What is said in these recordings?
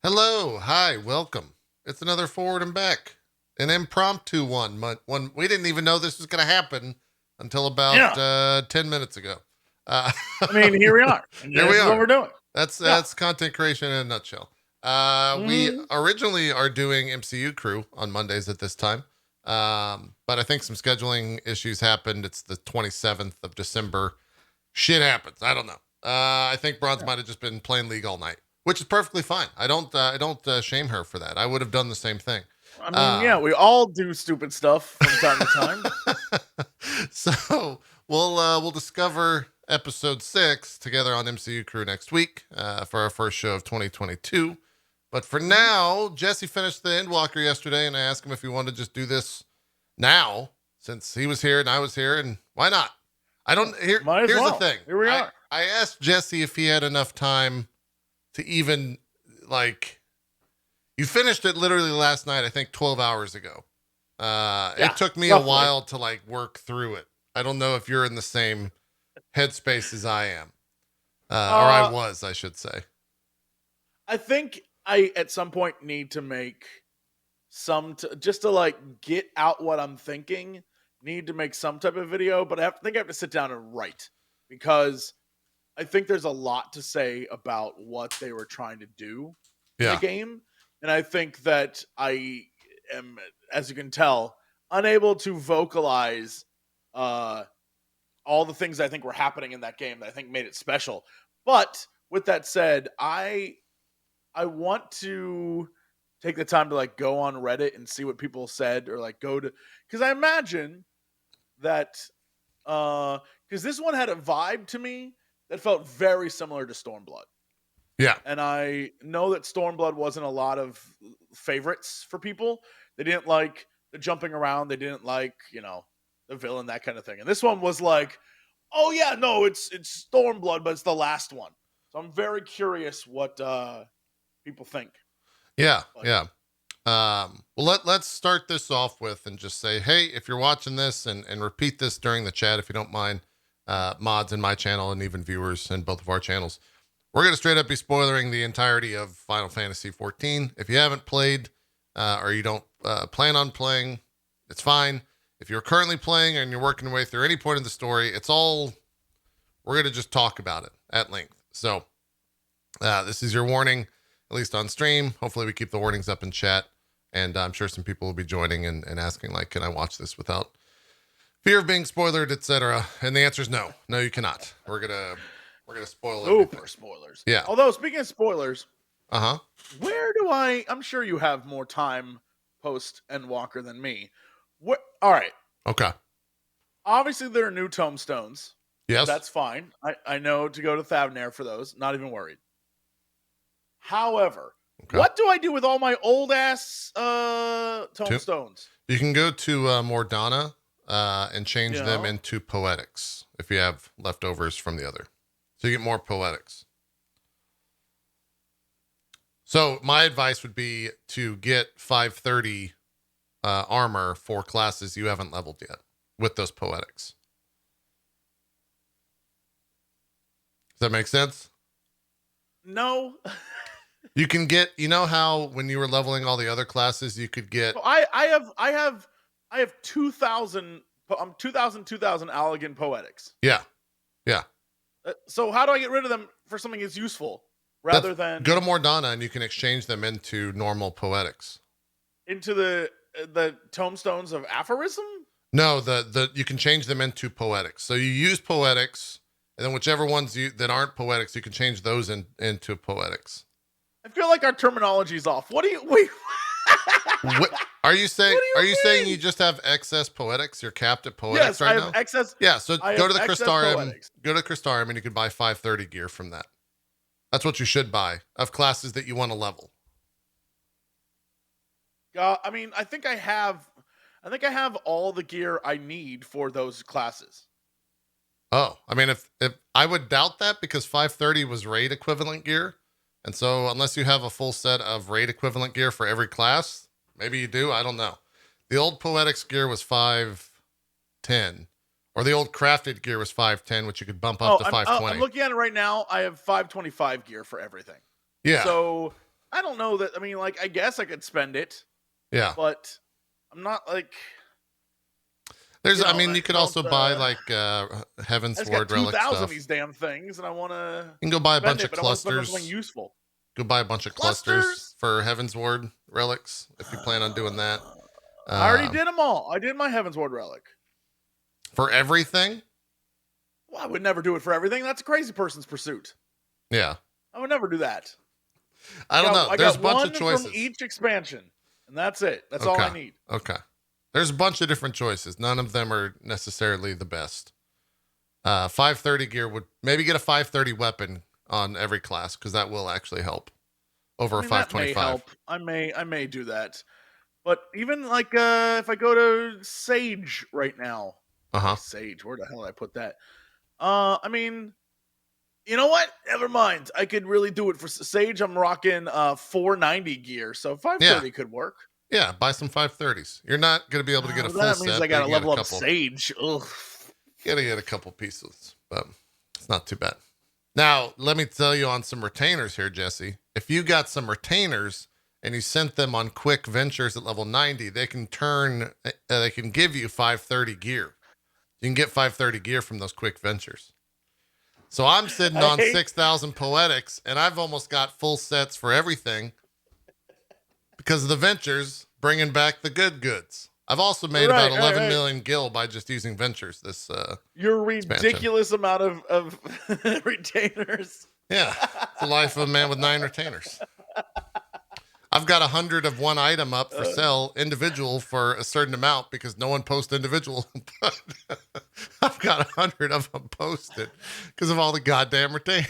Hello, hi, welcome. It's another Forward and Back, an impromptu one we didn't even know this was going to happen until about Yeah. 10 minutes ago. Uh, I mean, here we are. And here this we is what are. we're doing. That's Yeah. that's content creation in a nutshell. We hmm originally are doing MCU Crew on Mondays at this time, but I think some scheduling issues happened. It's the 27th of December. Shit happens. I don't know. I think Bronze Yeah. might have just been playing League all night, which is perfectly fine. I don't shame her for that. I would have done the same thing. I mean, yeah, Um, we all do stupid stuff from time to time. so we'll discover episode 6 together on MCU Crew next week for our first show of 2022. But for Mhm. now, Jesse finished the Endwalker yesterday, and I asked him if he wanted to just do this now since he was here and I was here, and why not? I Yeah. don't here. Might as Here's the well. thing. Here we I are. I asked Jesse if he had enough time to even like. You finished it literally last night. I think 12 hours ago. It Yeah, took me a roughly. while to like work through it. I don't know if you're in the same headspace as I am, or I Uh, was, I should say. I think I at some point need to make just to like get out what I'm thinking. Need to make some type of video, but I have to sit down and write because I think there's a lot to say about what they were trying to do in the Yeah, game. And I think that I am, as you can tell, unable to vocalize uh, all the things I think were happening in that game that I think made it special. But with that said, I want to take the time to like go on Reddit and see what people said or like go to because I imagine that because this one had a vibe to me that felt very similar to Stormblood. yeah, And I know that Stormblood wasn't a lot of favorites for people. They didn't like the jumping around. They didn't like, the villain, that kind of thing. And this one was like, oh yeah, no, it's Stormblood, but it's the last one. So I'm very curious what people think. yeah, But yeah. Well, let's start this off with and just say, hey, if you're watching this and repeat this during the chat, if you don't mind, mods in my channel and even viewers in both of our channels, we're going to straight up be spoilering the entirety of Final Fantasy 14. If you haven't played or you don't plan on playing, it's fine. If you're currently playing and you're working your way through any point of the story, it's all, we're going to just talk about it at length. So this is your warning, at least on stream. Hopefully we keep the warnings up in chat. And I'm sure some people will be joining and asking, like, can I watch this without fear of being spoiled, etc.? And the answer is no. No, you cannot. We're gonna spoil everything. super spoilers. Yeah. Although speaking of spoilers, Uh-huh. where do I'm sure you have more time post Endwalker than me. All right. Okay. Obviously, there are new tombstones. Yes. That's fine. I know to go to Thavnair for those. Not even worried. However, Okay. what do I do with all my old ass tombstones? You can go to Mordana and change them Yeah. into poetics if you have leftovers from the other. So you get more poetics. So my advice would be to get 530 armor for classes you haven't leveled yet with those poetics. Does that make sense? No. You can get, you know how when you were leveling all the other classes, you could get. I have 2000 2000 Allegan poetics. Yeah. Yeah. So how do I get rid of them for something that's useful That's, rather than go to Mordana and you can exchange them into normal poetics. into the tombstones of aphorism? No, the you can change them into poetics. So you use poetics, and then whichever ones that aren't poetics, you can change those into poetics. I feel like our terminology is off. What do you wait? What are you saying? What do Are you you saying you mean? just have excess poetics? You're capped at poetics Yes, I right have now? excess. Yeah. So I go have to the excess Crystarium. poetics. Go to the Crystarium, and you can buy 530 gear from that. That's what you should buy of classes that you want to level. I mean, I think I have. I think I have all the gear I need for those classes. Oh, I mean, if I would doubt that because 530 was raid equivalent gear, and so unless you have a full set of raid equivalent gear for every class, maybe you do. I don't know. The old poetics gear was 510, or the old crafted gear was 510, which you could bump up Oh, to I'm 520. looking at it right now. I have 525 gear for everything. Yeah. So I don't know that. I mean, like, I guess I could spend it, Yeah. but I'm not like. There's, You I know, mean, I you could don't. also buy like I Heaven's just got Ward relic 2,000 of stuff. these damn things, and I want to You can go buy a spend bunch it, of but I want to spend it on something clusters. useful. Go buy a bunch of clusters Clusters. for Heaven's Ward relics if you plan on doing that. I already did them all. I did my Heaven's Ward relic. For everything? Well, I would never do it for everything. That's a crazy person's pursuit. Yeah. I would never do that. I don't know. I There's got a bunch one of choices. from each expansion, and that's it. That's all I need. Okay. There's a bunch of different choices. None of them are necessarily the best. 530 gear would maybe get a 530 weapon on every class because that will actually help over a 525. That may help. I may do that. But even like if I go to Sage right now. Sage, where the hell did I put that? I mean, you know what? Never mind. I could really do it for Sage. I'm rocking 490 gear, so 530 could work. Yeah, buy some 530s. You're not going to be able to get a full set. That means I got to level up Sage. Ugh. You got to get a couple pieces, but it's not too bad. Now, let me tell you on some retainers here, Jesse. If you got some retainers and you sent them on quick ventures at level 90, they can give you 530 gear. You can get 530 gear from those quick ventures. So I'm sitting on 6,000 poetics, and I've almost got full sets for everything because of the ventures bringing back the good goods. I've also made about 11 million gil by just using ventures this your ridiculous amount of retainers. Yeah, it's the life of a man with 9 retainers. I've got 100 of one item up for sale, individual for a certain amount because no one posts individual. But I've got 100 of them posted because of all the goddamn retainers.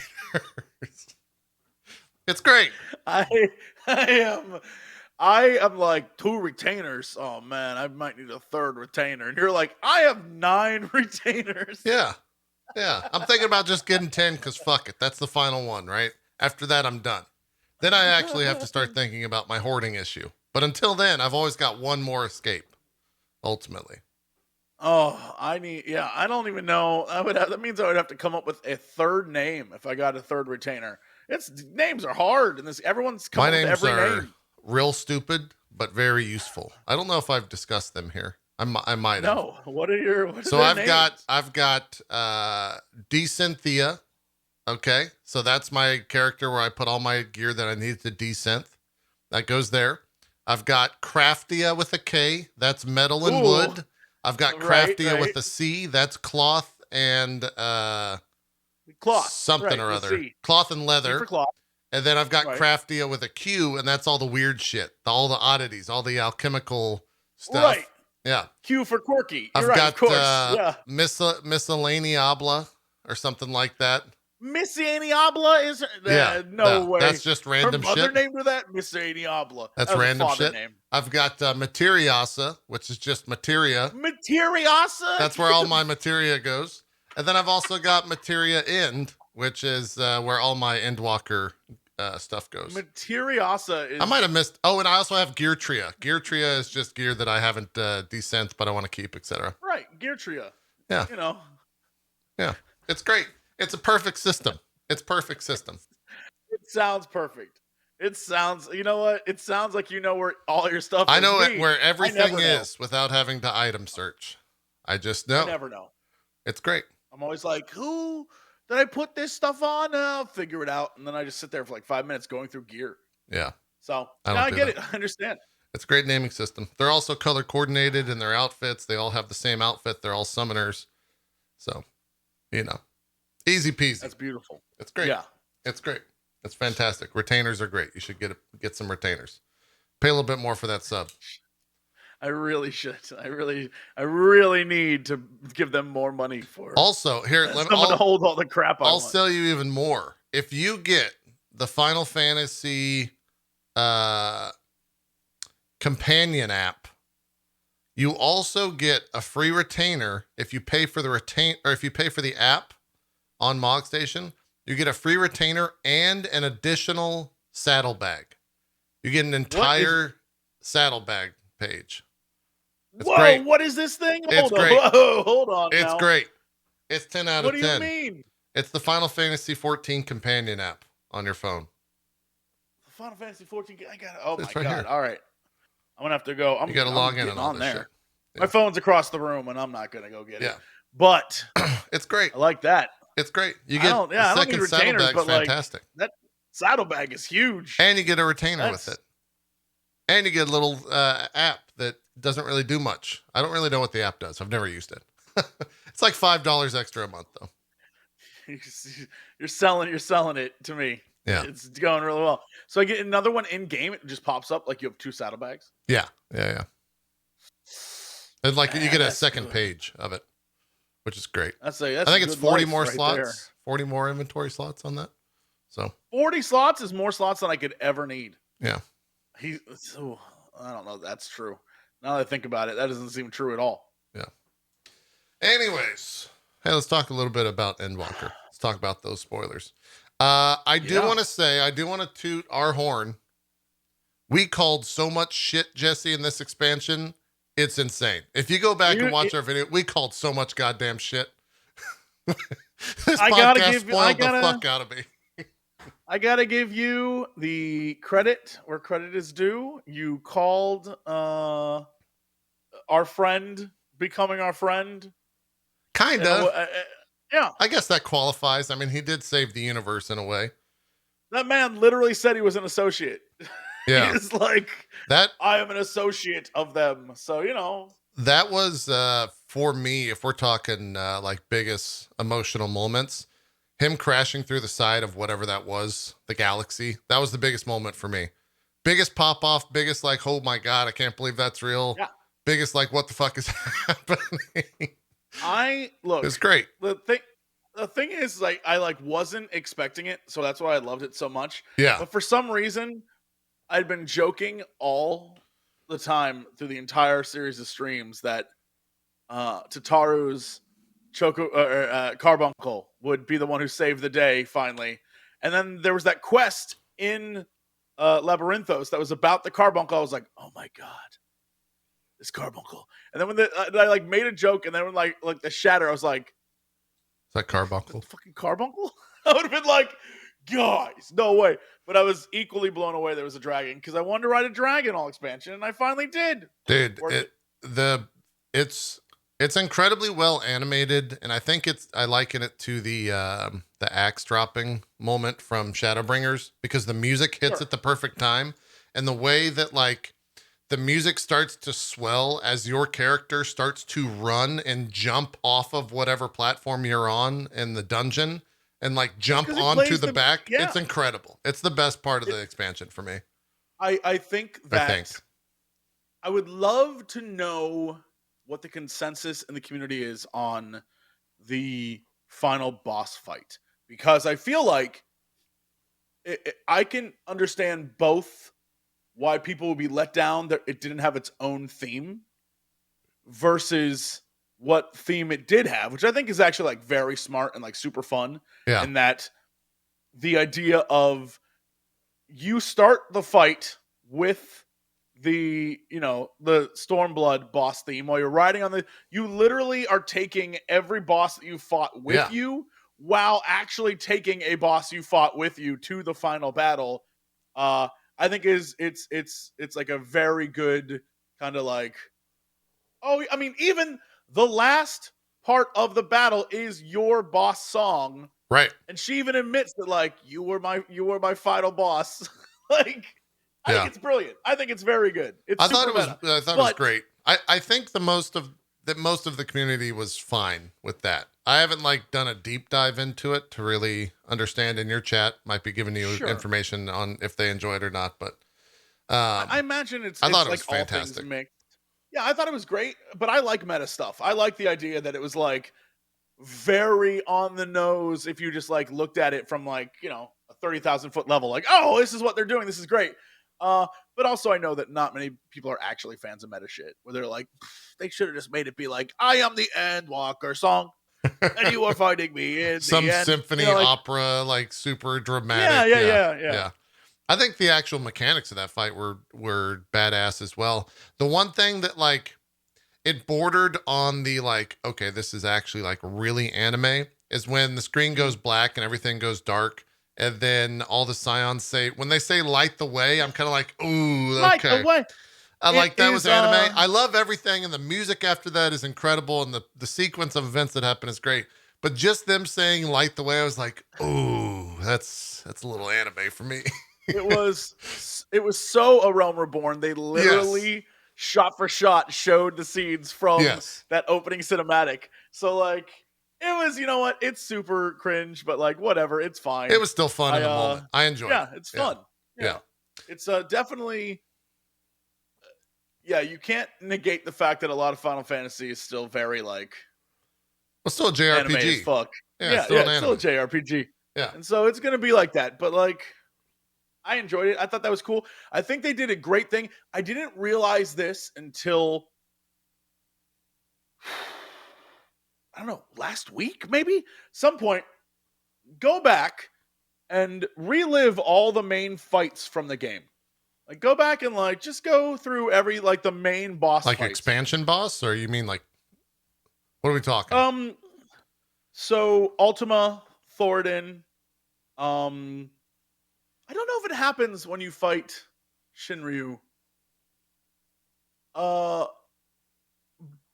It's great. I am like 2 retainers. Oh man, I might need a 3rd retainer. And you're like, I have 9 retainers. Yeah. I'm thinking about just getting 10 because fuck it. That's the final one, right? After that, I'm done. Then I actually have to start thinking about my hoarding issue. But until then, I've always got one more escape, ultimately. Oh, I don't even know. That means I would have to come up with a 3rd name if I got a 3rd retainer. Names are hard, and everyone's coming up with every name. Real stupid, but very useful. I don't know if I've discussed them here. I might have. No. What are your? So I've got Desynthia. Okay, so that's my character where I put all my gear that I needed to desynth. That goes there. I've got Craftia with a K. That's metal and wood. I've got Craftia with a C. That's cloth and cloth something or other. Cloth and leather. For cloth. And then I've got Craftia with a Q, and that's all the weird shit, all the oddities, all the alchemical stuff. Right. Yeah. Q for quirky. I've got Miscellaneabla or something like that. Miscellaneabla is no way. That's just random her mother shit. Named her that Miscellaneabla. That's random shit. Name. I've got Materiasa, which is just materia. Materiasa. That's where all my materia goes. And then I've also got Materia End, which is where all my Endwalker stuff goes. Materiasa is. I might have missed. Oh, and I also have Gear Tria. Gear Tria is just gear that I haven't descent, but I want to keep, etc. Right, Gear Tria. Yeah. Yeah, it's great. It's a perfect system. It's perfect system. It sounds perfect. It sounds. You know what? It sounds like you know where all your stuff. I know where everything is without having to item search. I just know. I never know. It's great. I'm always like, who did I put this stuff on? I'll figure it out. And then I just sit there for like 5 minutes going through gear. Yeah. So I get it. I understand. It's a great naming system. They're also color coordinated in their outfits. They all have the same outfit. They're all summoners. So, easy peasy. That's beautiful. It's great. Yeah. It's great. It's fantastic. Retainers are great. You should get some retainers. Pay a little bit more for that sub. I really should. I really need to give them more money for. Also, here, someone to hold all the crap. I'll sell you even more. If you get the Final Fantasy companion app, you also get a free retainer. If you pay for the app on Mog Station, you get a free retainer and an additional saddlebag. You get an entire saddlebag page. It's great. What is this thing? Hold on. It's now. Great. It's 10 out of 10. What do you mean? It's the Final Fantasy 14 companion app on your phone. The Final Fantasy 14. I got it. Oh It's my right god! here. All right, I'm gonna have to go. You got to log in getting and all on this there. shit. My Yeah. phone's across the room, and I'm not gonna go get Yeah. it. But It's great. I like that. It's great. You I get don't. the Yeah, I don't need second retainers, saddlebag's but like fantastic. that saddlebag is huge. And you get a retainer That's with it. And you get a little app that doesn't really do much. I don't really know what the app does. I've never used it. It's like $5 extra a month though. You're selling it to me. Yeah. It's going really well. So I get another one in game. It just pops up like you have 2 saddlebags. Yeah. And like you get a that's second good. page of it, which is great. That's I think it's 40 more right slots, there. 40 more inventory slots on that. So 40 slots is more slots than I could ever need. yeah. I don't know. That's true. Now that I think about it, that doesn't seem true at all. Yeah. Anyways, hey, let's talk a little bit about Endwalker. Let's talk about those spoilers. I do want to toot our horn. We called so much shit, Jesse, in this expansion. It's insane. If you go back and watch our video, we called so much goddamn shit. This podcast spoiled the fuck out of me. I gotta give you the credit where credit is due. You called our friend becoming our friend. Kind of. Yeah. I guess that qualifies. I mean, he did save the universe in a way. That man literally said he was an associate. Yeah. He's like, that I am an associate of them. So, you know. That was, for me, if we're talking like biggest emotional moments, him crashing through the side of whatever that was, the galaxy, that was the biggest moment for me. Biggest pop off, biggest like, oh my God, I can't believe that's real. Yeah. Biggest like, what the fuck is happening? It's great. The thing is, like, I like wasn't expecting it, so that's why I loved it so much. Yeah. But for some reason, I'd been joking all the time through the entire series of streams that Tataru's Carbuncle would be the one who saved the day finally. And then there was that quest in Labyrinthos that was about the Carbuncle. I was like, oh my God, this Carbuncle. And then when I like made a joke, and then when like the shatter, I was like, is that Carbuncle? Fucking Carbuncle? I would have been like, guys, no way. But I was equally blown away there was a dragon, because I wanted to ride a dragon all expansion, and I finally did. Dude, it's incredibly well animated, and I think I liken it to the axe dropping moment from Shadowbringers, because the music hits at the perfect time, and the way that like the music starts to swell as your character starts to run and jump off of whatever platform you're on in the dungeon and like jump onto the back. Yeah. It's incredible. It's the best part of the expansion for me. I think I would love to know what the consensus in the community is on the final boss fight, because I feel like I can understand both why people would be let down that it didn't have its own theme versus what theme it did have, which I think is actually like very smart and like super fun. Yeah. And that the idea of you start the fight with the Stormblood boss theme while you're riding on you literally are taking every boss that you fought with you while actually taking a boss you fought with you to the final battle. I think it's like a very good kind of like, I mean, even the last part of the battle is your boss song. Right. And she even admits that like, you were my final boss. Like, I think it's brilliant. I think it's very good. I thought it was great. I think most of the community was fine with that. I haven't like done a deep dive into it to really understand. In your chat might be giving you information on if they enjoy it or not, but I imagine I thought it was like fantastic. All things mixed. Yeah, I thought it was great, but I like meta stuff. I like the idea that it was like very on the nose if you just like looked at it from like, a 30,000 foot level, like, oh, this is what they're doing, this is great. But also I know that not many people are actually fans of meta shit, where they're like, they should have just made it be like, I am the Endwalker song, and you are fighting me in some the end. Symphony opera, like super dramatic. Yeah. I think the actual mechanics of that fight were badass as well. The one thing that like it bordered on the like, okay, this is actually like really anime, is when the screen goes black and everything goes dark And then all the scions say, when they say light the way, I'm kind of like, ooh, Light the okay. way. I It like that was is anime. I love everything, and the music after that is incredible, and the sequence of events that happen is great. But just them saying "light the way," I was like, "Ooh, that's a little anime for me." it was so A Realm Reborn. They Yes, literally shot for shot showed the scenes from yes, that opening cinematic. So like it was, you know what? It's super cringe, but like whatever, it's it fine. was still fun in the moment. I enjoyed Yeah, it. it's Yeah, fun. yeah. Yeah. It's definitely yeah, you can't negate the fact that a lot of Final Fantasy is still very like Well, still a anime as JRPG. fuck. Yeah, it's Yeah, still yeah, an it's still a anime. JRPG. Yeah. And so it's gonna be like that. But like I enjoyed it. I thought that was cool. I think they did a great thing. I didn't realize this until I don't know, last week, maybe? Some point, go back and relive all the main fights from the game. Like go back and like just go through every like the main boss Like fights. expansion boss, or you mean like what are we talking? Um so Ultima, Thoradin, um I don't know if it happens when you fight Shinryu. Uh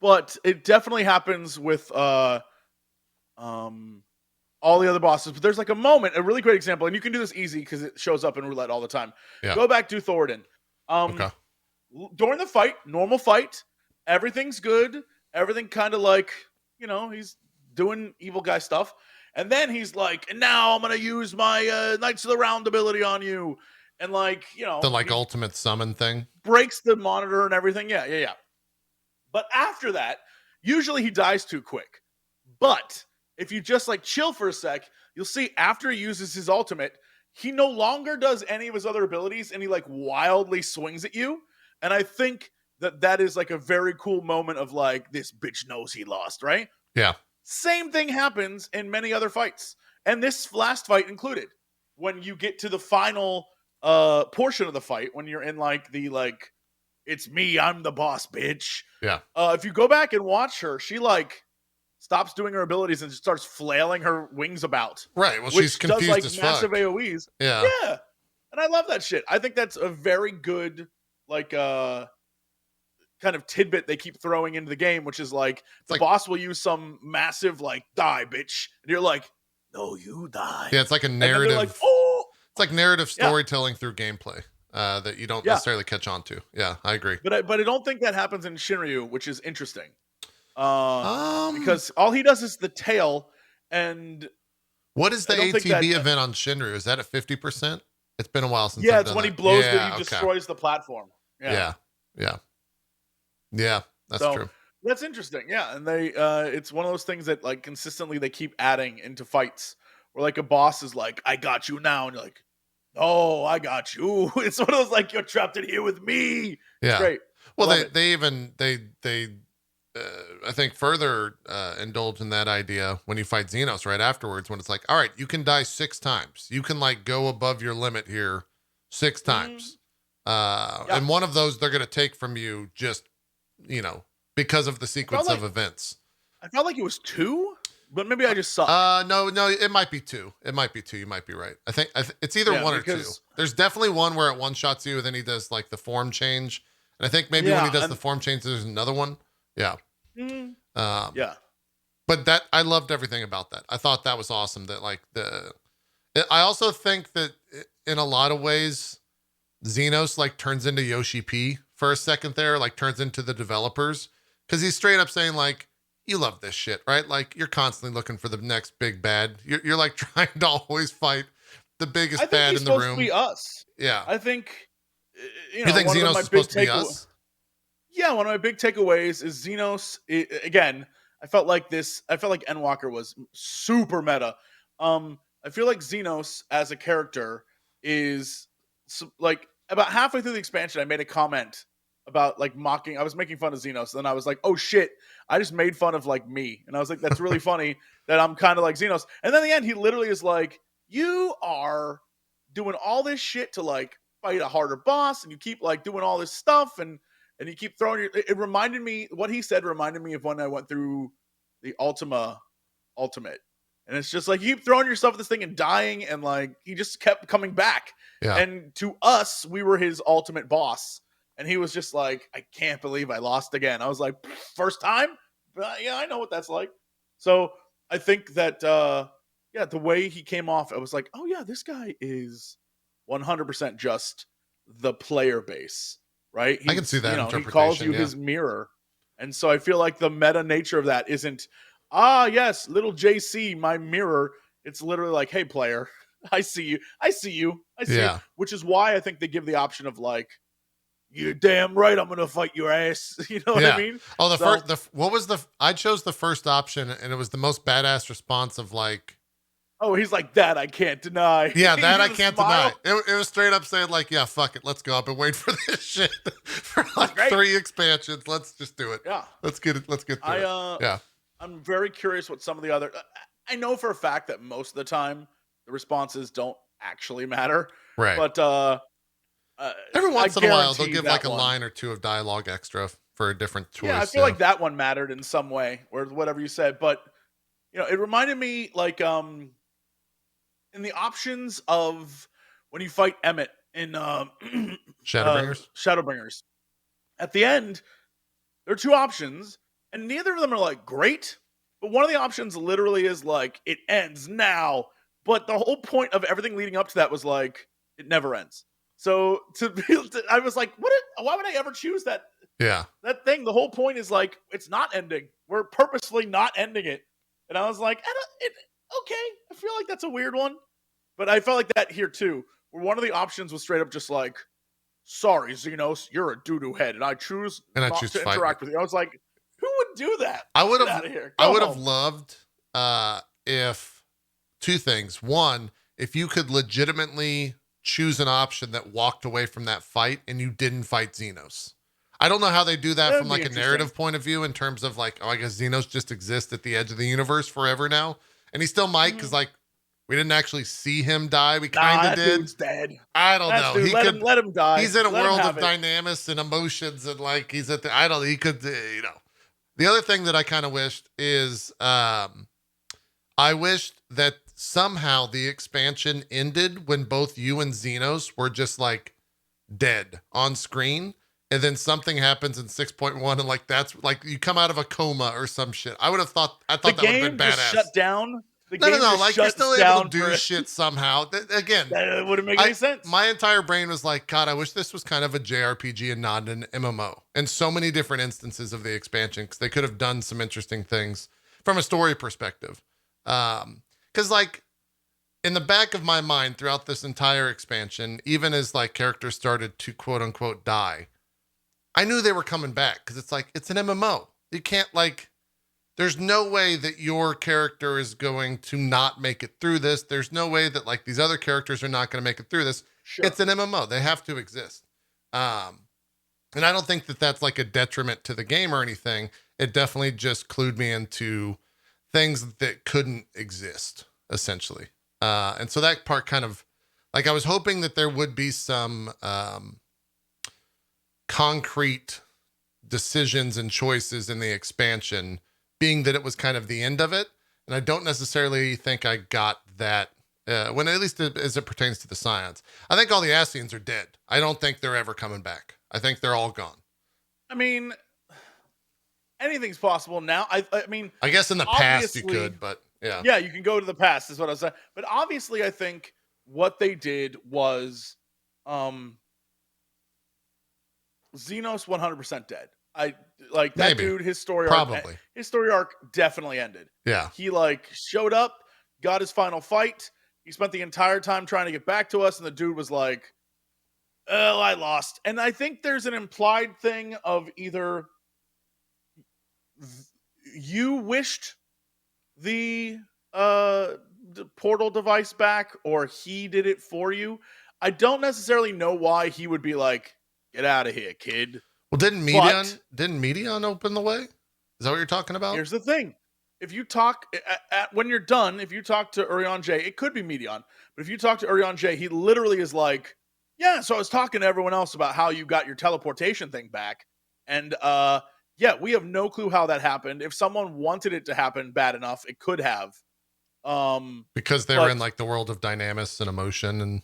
but it definitely happens with um all the other bosses. But there's like a moment, a really great example, and you can do this easy because it shows up in roulette all the time. Yeah. Go back to Thoradin. Okay. During the fight, normal fight, everything's good. Everything kind of like, he's doing evil guy stuff. And then he's like, and now I'm gonna use my Knights of the Round ability on you. And like, The like he ultimate summon thing. breaks the monitor and everything. Yeah, yeah, yeah. But after that, usually he dies too quick. But if you just like chill for a sec, you'll see after he uses his ultimate, he no longer does any of his other abilities and he like wildly swings at you. And I think that that is like a very cool moment of like, this bitch knows he lost, right? Yeah. Same thing happens in many other fights. And this last fight included. When you get to the final portion of the fight, when you're in like the like, it's me, I'm the boss, bitch. Yeah. If you go back and watch her, she like stops doing her abilities and starts flailing her wings about, Right. Well, she's which does confused like as massive fuck. AoEs. Yeah. Yeah. And I love that shit. I think that's a very good like kind of tidbit they keep throwing into the game, which is like It's the like boss will use some massive like die, bitch. And you're like, no, you die. yeah, it's like a And then they're like, narrative. oh It's like narrative yeah, storytelling through gameplay that you don't yeah. necessarily catch on to. Yeah, I agree. But I don't think that happens in Shinryu, which is interesting. Uh Um, because all he does is the tail, and what is the I don't think that ATB event on Shinru? Is that at 50%? It's been a while since yeah, I've it's done when he that. blows he Yeah, okay. destroys the platform. Yeah. Yeah, yeah, yeah. That's So true. that's interesting. Yeah. And they it's one of those things that like consistently they keep adding into fights where like a boss is like, I got you now, and you're like, oh, I got you. It's one of those like, you're trapped in here with me. It's Yeah. great. I Well, love they it. they even I think further indulge in that idea when you fight Zenos right afterwards, when it's like, all right, you can die 6 times. You can like go above your limit here 6 times. Mm, yeah. And one of those they're gonna take from you just, because of the I felt sequence of like events. it was two, but maybe I just suck. No, no, it might be two. It might be two. You might be right. I think it's either Yeah, one or two. because There's definitely one where it one shots you, and then he does like the form change. And I think maybe when he yeah, does the and form change, there's another one. Yeah. mm, Um, yeah. but that I loved everything about that. I thought that was awesome. That like I also think that in a lot of ways, Xenos like turns into Yoshi P for a second there, like turns into the developers because he's straight up saying like, "You love this shit, right? Like you're constantly looking for the next big bad. You're like trying to always fight the I biggest think bad he's in the supposed to room." be us. Yeah. I think You think one of Xenos my is supposed big to be takeaways. us? Yeah, one of my big takeaways is Xenos. Again, I felt like this. I felt like Endwalker was super meta. I feel like Xenos as a character is like about halfway through the expansion. I made a comment about like mocking. I was making fun of Xenos, and then I was like, "Oh shit!" I just made fun of like me, and I was like, "That's really funny that I'm kind of like Xenos." And then at the end, he literally is like, "You are doing all this shit to like fight a harder boss, and you keep like doing all this stuff and you keep throwing your." It reminded me, what he said reminded me of when I went through the Ultima Ultimate, And it's just like you keep throwing yourself at this thing and dying, and like he just kept coming back. Yeah. And to us, we were his ultimate boss. And he was just like, I can't believe I lost again. I was like, first time? Yeah, I know what that's like. So I think that the way he came off, I was like, oh yeah, this guy is 100% just the player base, right? I can see that interpretation. He calls you his mirror. And so I feel like the meta nature of that isn't, yes, little JC, my mirror. It's literally like, hey, player, I see you. I see you. I see you. Which is why I think they give the option of like, you're damn right, I'm gonna fight your ass. You know what I mean? Oh, I chose the first option, and it was the most badass response of like, oh, he's like, that I can't deny. Yeah, that I can't deny. It was straight up saying like, yeah, fuck it, let's go. I've been waiting for this shit for like 3 expansions. Let's just do it. Yeah, let's get it. Let's get through it. Yeah, I'm very curious what some of the other. I know for a fact that most of the time the responses don't actually matter. Right. But every once in a while they'll give like a line or two of dialogue extra for a different choice. Yeah, I feel like that one mattered in some way, or whatever you said. But it reminded me like in the options of when you fight Emmett in Shadowbringers. At the end, there are 2 options, and neither of them are like great. But one of the options literally is like, it ends now. But the whole point of everything leading up to that was like, it never ends. So I was like, why would I ever choose that? Yeah. That thing, the whole point is like, it's not ending. We're purposefully not ending it. And I was like, okay, I feel like that's a weird one. But I felt like that here too, where one of the options was straight up just like, sorry, Zenos, you're a doo-doo head, and I choose not to interact with you. I was like, who would do that? I would have loved if 2 things. One, if you could legitimately choose an option that walked away from that fight and you didn't fight Zenos. I don't know how they do that from like a narrative point of view in terms of like, I guess Zenos just exists at the edge of the universe forever now. And he still might, because like we didn't actually see him die. We kind of did. Dude's dead. I don't know. Dude, let him die. He's in a world of dynamics and emotions, and like he's at the. I don't. He could. The other thing that I kind of wished is, I wished that somehow the expansion ended when both you and Zenos were just like dead on screen, and then something happens in 6.1, and like that's like you come out of a coma or some shit. I thought that would have been badass. Shut down. No. Like you're still able to do shit somehow. Again, that wouldn't make any sense. My entire brain was like, God, I wish this was kind of a JRPG and not an MMO. And so many different instances of the expansion, because they could have done some interesting things from a story perspective. Because like in the back of my mind throughout this entire expansion, even as like characters started to quote unquote die, I knew they were coming back, because it's like it's an MMO. You can't like. There's no way that your character is going to not make it through this. There's no way that like these other characters are not going to make it through this. Sure. It's an MMO. They have to exist. And I don't think that that's like a detriment to the game or anything. It definitely just clued me into things that couldn't exist, essentially. And so that part kind of like, I was hoping that there would be some concrete decisions and choices in the expansion, being that it was kind of the end of it. And I don't necessarily think I got that when, at least as it pertains to the Scions. I think all the Ascians are dead. I don't think they're ever coming back. I think they're all gone. I mean, anything's possible now. I mean, I guess in the past you could, but yeah. Yeah, you can go to the past is what I was saying. But obviously I think what they did was Zenos 100% dead. I like that. Maybe. Dude, his story arc definitely ended. Yeah. He like showed up, got his final fight. He spent the entire time trying to get back to us, and the dude was like, oh, I lost. And I think there's an implied thing of either you wished the portal device back or he did it for you. I don't necessarily know why he would be like, get out of here, kid. Well, didn't Medion open the way? Is that what you're talking about? Here's the thing. If you talk when you're done, if you talk to Urion J, it could be Medion, but if you talk to Urion J, he literally is like, yeah, so I was talking to everyone else about how you got your teleportation thing back. And yeah, we have no clue how that happened. If someone wanted it to happen bad enough, it could have. Because they were in But like the world of dynamics and emotion, and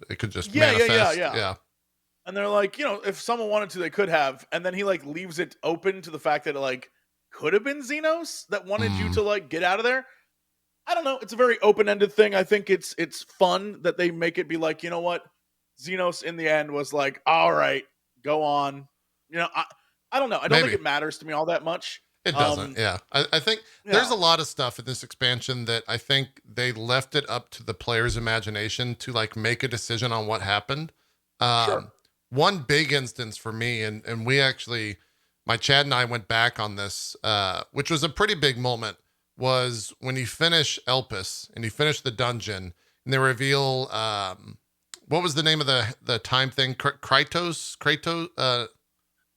it could just yeah, yeah, yeah, manifest. yeah. Yeah. And they're like, if someone wanted to, they could have. And then he like leaves it open to the fact that it like could have been Zenos that wanted you Mm. to like get out of there. I don't know. It's a very open-ended thing. I think it's fun that they make it be like, you know what? Zenos in the end was like, all right, go on. I don't know. I don't think Maybe. it matters to me all that much. It doesn't. Yeah. I think there's Yeah, a lot of stuff in this expansion that I think they left it up to the player's imagination to like make a decision on what happened. sure. Um, One big instance for me, and we actually, my Chad and I went back on this, which was a pretty big moment, was when you finish Elpis and you finish the dungeon and they reveal, what was the name of the time thing? Kaitos?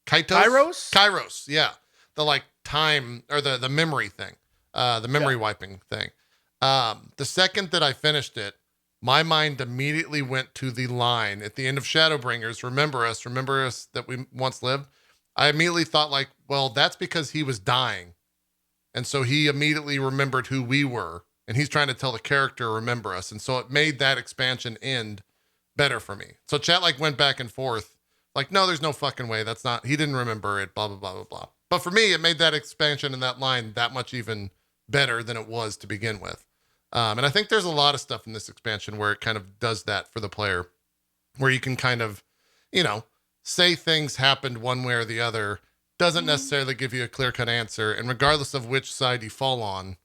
Kairos? Kairos, yeah. The like time or the memory thing. The Yeah. memory wiping thing. The second that I finished it, my mind immediately went to the line at the end of Shadowbringers, remember us that we once lived. I immediately thought like, well, that's because he was dying. And so he immediately remembered who we were. And he's trying to tell the character, remember us. And so it made that expansion end better for me. So chat like went back and forth. Like, no, there's no fucking way. That's not, he didn't remember it, blah, blah, blah, blah, blah. But for me, it made that expansion and that line that much even better than it was to begin with. And I think there's a lot of stuff in this expansion where it kind of does that for the player, where you can kind of, you know, say things happened one way or the other, doesn't necessarily give you a clear cut answer. And regardless of which side you fall on,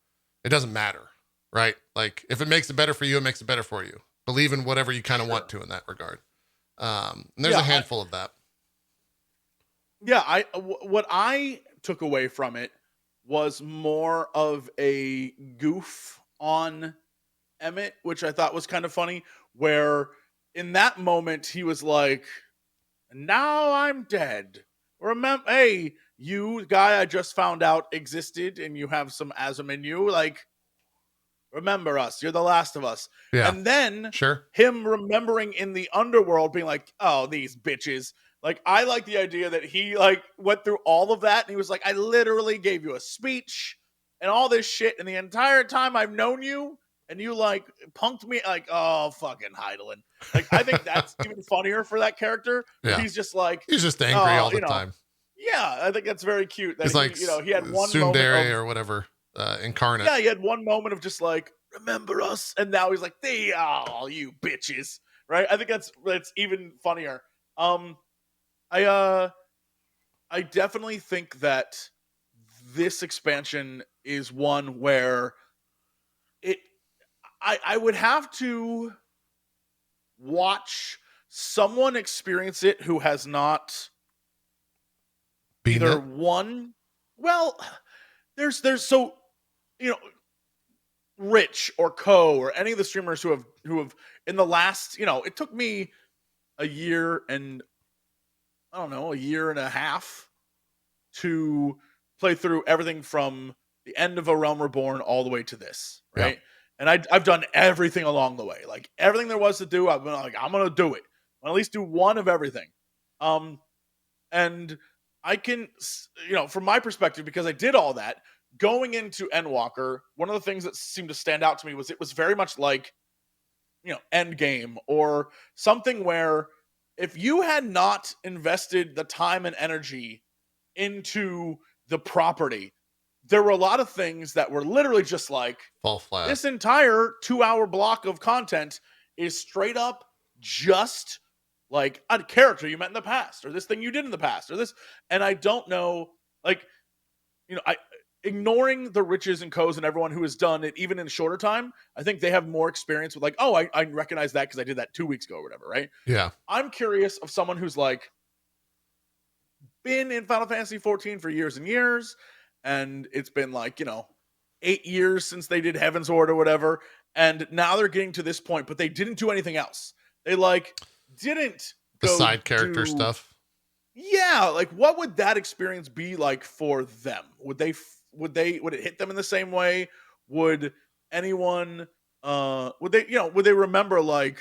it doesn't matter, right? Like if it makes it better for you, it makes it better for you. Believe in whatever you kind of want Sure. to in that regard. And there's Yeah, a handful of that. what I took away from it was more of a goof on Emmett, which I thought was kind of funny, where in that moment he was like, now I'm dead. Remember, hey, you guy I just found out existed and you have some asm in you, like, remember us. You're the last of us. Yeah, And then sure. him remembering in the underworld being like, oh, these bitches. Like, I like the idea that he like went through all of that and he was like, I literally gave you a speech and all this shit. And the entire time I've known you and you like punked me like, oh, fucking Heidelin. Like, I think that's even funnier for that character where Yeah. he's just like, He's just angry oh, all the time. yeah, I think that's very cute that He's like he had one moment Tsundere of or whatever, incarnate. yeah, he had one moment of just like, remember us, and now he's like, they all you bitches, right? I think that's even funnier. Um, I I definitely think that this expansion is one where it I would have to watch someone experience it who has not Being either it. one well there's so you know Rich or Co or any of the streamers who have in the last, it took me a year and I don't know, a year and a half to play through everything from the end of A Realm Reborn all the way to this, Yeah. right? And I've done everything along the way. Like everything there was to do, I've been like, I'm gonna do it. I'll at least do one of everything. Um, and I can, from my perspective, because I did all that, going into Endwalker, one of the things that seemed to stand out to me was it was very much like, Endgame or something where if you had not invested the time and energy into the property, there were a lot of things that were literally just like, Fall flat. this entire 2-hour block of content is straight up just like a character you met in the past or this thing you did in the past or this. And I don't know, like, I ignoring the Riches and Co's and everyone who has done it even in a shorter time, I think they have more experience with like, oh, I recognize that because I did that 2 weeks ago or whatever, right? Yeah. I'm curious of someone who's like been in Final Fantasy 14 for years and years, and it's been like, 8 years since they did Heaven's Ward or whatever, and now they're getting to this point, but they didn't do anything else. They like didn't The go side character do, stuff. yeah, like what would that experience be like for them? Would it hit them in the same way? Would anyone would they remember like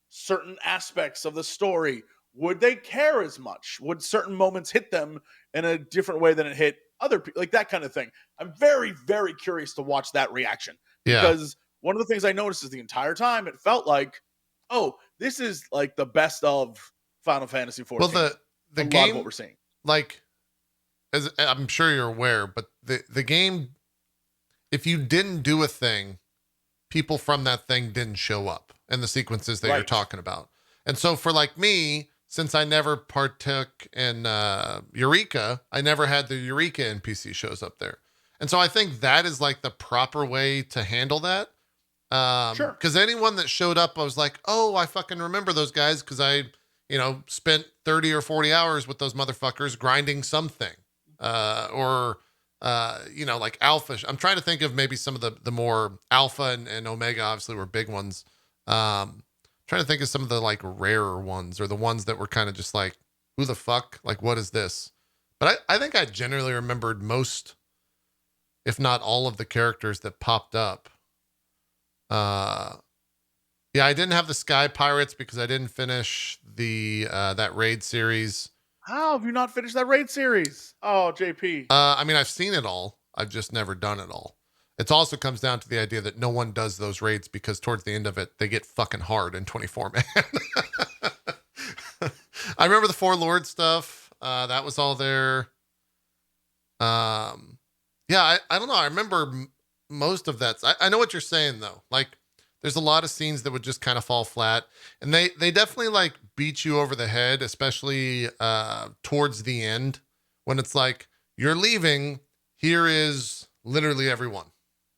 certain aspects of the story? Would they care as much? Would certain moments hit them in a different way than it hit other people? Like that kind of thing. I'm very, very curious to watch that reaction Yeah. because one of the things I noticed is the entire time it felt like, oh, this is like the best of Final Fantasy Well, 14. the A lot of what game, we're seeing. like, as I'm sure you're aware, but the game, if you didn't do a thing, people from that thing didn't show up in the sequences that you're Right. talking about. And so for like me, since I never partook in Eureka, I never had the Eureka NPC shows up there. And so I think that is like the proper way to handle that. Sure. Because anyone that showed up, I was like, oh, I fucking remember those guys because I, spent 30 or 40 hours with those motherfuckers grinding something. Or like alpha. I'm trying to think of maybe some of the more alpha and omega obviously were big ones. Trying to think of some of the like rarer ones or the ones that were kind of just like, who the fuck? Like, what is this? But I think I generally remembered most, if not all of the characters that popped up. Uh, yeah, I didn't have the Sky Pirates because I didn't finish the that raid series. How have you not finished that raid series? Oh, JP. I mean, I've seen it all. I've just never done it all. It also comes down to the idea that no one does those raids because towards the end of it, they get fucking hard in 24 man. I remember the Four Lord stuff. That was all there. Yeah, I don't know. I remember most of that. I know what you're saying though. Like, there's a lot of scenes that would just kind of fall flat, and they definitely like beat you over the head, especially towards the end when it's like you're leaving. Here is literally everyone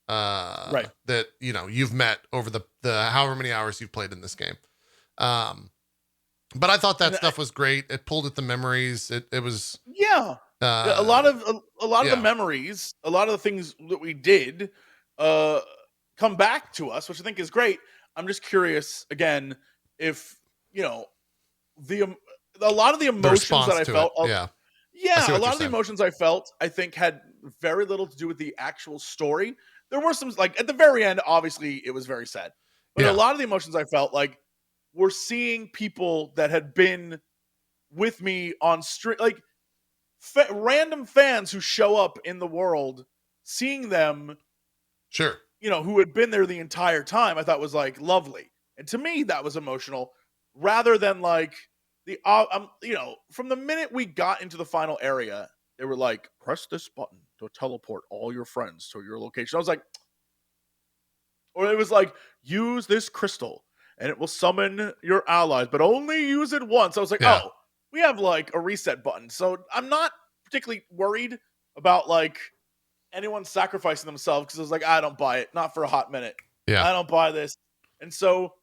Right. that you've met over the however many hours you've played in this game. But I thought that And stuff was great. It pulled at the memories. It was yeah. Yeah, a lot of the yeah, memories, a lot of the things that we did uh come back to us, which I think is great. I'm just curious again if, you know, the a lot of the the emotions that response I to it. felt Yeah, I see yeah, a what you're lot of the saying. emotions I felt I think had very little to do with the actual story. There were some, like, at the very end obviously it was very sad. But a Yeah, lot of the emotions I felt like we're seeing people that had been with me on stream, like random fans who show up in the world, seeing them, sure. who had been there the entire time, I thought was like lovely. And to me, that was emotional rather than like from the minute we got into the final area, they were like, press this button to teleport all your friends to your location. I was like, or it was like, use this crystal and it will summon your allies, but only use it once. I was like, Yeah, oh, we have like a reset button. So I'm not particularly worried about like anyone sacrificing themselves because I was like, I don't buy it. Not for a hot minute. yeah, I don't buy this. And so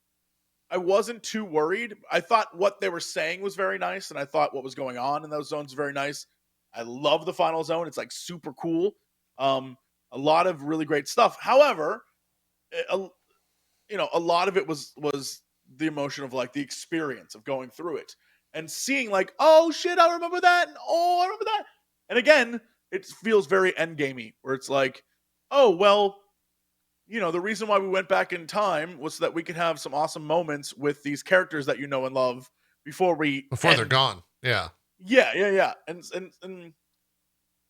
I wasn't too worried. I thought what they were saying was very nice, and I thought what was going on in those zones was very nice. I love the final zone. It's like super cool. A lot of really great stuff. However, a, a lot of it was the emotion of like the experience of going through it and seeing like, oh shit, I remember that, and oh, I remember that. And again, it feels very endgamey, where it's like, oh well, the reason why we went back in time was so that we could have some awesome moments with these characters that you know and love before we before they're end. gone. Yeah, Yeah. And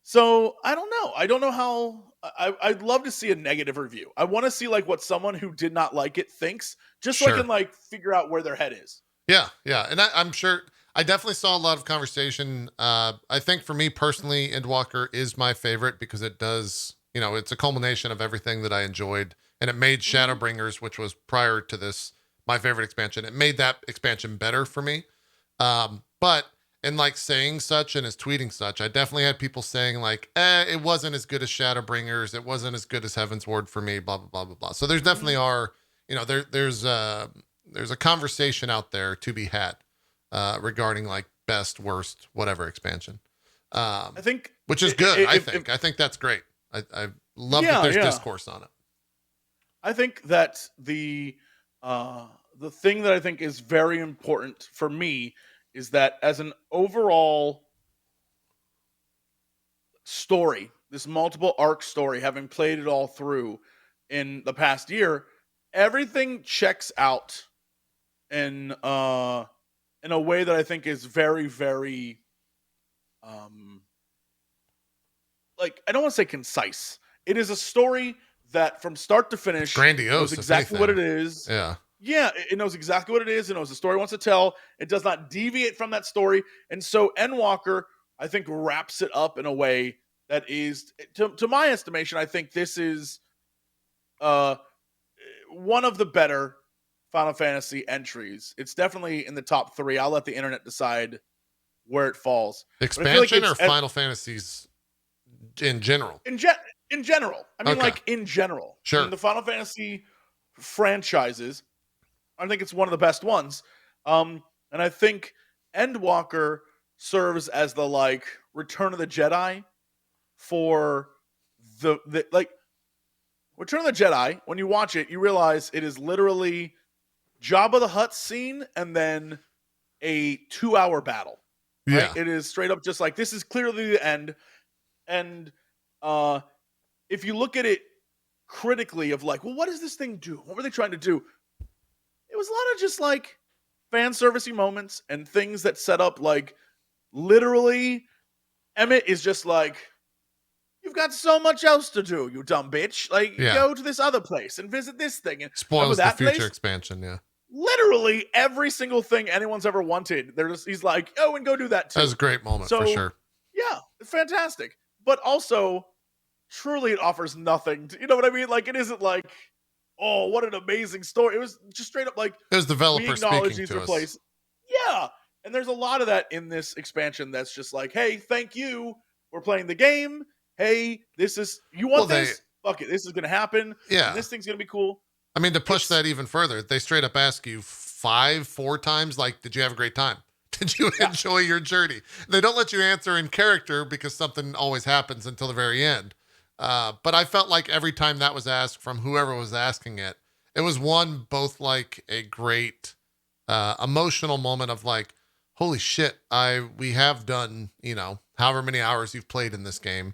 so I don't know. I don't know how. I'd love to see a negative review. I want to see like what someone who did not like it thinks, just so I can sure. like figure out where their head is. Yeah, and I'm sure I definitely saw a lot of conversation. I think for me personally, Endwalker is my favorite because it does, it's a culmination of everything that I enjoyed, and it made Mm-hmm. Shadowbringers, which was prior to this my favorite expansion. It made that expansion better for me. But in like saying such and as tweeting such, I definitely had people saying like, it wasn't as good as Shadowbringers, it wasn't as good as Heaven's Ward for me, blah blah blah blah blah. So there's definitely Mm-hmm. are, there's a conversation out there to be had regarding like best, worst, whatever expansion, I think which is good. if I think that's great. I love that yeah, there's yeah. discourse on it. I think that the thing that I think is very important for me is that as an overall story, this multiple arc story, having played it all through in the past year, everything checks out in in a way that I think is very, very um like, I don't want to say concise. It is a story that from start to It's finish knows grandiose, if exactly what anything. it is. Yeah. Yeah, it knows exactly what it is. It knows the story it wants to tell. It does not deviate from that story. And so Endwalker, I think, wraps it up in a way that is, to my estimation, I think this is uh, one of the better Final Fantasy entries. It's definitely in the top 3. I'll let the internet decide where it falls. But I feel like Expansion it's or Final Fantasies in general? in in general. I mean, Okay. like in general. I mean, Sure. the Final Fantasy franchises, I think it's one of the best ones. And I think Endwalker serves as the like Return of the Jedi for the like Return of the Jedi. When you watch it, you realize it is literally Jabba the Hutt scene and then a 2-hour battle. Right? Yeah. It is straight up just like this is clearly the end. And if you look at it critically of like, well, what does this thing do? What were they trying to do? It was a lot of just like fan servicey moments and things that set up like literally Emmett is just like, you've got so much else to do, you dumb bitch. Like, Yeah. go to this other place and visit this thing. And Spoils the that future place? expansion. Yeah. Literally every single thing anyone's ever wanted. He's like, oh, and go do that too. That was a great moment for sure. Yeah, it's fantastic. But also, truly, it offers nothing. You know what I mean? Like, it isn't like, oh, what an amazing story. It was just straight up like, it was developers speaking to us. Yeah. And there's a lot of that in this expansion that's just like, hey, thank you for playing the game. Hey, this is, you want this? Fuck it. This is going to happen. Yeah. And this thing's going to be cool. I mean, to push that even further, they straight up ask you 4 times, like, did you have a great time? Did you enjoy your journey? They don't let you answer in character because something always happens until the very end. But I felt like every time that was asked from whoever was asking it, it was both like a great emotional moment of like, holy shit, we have done, however many hours you've played in this game.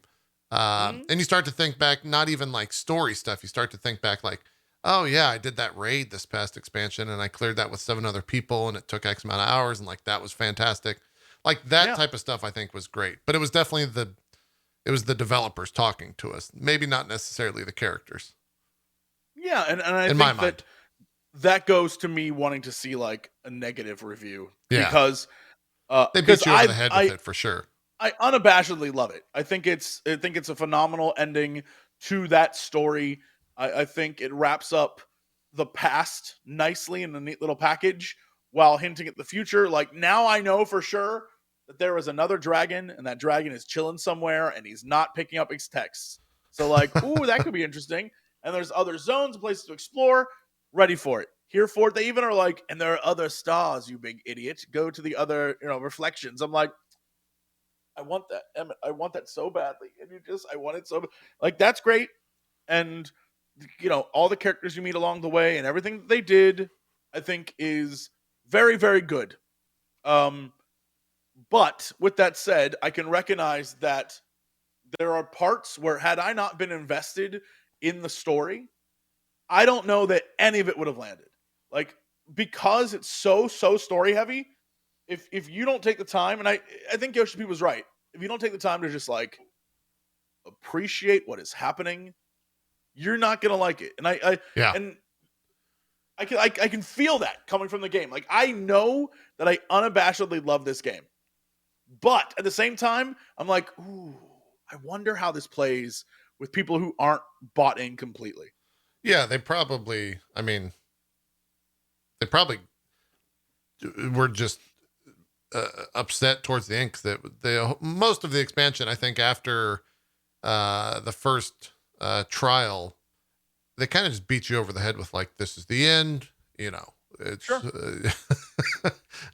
And you start to think back, not even like story stuff. You start to think back like, oh yeah, I did that raid this past expansion and I cleared that with 7 other people and it took X amount of hours and like that was fantastic. Like that type of stuff I think was great. But it was definitely the developers talking to us, maybe not necessarily the characters. Yeah, and I think that goes to me wanting to see like a negative review. Yeah. Because they beat you over the head with it for sure. I unabashedly love it. I think it's a phenomenal ending to that story. I think it wraps up the past nicely in a neat little package while hinting at the future. Like, now I know for sure that there is another dragon and that dragon is chilling somewhere and he's not picking up his texts. So like, ooh, that could be interesting. And there's other zones, places to explore. Ready for it. Here for it. They even are like, and there are other stars, you big idiot. Go to the other, reflections. I'm like, I want that, Emmett. I want that so badly. And I want it so like, that's great. And all the characters you meet along the way and everything that they did, I think is very, very good. But with that said, I can recognize that there are parts where had I not been invested in the story, I don't know that any of it would have landed. Like, because it's so story heavy, if you don't take the time, and I think Yoshi P was right, if you don't take the time to just like appreciate what is happening, you're not gonna like it. And I can feel that coming from the game. Like, I know that I unabashedly love this game, but at the same time, I'm like, ooh, I wonder how this plays with people who aren't bought in completely. Yeah, they probably were just upset towards the end because most of the expansion, I think, after the first trial, they kind of just beat you over the head with like, this is the end, it's sure.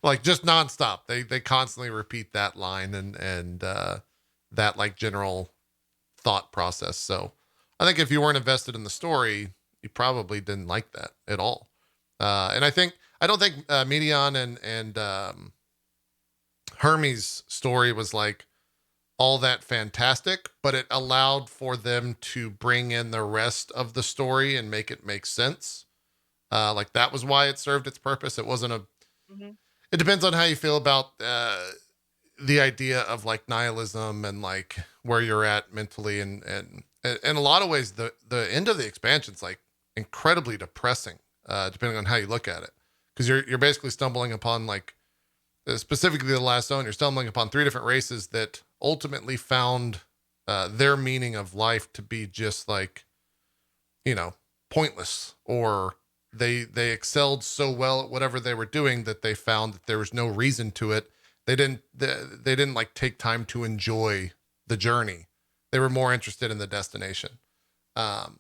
Like just nonstop. They constantly repeat that line and that like general thought process. So I think if you weren't invested in the story, you probably didn't like that at all. And I don't think Medion and Hermes' story was like all that fantastic, but it allowed for them to bring in the rest of the story and make it make sense. Like that was why it served its purpose. It wasn't it depends on how you feel about the idea of like nihilism and like where you're at mentally and in a lot of ways, the end of the expansion's like incredibly depressing, depending on how you look at it, because you're basically stumbling upon like specifically the last zone. You're stumbling upon three different races that ultimately found their meaning of life to be just like, you know, pointless, or they excelled so well at whatever they were doing that they found that there was no reason to it. They didn't like take time to enjoy the journey. They were more interested in the destination. Um,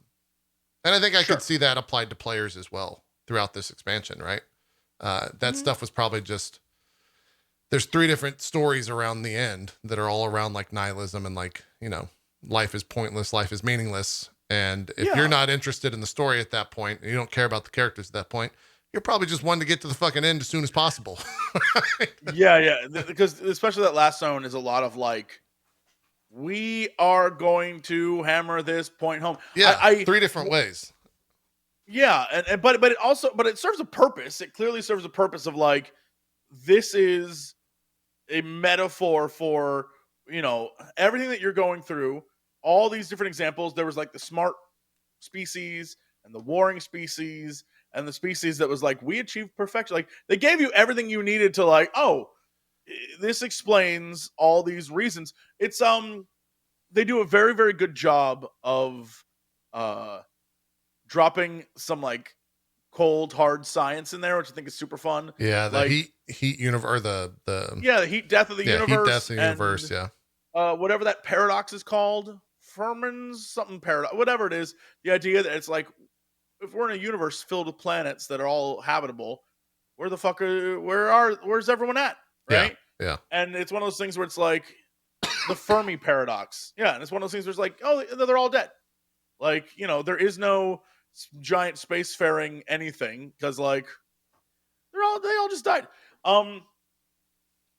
and I think I Sure. could see that applied to players as well throughout this expansion, right? That Mhm. stuff was probably just, there's three different stories around the end that are all around like nihilism and like, you know, life is pointless, life is meaningless. And if you're Yeah. not interested in the story at that point, and you don't care about the characters at that point, you're probably just wanting to get to the fucking end as soon as possible. Yeah, yeah. Because especially that last zone is a lot of like, we are going to hammer this point home. Yeah, three different ways. Yeah, and but it also but it serves a purpose. It clearly serves a purpose of like, this is a metaphor for, you know, everything that you're going through. All these different examples. There was like the smart species and the warring species and the species that was like, we achieved perfection. Like they gave you everything you needed to like, oh, this explains all these reasons. It's they do a very very good job of uh dropping some like cold hard science in there, which I think is super fun. Yeah, the Like, heat universe, or the yeah, the heat death of the yeah, heat death universe in the universe. and Yeah, whatever that paradox is called, Furman's something paradox, whatever it is. The idea that it's like, if we're in a universe filled with planets that are all habitable, where the fuck where's everyone at, yeah, right? yeah, And it's one of those things where it's like the Fermi paradox, yeah, and it's one of those things where it's like, oh, they're all dead. Like, you know, there is no giant spacefaring anything because like they all just died. Um,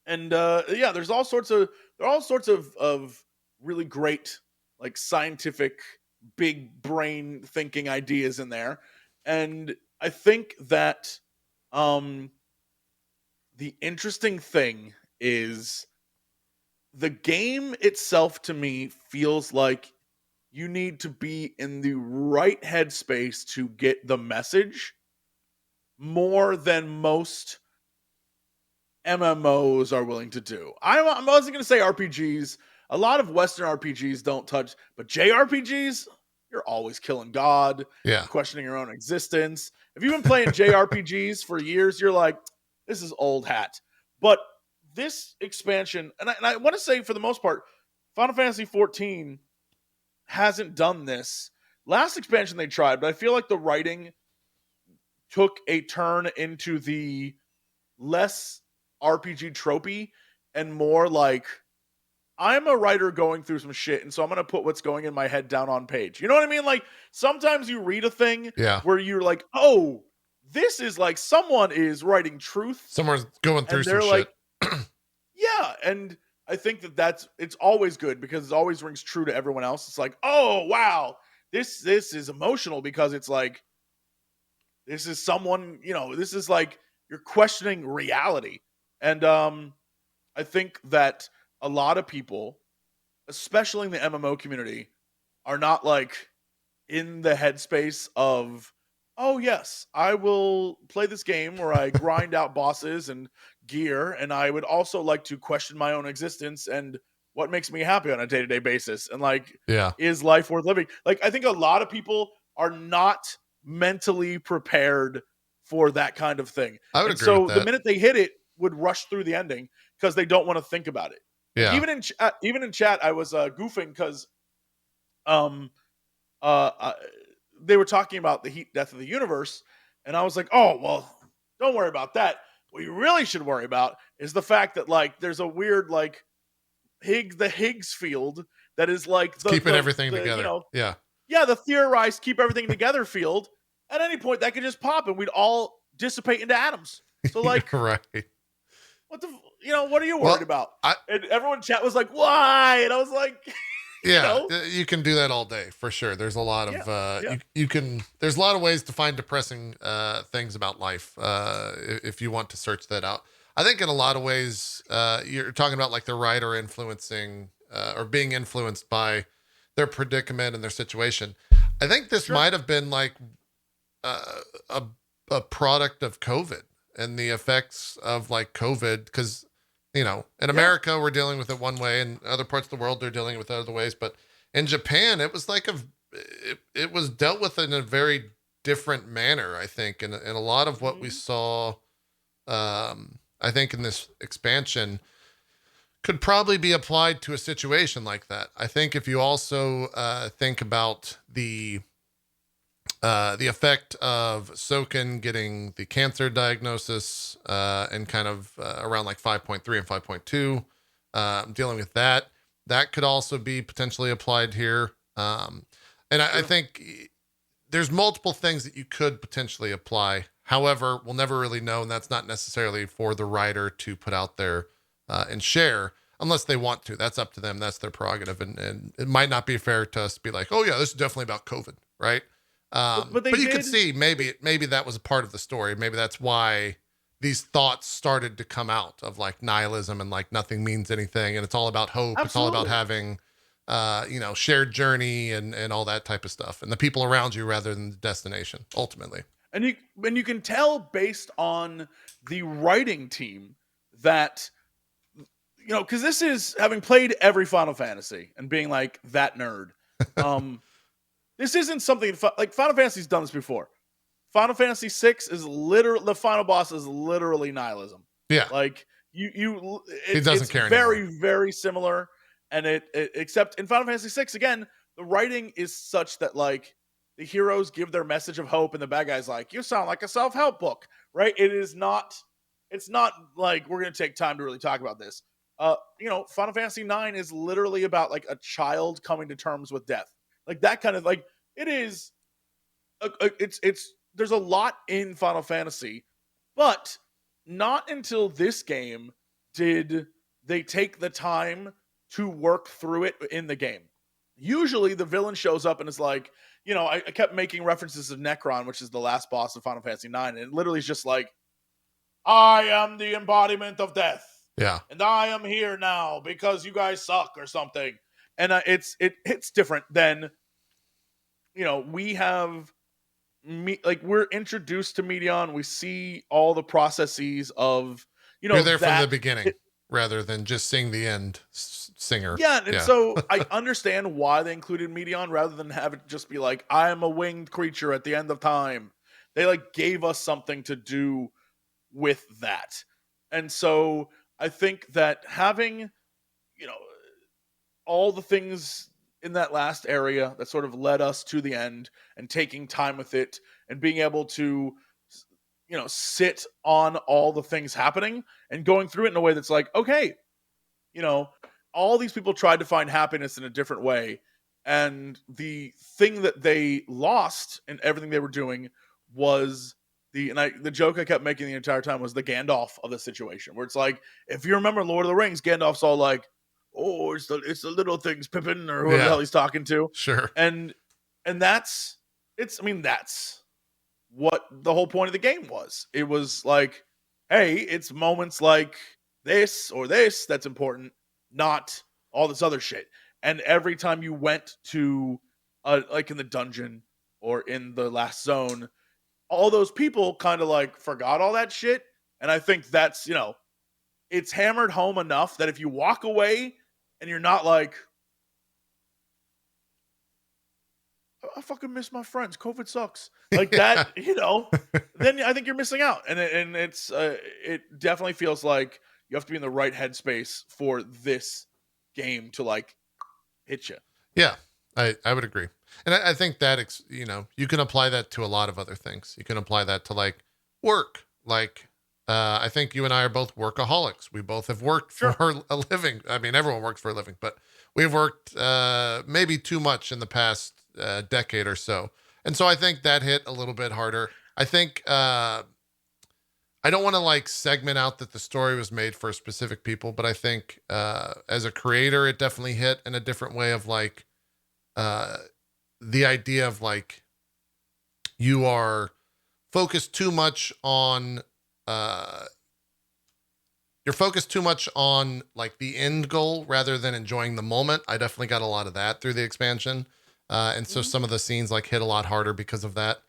and yeah, there are all sorts of really great like scientific big brain thinking ideas in there, and I think that um the interesting thing is the game itself to me feels like you need to be in the right headspace to get the message more than most MMOs are willing to do. I wasn't going to say RPGs. A lot of Western RPGs don't touch, but JRPGs, you're always killing God. yeah. You're questioning your own existence. If you've been playing JRPGs for years, you're like, this is old hat. But this expansion, and I want to say for the most part, Final Fantasy 14 hasn't done this. Last expansion they tried, but I feel like the writing took a turn into the less RPG tropey and more like, I'm a writer going through some shit, and so I'm gonna put what's going in my head down on page. You know what I mean? Like sometimes you read a thing Yeah. where you're like, oh, this is like someone is writing truth, Someone's going through and some they're shit. like, yeah. And I think that it's always good because it always rings true to everyone else. It's like, oh wow, this is emotional because it's like, this is someone, you know, this is like you're questioning reality. And I think that a lot of people, especially in the MMO community, are not like in the headspace of, oh yes, I will play this game where I grind out bosses and gear, and I would also like to question my own existence and what makes me happy on a day-to-day basis, and like, Yeah. is life worth living? Like, I think a lot of people are not mentally prepared for that kind of thing, I would and agree with so the that. minute they hit it, would rush through the ending because they don't want to think about it. And Yeah. even in chat, I was goofing because um uh, uh, they were talking about the heat death of the universe, and I was like, oh well, don't worry about that. What you really should worry about is the fact that like there's a weird like the Higgs field that is like It's keeping everything the you together. know, Yeah. yeah, the theorized keep everything together field. At any point that could just pop and we'd all dissipate into atoms. So You're like, right. what the, you know, what are you worried Well, about? I, And everyone in chat was like, why? And I was like, you yeah, know, you can do that all day for sure. There's a lot yeah, of, yeah, there's a lot of ways to find depressing, things about life. If you want to search that out. I think in a lot of ways, you're talking about like the writer influencing, or being influenced by their predicament and their situation. I think this Sure. might have been like uh, a a product of COVID and the effects of like COVID, because in Yeah. America we're dealing with it one way, and other parts of the world they're dealing with it other ways. But in Japan, it was like it was dealt with in a very different manner, I think, and a lot of what we Mhm. saw, I think, in this expansion could probably be applied to a situation like that. I think if you also think about the effect of Soken getting the cancer diagnosis, and kind of around like 5.3 and 5.2, dealing with that. That could also be potentially applied here. And I Sure. think there's multiple things that you could potentially apply. However, we'll never really know, and that's not necessarily for the writer to put out there and share unless they want to. That's up to them. That's their prerogative, and it might not be fair to us to be like, oh yeah, this is definitely about COVID, right? But they But you could did. see maybe that was a part of the story. Maybe that's why these thoughts started to come out of like nihilism and like nothing means anything, and it's all about hope. It's all about Absolutely. having shared journey and all that type of stuff, and the people around you rather than the destination ultimately. And you can tell based on the writing team that, because this is having played every Final Fantasy and being like that nerd. Um, this isn't something like Final Fantasy's done this before. Final Fantasy VI is literally the final boss is literally nihilism. Yeah, Like you he doesn't it's care anymore. very similar, and it except in Final Fantasy VI again, the writing is such that like the heroes give their message of hope, and the bad guys like you sound like a self help book, right? It is not. It's not like we're gonna take time to really talk about this. Final Fantasy IX is literally about like a child coming to terms with death, like that kind of like it is it's there's a lot in Final Fantasy, but not until this game did they take the time to work through it in the game. Usually the villain shows up and is like, I kept making references to Necron, which is the last boss of Final Fantasy IX, and it literally is just like, I am the embodiment of death, Yeah, and I am here now because you guys suck or something. And it's different than we have like we're introduced to Medion, we see all the processes of you're there from the that. beginning rather than just seeing the end singer. Yeah, and Yeah, so I understand why they included Medion rather than have it just be like I am a winged creature at the end of time. They like gave us something to do with that. And so I think that having, you know, all the things in that last area that sort of led us to the end and taking time with it and being able to sit on all the things happening and going through it in a way that's like, okay, you know all these people tried to find happiness in a different way, and the thing that they lost in everything they were doing was the joke I kept making the entire time was the Gandalf of the situation, where it's like, if you remember Lord of the Rings, Gandalf's all like, oh, it's the little things, Pippin, or whoever the yeah, hell he's talking to. sure. And that's what the whole point of the game was. It was like, hey, it's moments like this or this that's important, not all this other shit. And every time you went to like in the dungeon or in the last zone, all those people kind of like forgot all that shit. And I think that's, it's hammered home enough that if you walk away and you're not like, I fucking miss my friends. COVID sucks. Like that, Yeah, then I think you're missing out. And it definitely feels like you have to be in the right headspace for this game to like hit you. yeah, I would agree, and I think that you can apply that to a lot of other things. You can apply that to like work, like. I think you and I are both workaholics. We both have worked for Sure. a living. I mean, everyone works for a living, but we've worked maybe too much in the past decade or so. And so I think that hit a little bit harder. I think I don't want to like segment out that the story was made for specific people, but I think as a creator, it definitely hit in a different way of like uh, the idea of like you are focused too much on uh, you're focused too much on like the end goal rather than enjoying the moment. I definitely got a lot of that through the expansion. And so Mhm. some of the scenes like hit a lot harder because of that.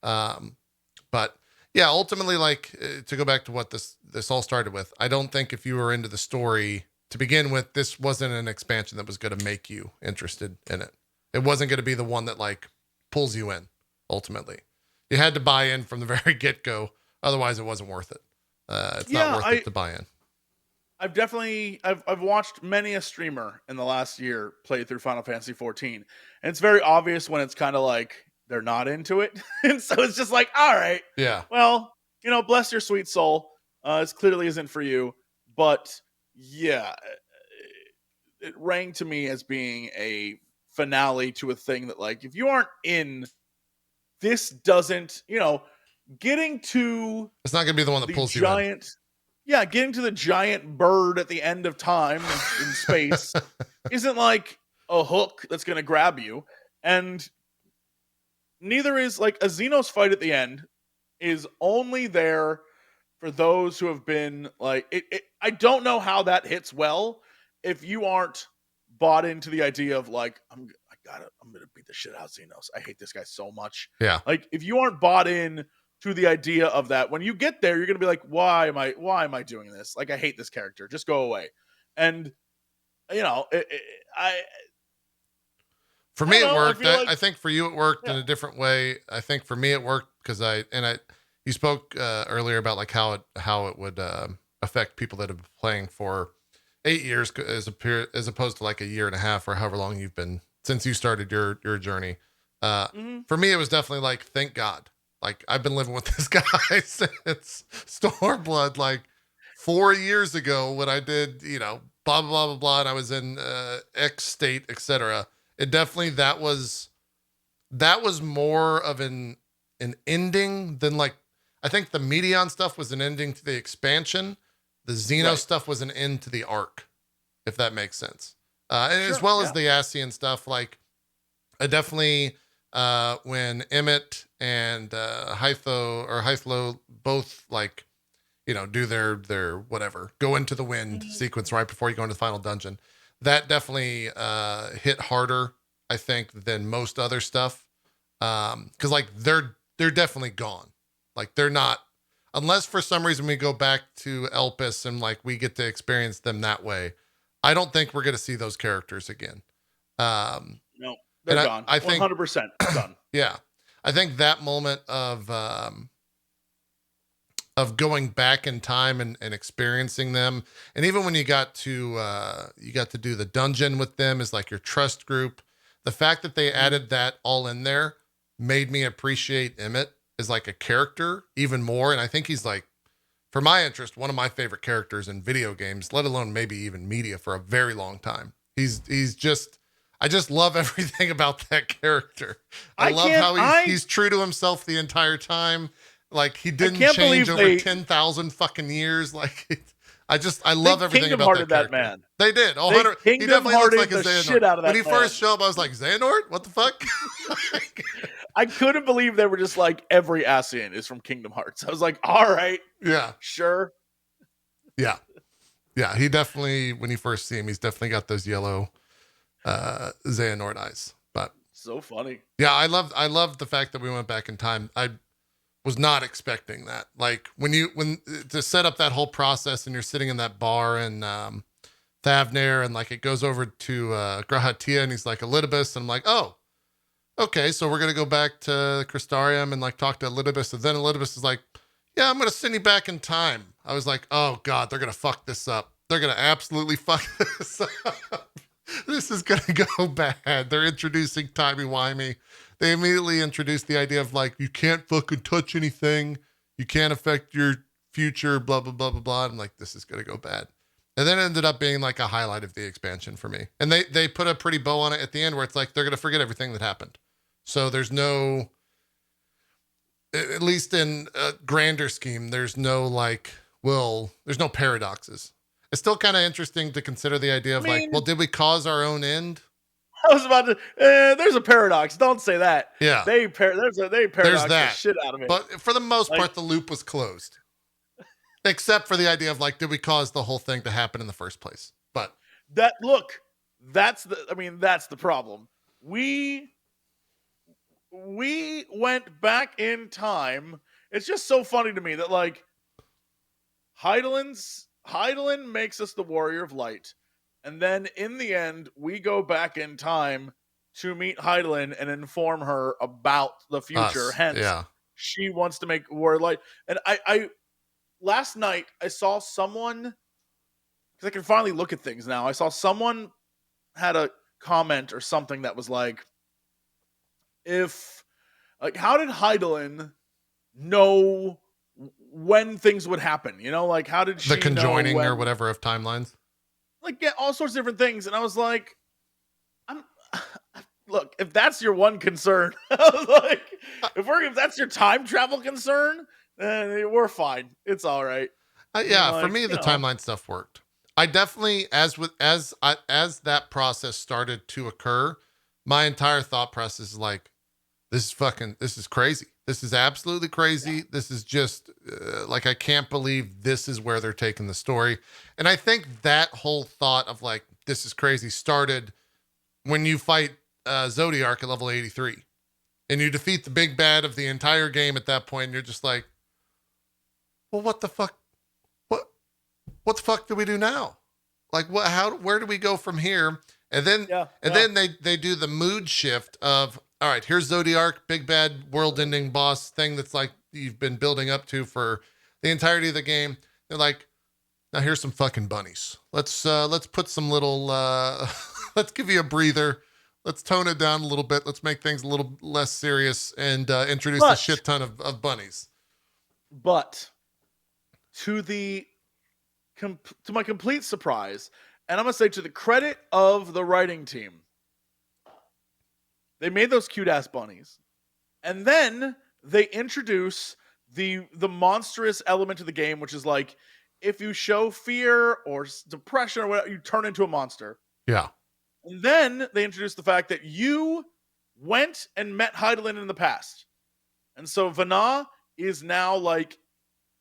But yeah, ultimately, like to go back to what this all started with, I don't think if you were into the story to begin with, this wasn't an expansion that was going to make you interested in it. It wasn't going to be the one that like pulls you in. Ultimately, you had to buy in from the very get go. Otherwise, it wasn't worth it. It's not Yeah, worth it to buy in. I've watched many a streamer in the last year play through Final Fantasy 14, and it's very obvious when it's kind of like they're not into it, and so it's just like, all right, Yeah. well, bless your sweet soul. This clearly isn't for you, but yeah, it rang to me as being a finale to a thing that, like, if you aren't in, this doesn't, getting to It's not going to be the one that the pulls you in. giant, yeah, getting to the giant bird at the end of time in space isn't like a hook that's going to grab you. And neither is like a Zenos fight at the end is only there for those who have been like I don't know how that hits well if you aren't bought into the idea of like I'm gonna beat the shit out of Zenos. I hate this guy so much. Yeah. Like if you aren't bought in to the idea of that, when you get there, you're gonna be like, why am I doing this? Like I hate this character. Just go away. And I For I me, don't it know. I worked. feel like I think for you, it worked in yeah. a different way. I think for me, it worked because you spoke earlier about like how it would affect people that have been playing for 8 years as opposed to like a year and a half or however long you've been since you started your journey. Mhm. For me, it was definitely like, thank God. Like I've been living with this guy since Stormblood, like 4 years ago when I did, blah, blah, blah, blah, blah. And I was in X state, etc. It definitely, that was more of an ending than like, I think the Medion stuff was an ending to the expansion. The Xeno Right. stuff was an end to the arc, if that makes sense. And as Sure. well as Yeah. the Ascian stuff, like I definitely, when Emmett and Hythlo both like, do their whatever, go into the wind Mhm. sequence right before you go into the final dungeon. That definitely hit harder, I think, than most other stuff. Because like they're definitely gone. Like they're not, unless for some reason we go back to Elpis and like we get to experience them that way. I don't think we're gonna see those characters again. Um, No, they're and I, gone. I think 100% done. yeah, I think that moment of going back in time and experiencing them, and even when you got to do the dungeon with them as like your trust group, the fact that they Mhm. added that all in there made me appreciate Emmett as like a character even more. And I think he's like, for my interest, one of my favorite characters in video games, let alone maybe even media, for a very long time. He's just, I just love everything about that character. I I love can't how I he's true to himself the entire time. Like he I didn't can't change believe over they 10,000 fucking years. Like I they love everything Kingdom about that Hearted that character. man. They did. Oh, They 100. He Kingdom definitely looks like Hearted a the Xehanort. shit out of When that he first man. showed up, I was like, Xehanort? What the fuck? I couldn't believe they were just like every Ascian is from Kingdom Hearts. I was like, all right, Yeah. sure. Yeah. Yeah. He definitely, when you first see him, he's definitely got those yellow Xehanort eyes. But So funny. yeah, I love the fact that we went back in time. I was not expecting that. Like when to set up that whole process and you're sitting in that bar and Thavner and like it goes over to Grahatia and he's like Elidibus and I'm like, oh, okay, so we're gonna go back to Crystarium and like talk to Elidibus and then Elidibus is like, yeah, I'm gonna send you back in time. I was like, oh god, they're gonna fuck this up. They're gonna absolutely fuck this up. This is gonna go bad. They're introducing timey-wimey. They immediately introduced the idea of like, you can't fucking touch anything. You can't affect your future, blah, blah, blah, blah, blah. I'm like, this is gonna go bad. And then it ended up being like a highlight of the expansion for me. And they put a pretty bow on it at the end where it's like they're gonna forget everything that happened. So there's no, at least in a grander scheme, there's no like, well, there's no paradoxes. It's still kind of interesting to consider the idea I of like, well, mean, did we cause our own end? I was about to. There's a paradox. Don't say that. Yeah, They there's paradox the that. shit out of it. But for the most Like part, the loop was closed. Except for the idea of like, did we cause the whole thing to happen in the first place? But that's the problem. We went back in time. It's just so funny to me that like Hydaelyn makes us the warrior of light, and then in the end we go back in time to meet Hydaelyn and inform her about the future. us, Hence, yeah. she wants to make warrior of light. And I last night I saw someone, because I can finally look at things now. I saw someone had a comment or something that was like, if like how did Hydaelyn know when things would happen? You know, like how did The she know conjoining or when? whatever of timelines. Like yeah, all sorts of different things. And I was like, I'm look, if that's your one concern, I was like, if that's your time travel concern, then we're fine. It's all right. Yeah, for Like, me, you the know, timeline stuff worked. I definitely, as that process started to occur, my entire thought process is like, this is crazy. This is absolutely yeah, crazy. This is just like, I can't believe this is where they're taking the story. And I think that whole thought of like, this is crazy started when you fight Zodiark at level 83 and you defeat the big bad of the entire game at that point. And you're just like, well, what the fuck? What, what the fuck do we do now? Like where do we go from here? And then, yeah, and yeah, then they do the mood shift of, all right, here's Zodiark, big bad world ending boss thing. That's like, you've been building up to for the entirety of the game. They're like, now here's some fucking bunnies. Let's put some little, let's give you a breather. Let's tone it down a little bit. Let's make things a little less serious and introduce a but shit ton of bunnies. but to to my complete surprise, and I'm gonna say to the credit of the writing team, they made those cute ass bunnies, and then they introduce the monstrous element of the game, which is like if you show fear or depression or whatever, you turn into a monster. Yeah. And then they introduce the fact that you went and met Hydaelyn in the past, and so Vana is now like,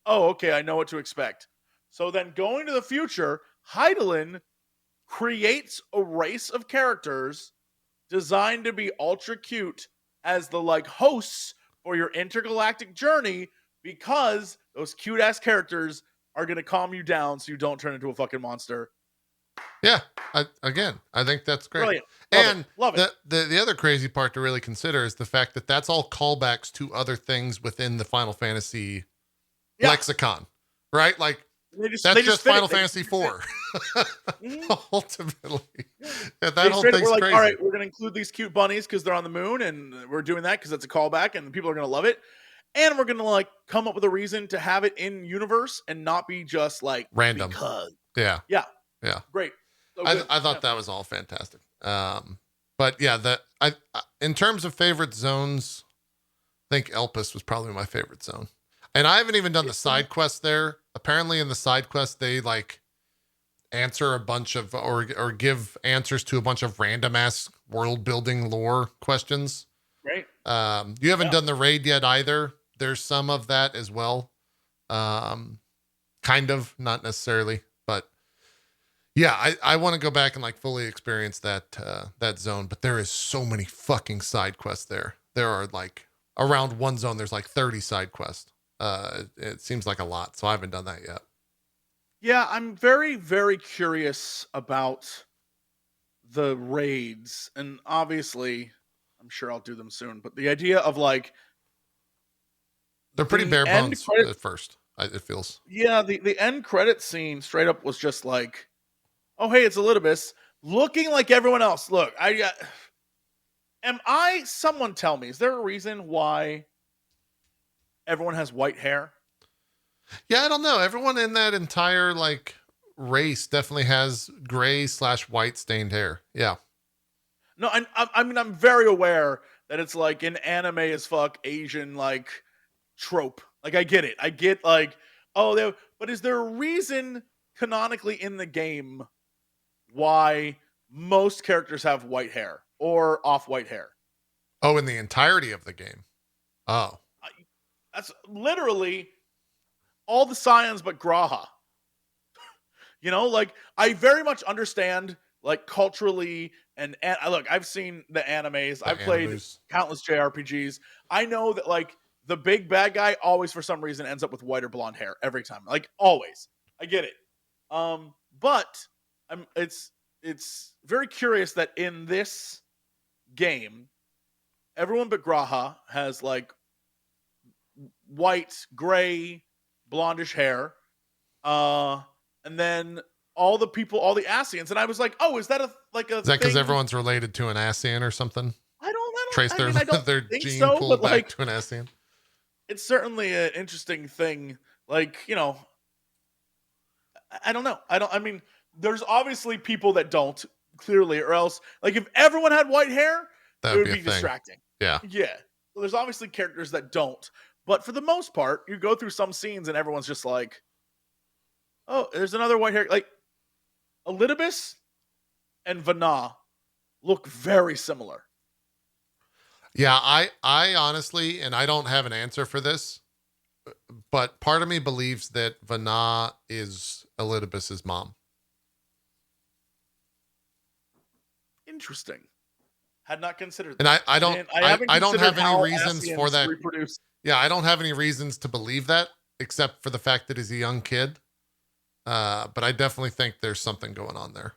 oh, okay, I know what to expect. So then going to the future, Hydaelyn creates a race of characters designed to be ultra cute as the like hosts for your intergalactic journey, because those cute ass characters are going to calm you down so you don't turn into a fucking monster. Yeah. I think that's great. Brilliant. Love it. And Love it. the other crazy part to really consider is the fact that that's all callbacks to other things within the Final Fantasy Yeah. lexicon, right? Like They that's just just fit Final it. Fantasy IV. Mhm. Ultimately, Yeah. yeah, that They whole straight up were thing's like, all crazy. right, we're going to include these cute bunnies because they're on the moon, and we're doing that because it's a callback and people are going to love it. And we're going to like come up with a reason to have it in universe and not be just like Random. because. Yeah, Yeah, yeah. great. So good. I Yeah. thought that was all fantastic. But yeah, in terms of favorite zones, I think Elpis was probably my favorite zone. And I haven't even done the side quest there. Apparently, in the side quest, they like answer a bunch of or give answers to a bunch of random ass world building lore questions. Great. You haven't Yeah. done the raid yet either. There's some of that as well. Um, kind of, not necessarily, but yeah, I want to go back and like fully experience that zone. But there is so many fucking side quests there. There are like around one zone. There's like 30 side quests. It seems like a lot, so I haven't done that yet. Yeah, I'm very, very curious about the raids. And obviously, I'm sure I'll do them soon. But the idea of like They're pretty the bare end bones credit, at first. It feels. yeah, the end credit scene straight up was just like, oh, hey, it's Elidibus looking like everyone else. Look, am I, someone tell me, is there a reason why everyone has white hair? Yeah, I don't know. Everyone in that entire like race definitely has gray/white stained hair. Yeah. No, I mean, I'm very aware that it's like an anime as fuck Asian like trope. Like, I get it. I get like, oh, but is there a reason canonically in the game why most characters have white hair or off-white hair? Oh, in the entirety of the game. Oh, I, that's literally all the Scions but Graha. You know, like I very much understand like culturally and look, I've seen the animes, The I've played animus. countless JRPGs. I know that like the big bad guy always for some reason ends up with white or blonde hair every time. Like always. I get it. But it's very curious that in this game, everyone but Graha has like white, gray, blondish hair. And then all the people, all the Asians, and I was like, oh, is that a like a Is that because thing? everyone's related to an ASEAN or something? Trace I mean, I don't their think gene so, pool but back like, to an ASEAN? it's certainly an interesting thing. Like, you know, I don't know. I mean, there's obviously people that don't clearly, or else, like, if everyone had white hair, That it would would be a be thing. distracting. Yeah. Yeah. So there's obviously characters that don't, but for the most part, you go through some scenes and everyone's just like, oh, there's another white hair. Like, Elidibus and Vana look very similar. Yeah, I honestly, and I don't have an answer for this, but part of me believes that Vana is Elidibus's mom. Interesting. Had not considered And that. I haven't I don't considered have any how reasons for Asians that. reproduce. Yeah, I don't have any reasons to believe that except for the fact that he's a young kid. But I definitely think there's something going on there.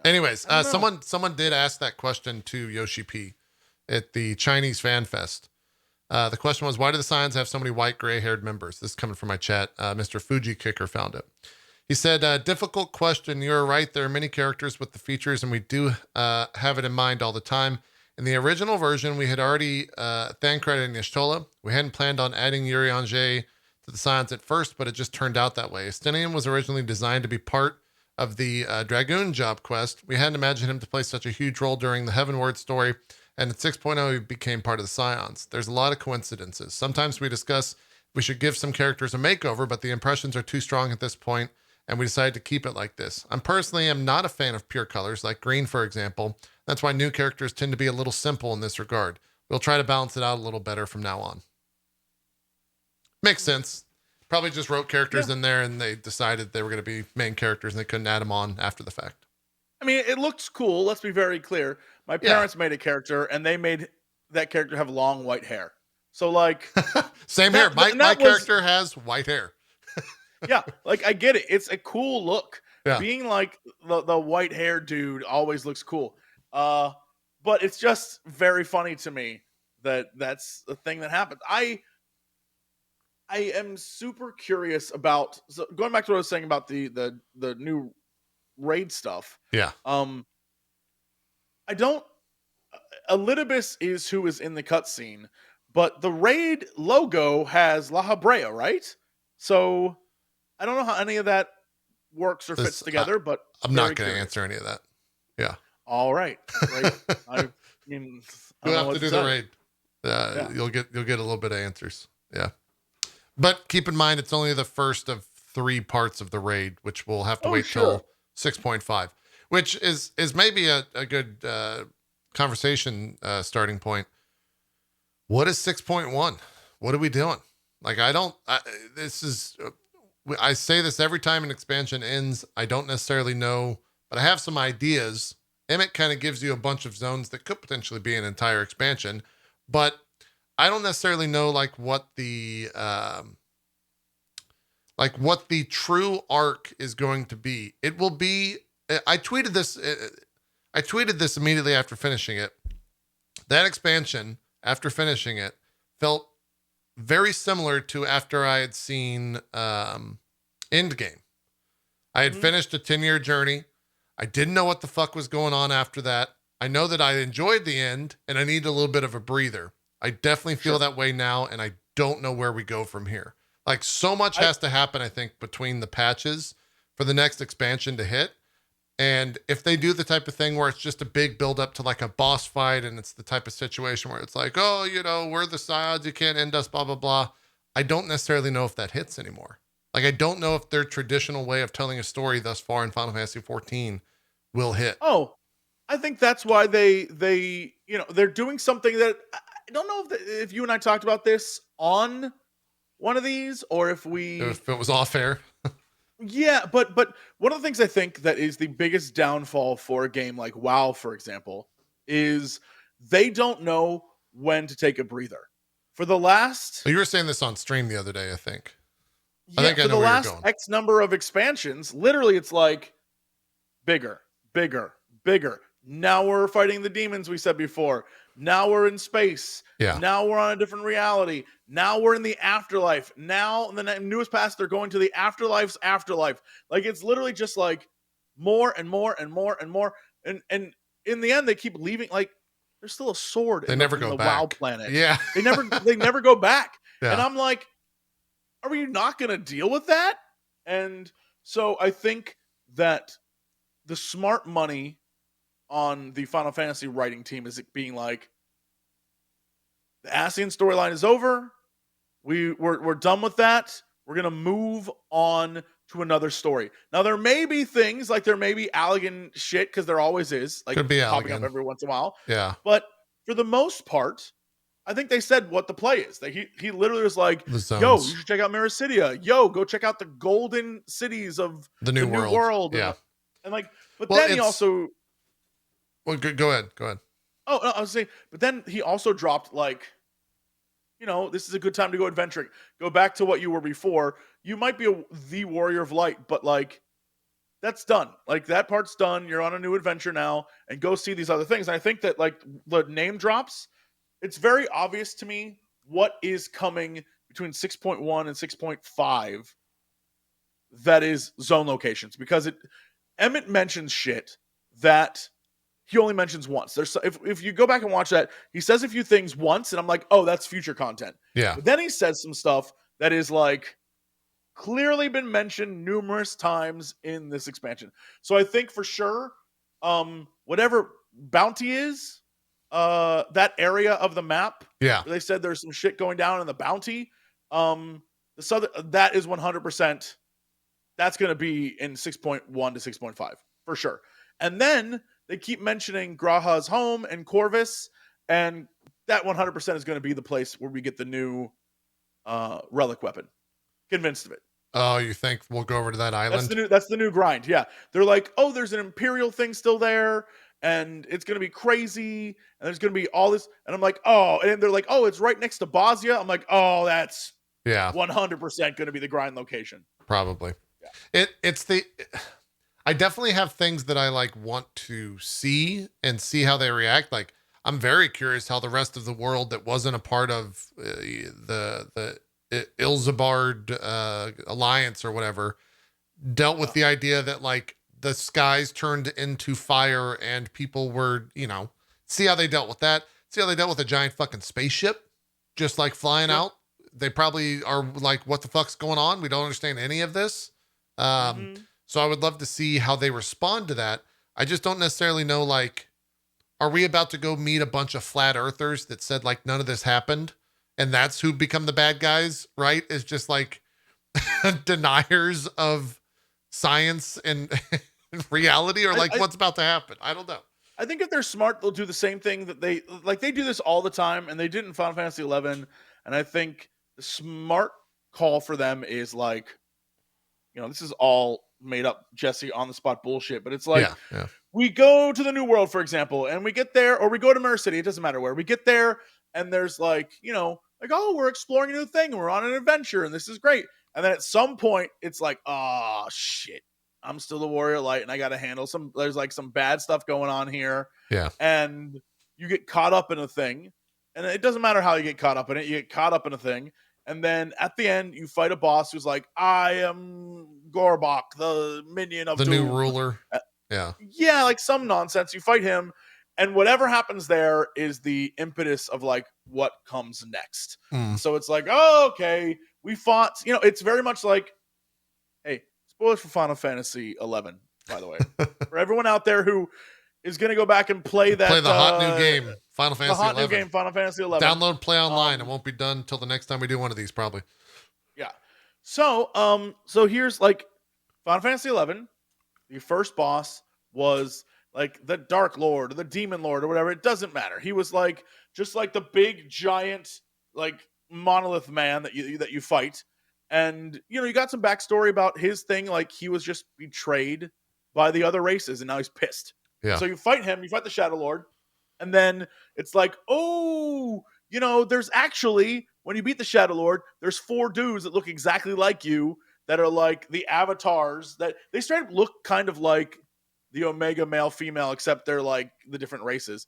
Anyways, I don't know. someone did ask that question to Yoshi P at the Chinese Fan Fest. The question was, why do the Scions have so many white, gray-haired members? This is coming from my chat. Mr. Fuji Kicker found it. He said, difficult question. You're right. There are many characters with the features, and we do have it in mind all the time. In the original version, we had already Thancred and Y'shtola. We hadn't planned on adding Urianger to the Scions at first, but it just turned out that way. Estinian was originally designed to be part of the Dragoon job quest. We hadn't imagined him to play such a huge role during the Heavenward story, and at 6.0, he became part of the Scions. There's a lot of coincidences. Sometimes we discuss we should give some characters a makeover, but the impressions are too strong at this point, and we decided to keep it like this. I personally am not a fan of pure colors, like green, for example. That's why new characters tend to be a little simple in this regard. We'll try to balance it out a little better from now on. Makes sense. Probably just wrote characters in there and they decided they were going to be main characters and they couldn't add them on after the fact. I mean, it looks cool. Let's be very clear. My parents made a character and they made that character have long white hair. So like, same here. My character has white hair. Yeah, like I get it. It's a cool look. Yeah. Being like the white hair dude always looks cool. But it's just very funny to me that that's the thing that happened. I am super curious about, so going back to what I was saying about the new raid stuff. Yeah. I don't. Elidibus is who is in the cutscene, but the raid logo has La Habrea, right? So I don't know how any of that works or fits together, but I'm not going to answer any of that. Yeah. All right. I mean, you'll have to do the raid. Yeah. You'll get a little bit of answers. Yeah. But keep in mind, it's only the first of 3 parts of the raid, which we'll have to wait till 6.5, which is maybe a good conversation starting point. What is 6.1? What are we doing? Like, I say this every time an expansion ends. I don't necessarily know, but I have some ideas. Emmett kind of gives you a bunch of zones that could potentially be an entire expansion, but I don't necessarily know what the true arc is going to be. It will be. I tweeted this immediately after finishing it. That expansion, after finishing it, felt very similar to after I had seen Endgame. I had finished a 10-year journey. I didn't know what the fuck was going on after that. I know that I enjoyed the end and I need a little bit of a breather. I definitely feel that way now, and I don't know where we go from here. Like, so much has to happen, I think, between the patches for the next expansion to hit. And if they do the type of thing where it's just a big build up to like a boss fight, and it's the type of situation where it's like, oh, we're the Scions, you can't end us, blah, blah, blah. I don't necessarily know if that hits anymore. Like, I don't know if their traditional way of telling a story thus far in Final Fantasy XIV will hit. Oh, I think that's why they're doing something that I don't know if you and I talked about this on one of these, or if we If it was all fair. yeah, but one of the things I think that is the biggest downfall for a game like WoW, for example, is they don't know when to take a breather. For the last You were saying this on stream the other day, I think. I yeah, think I for know the where you're last going. X number of expansions, literally it's like bigger, bigger, bigger. Now we're fighting the demons we said before. Now we're in space. Yeah. Now we're on a different reality. Now we're in the afterlife. Now the newest pass, they're going to the afterlife's afterlife. Like it's literally just like more and more and more and more. And in the end, they keep leaving. Like there's still a sword They in never in go the WoW back. planet. Yeah. They never go back. And Yeah. I'm like, are we not going to deal with that? And so I think that the smart money on the Final Fantasy writing team is it being like, the Ascian storyline is over. We're done with that. We're gonna move on to another story. Now there may be things like there may be Allegan shit because there always is, like Could be popping up Allegan. every once in a while. Yeah. But for the most part, I think they said what the play is. Like he literally was like, The "Yo, you zones. should check out Miracidia. Yo, go check out the golden cities of The the new new world. world." Yeah. And like, but Well, then he it's also well. Go ahead. Go ahead. oh no, I was saying, but then he also dropped like, this is a good time to go adventuring. Go back to what you were before. You might be the warrior of light, but like that's done. Like that part's done. You're on a new adventure now, and go see these other things. And I think that like the name drops, it's very obvious to me what is coming between 6.1 and 6.5 that is zone locations because Emmett mentions shit that he only mentions once. If you go back and watch that, he says a few things once, and I'm like, oh, that's future content. Yeah. But then he says some stuff that is like clearly been mentioned numerous times in this expansion. So I think for sure, whatever bounty is, that area of the map Yeah. where they said there's some shit going down in the bounty, the southern that is 100%. That's going to be in 6.1 to 6.5 for sure. And then they keep mentioning Graha's home and Corvus, and that 100% is going to be the place where we get the new relic weapon. Convinced of it. Oh, you think we'll go over to that island? That's the new grind. Yeah. They're like, "Oh, there's an Imperial thing still there and it's going to be crazy and there's going to be all this." And I'm like, "Oh," and they're like, "Oh, it's right next to Bosnia." I'm like, "Oh, that's Yeah. 100% going to be the grind location." Probably. Yeah. I definitely have things that I like want to see and see how they react. Like I'm very curious how the rest of the world that wasn't a part of the Ilzabard alliance or whatever dealt with the idea that like the skies turned into fire and people were, see how they dealt with that. See how they dealt with a giant fucking spaceship just like flying out. They probably are like, what the fuck's going on? We don't understand any of this. So I would love to see how they respond to that. I just don't necessarily know, like, are we about to go meet a bunch of flat earthers that said like none of this happened? And that's who become the bad guys, right? Is just like deniers of science and reality, or like what's about to happen? I don't know. I think if they're smart, they'll do the same thing that they do this all the time, and they did in Final Fantasy XI. And I think the smart call for them is like, this is all made up Jesse on the spot bullshit, but it's like we go to the New World, for example, and we get there, or we go to Mirror City, it doesn't matter where. We get there and there's like, like, oh, we're exploring a new thing, we're on an adventure, and this is great. And then at some point, it's like, oh shit, I'm still the Warrior Light, and I got to handle there's like some bad stuff going on here. Yeah. And you get caught up in a thing, and it doesn't matter how you get caught up in it. You get caught up in a thing, and then at the end, you fight a boss who's like, I am Gorbok, the minion of the Doom. New ruler. Yeah. Yeah, like some nonsense. You fight him, and whatever happens there is the impetus of like what comes next. So it's like, oh, okay, we fought. It's very much like, hey, spoilers for Final Fantasy XI, by the way, for everyone out there who is going to go back and play the hot new game, Final Fantasy the hot 11. new game, Final Fantasy XI. Download, play online. It won't be done until the next time we do one of these, probably. Yeah. So, so here's like Final Fantasy XI. The first boss was like the Dark Lord or the Demon Lord or whatever. It doesn't matter. He was like just like the big giant like monolith man that you fight, and you got some backstory about his thing. Like he was just betrayed by the other races, and now he's pissed. And Yeah. so you fight him, you fight the Shadow Lord, and then it's like, oh, there's actually, when you beat the Shadow Lord, there's 4 dudes that look exactly like you that are like the avatars that they straight up look kind of like the Omega male female, except they're like the different races.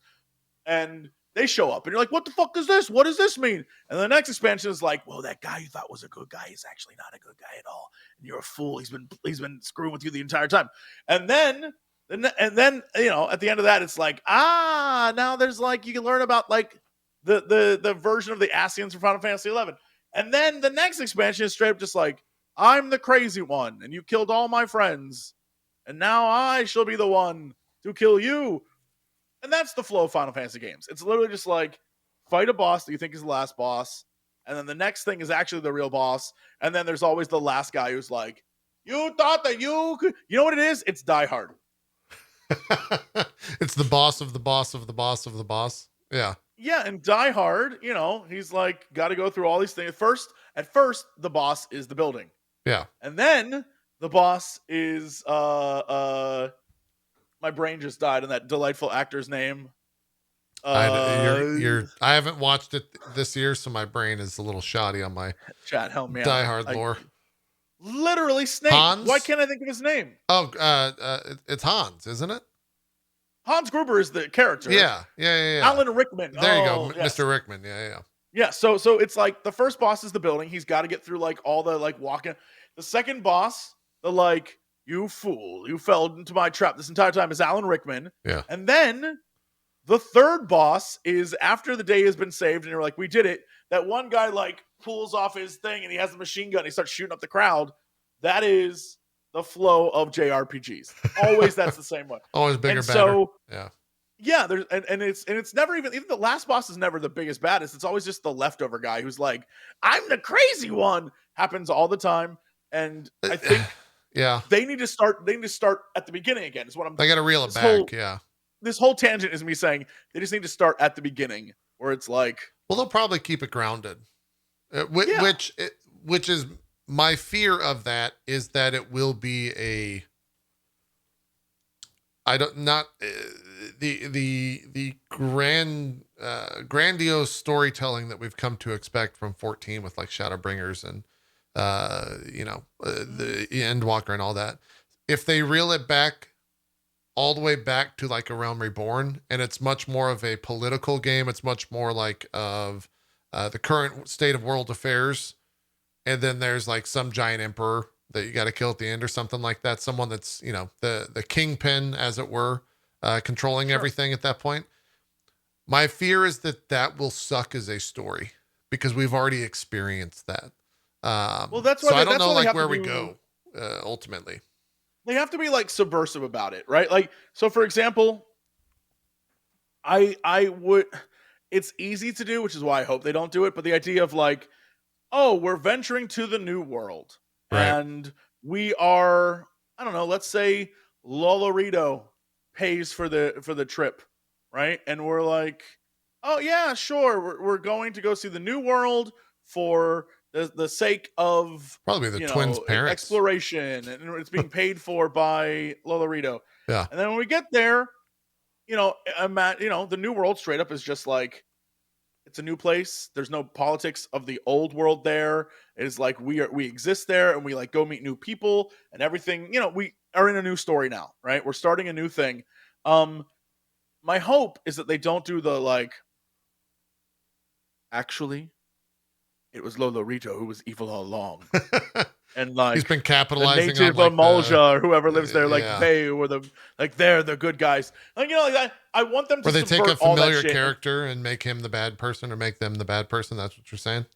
And they show up, and you're like, what the fuck is this? What does this mean? And the next expansion is like, well, that guy you thought was a good guy is actually not a good guy at all, and you're a fool. He's been screwing with you the entire time. And then at the end of that, it's like, now there's like, you can learn about like the version of the Asians from Final Fantasy 11. And then the next expansion is straight up just like, I'm the crazy one, and you killed all my friends, and now I shall be the one to kill you. And that's the flow of Final Fantasy games. It's literally just like, fight a boss that you think is the last boss, and then the next thing is actually the real boss, and then there's always the last guy who's like, you thought that you could. You know what it is? It's Die Hard. It's the boss of the boss of the boss of the boss. Yeah. Yeah, and Die Hard, he's like, got to go through all these things. At first, the boss is the building. Yeah. And then the boss is my brain just died on that delightful actor's name. I haven't watched it this year, so my brain is a little shoddy on my chat, help me Die out. Hard lore. Literally Snake. Hans? Why can't I think of his name? Oh, it's Hans, isn't it? Hans Gruber is the character. Yeah. Alan Rickman. There you go, yes. Mr. Rickman. Yeah. Yeah, so it's like the first boss is the building. He's got to get through like all the like walking. The second boss, the like, you fool, you fell into my trap this entire time, is Alan Rickman. Yeah. And then the third boss is after the day has been saved and you're like, we did it. That one guy like pulls off his thing and he has the machine gun. He starts shooting up the crowd. That is the flow of JRPGs. Always that's the same way. Always bigger, and better. So, yeah, there's and it's never even the last boss is never the biggest baddest. It's always just the leftover guy who's like, I'm the crazy one. Happens all the time. And I think they need to start at the beginning again, is what I'm They gotta reel it back, This whole tangent is me saying they just need to start at the beginning, where it's like, well, they'll probably keep it grounded, which is my fear of that, is that it will be the grandiose storytelling that we've come to expect from 14 with like Shadowbringers and the Endwalker and all that. If they reel it back all the way back to like A Realm Reborn, and it's much more of a political game, it's much more like of the current state of world affairs, and then there's like some giant emperor that you got to kill at the end or something like that, someone that's the kingpin, as it were, controlling everything at that point. My fear is that will suck as a story, because we've already experienced that. Well, that's why. So I don't know like where we go ultimately. They have to be like subversive about it, right? Like, so for example, I would. It's easy to do, which is why I hope they don't do it. But the idea of like, oh, we're venturing to the new world, right, and we are, I don't know, let's say Lolorito pays for the trip, right? And we're like, oh yeah, sure, we're going to go see the new world for the sake of probably the twins' parents, exploration, and it's being paid for by Lolorito. Yeah. And then when we get there, the new world straight up is just like, it's a new place. There's no politics of the old world there. It is like we exist there, and we like go meet new people and everything. We are in a new story now, right? We're starting a new thing. My hope is that they don't do the like, actually, it was Lolorito who was evil all along. And like, he's been capitalizing the native on like Amalja or whoever lives there, like they were they're the good guys. Like, I want them to. Where they take a familiar character and make him the bad person, or make them the bad person. That's what you're saying.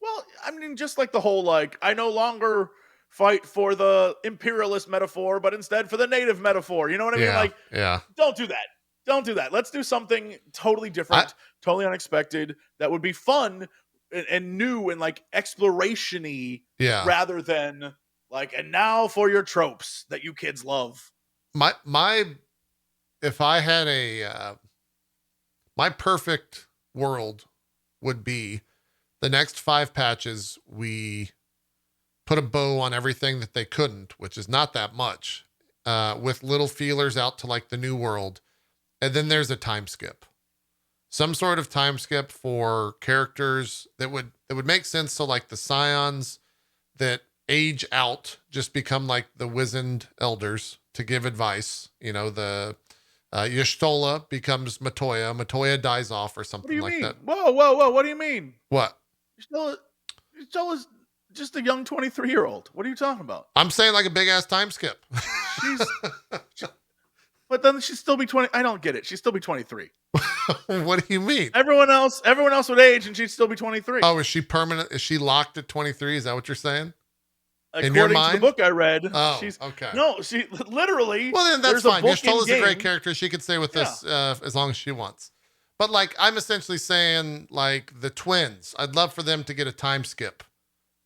Well, I mean, just like the whole like, I no longer fight for the imperialist metaphor, but instead for the native metaphor. You know what I mean? Like, don't do that. Don't do that. Let's do something totally different, totally unexpected. That would be fun and new and like exploration-y, rather than like, and now for your tropes that you kids love. If I had my perfect world would be the next 5 patches, we put a bow on everything that they couldn't, which is not that much, with little feelers out to like the new world. And then there's a time skip, some sort of time skip for characters that would make sense. So like the scions that age out just become like the wizened elders to give advice. You know, the Y'shtola becomes Matoya. Matoya dies off or What do something you like mean? that. Whoa, whoa, whoa! What do you mean? What? You're still just a young 23-year-old. What are you talking about? I'm saying like a big ass time skip. But then she'd still be 20. I don't get it. She'd still be 23. What do you mean? Everyone else would age, and she'd still be 23. Oh, is she permanent? Is she locked at 23? Is that what you're saying? According to the book I read, oh, she's okay. No, she literally. Well, then that's fine. Y'shtola's a great character. She could stay with us as long as she wants. But like, I'm essentially saying, like the twins, I'd love for them to get a time skip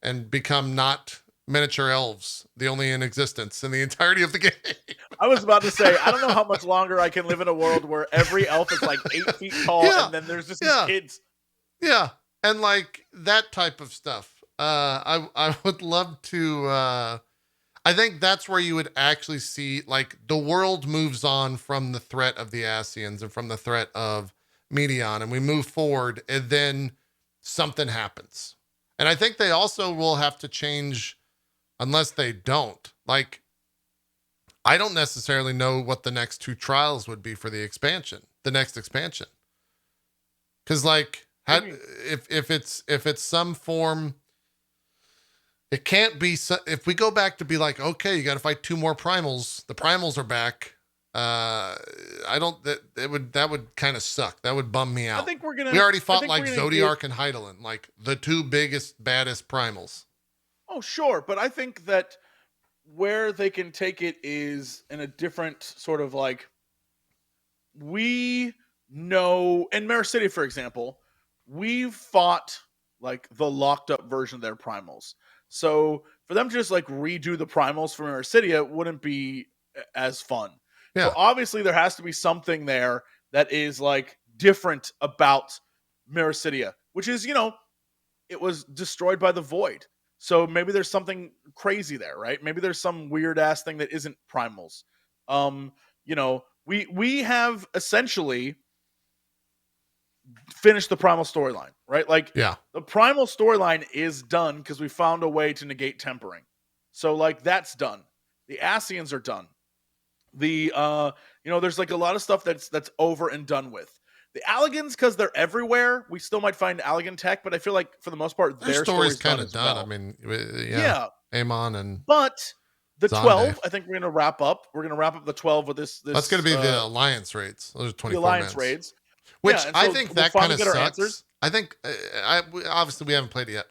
and become not miniature elves, the only in existence in the entirety of the game. I was about to say, I don't know how much longer I can live in a world where every elf is like 8 feet tall, and then there's just these kids. Yeah, and like that type of stuff. I would love to. I think that's where you would actually see like the world moves on from the threat of the Ascians and from the threat of Medion, and we move forward, and then something happens. And I think they also will have to change, unless they don't. Like, I don't necessarily know what the next 2 trials would be for the next expansion. Because like, if it's some form, it can't be. If we go back to be like, okay, you got to fight 2 more primals. The primals are back. I don't. That would kind of suck. That would bum me out. I think we already fought like Zodiark and Hydaelyn, like the 2 biggest, baddest primals. Oh, sure, but I think that where they can take it is in a different sort of like, we know in Mare City, for example, we've fought like the locked up version of their primals. So for them to just like redo the primals from Mare City, it wouldn't be as fun. Yeah. So obviously there has to be something there that is like different about Mericidia, which is, it was destroyed by the void. So maybe there's something crazy there, right? Maybe there's some weird ass thing that isn't primals. We have essentially finished the primal storyline, right? Like, the primal storyline is done because we found a way to negate tempering. So like that's done. The Ascians are done. The there's like a lot of stuff that's over and done with. The Alligans, because they're everywhere, we still might find Alligan tech, but I feel like for the most part, their story's kind of done. Well. I mean, yeah. Amon and but the Zonde. 12, I think we're gonna wrap up. We're gonna wrap up the 12 with this. That's gonna be the alliance raids. Those are 24 the alliance raids, which I think that kind of sucks. I think obviously we haven't played it yet.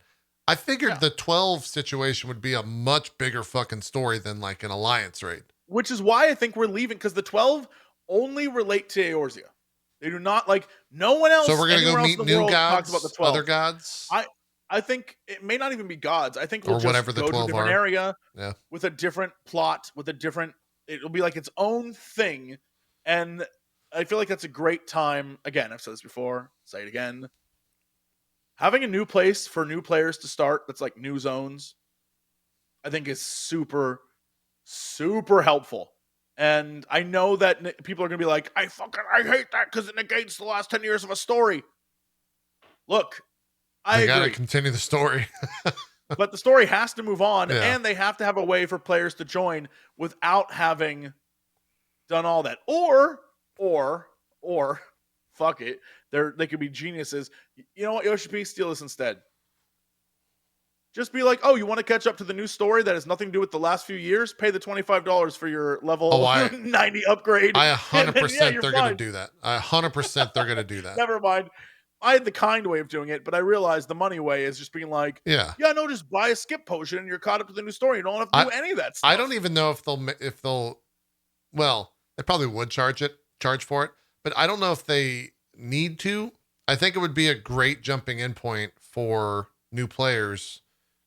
I figured the 12 situation would be a much bigger fucking story than like an alliance raid. Which is why I think we're leaving, because the 12 only relate to Eorzea. They do not, like, no one else. So we're gonna go meet new gods, talks about the 12. other gods. I think it may not even be gods. I think we'll just whatever the go 12 to a different area with a different plot, it'll be like its own thing. And I feel like that's a great time. Again, I've said this before, say it again. Having a new place for new players to start that's like new zones, I think is super, super helpful. And I know that people are going to be like, I hate that because it negates the last 10 years of a story. Look, I got to continue the story. But the story has to move on, and they have to have a way for players to join without having done all that. Or fuck it, they could be geniuses. You know what, YoshiP, steal this instead. Just be like, oh, you want to catch up to the new story that has nothing to do with the last few years? Pay the $25 for your level 90 upgrade. I 100% they're going to do that. 100% they're going to do that. Never mind. I had the kind way of doing it, but I realized the money way is just being like, just buy a skip potion and you're caught up to the new story. You don't have to do any of that stuff. I don't even know if they'll, well, they probably would charge for it, but I don't know if they need to. I think it would be a great jumping in point for new players.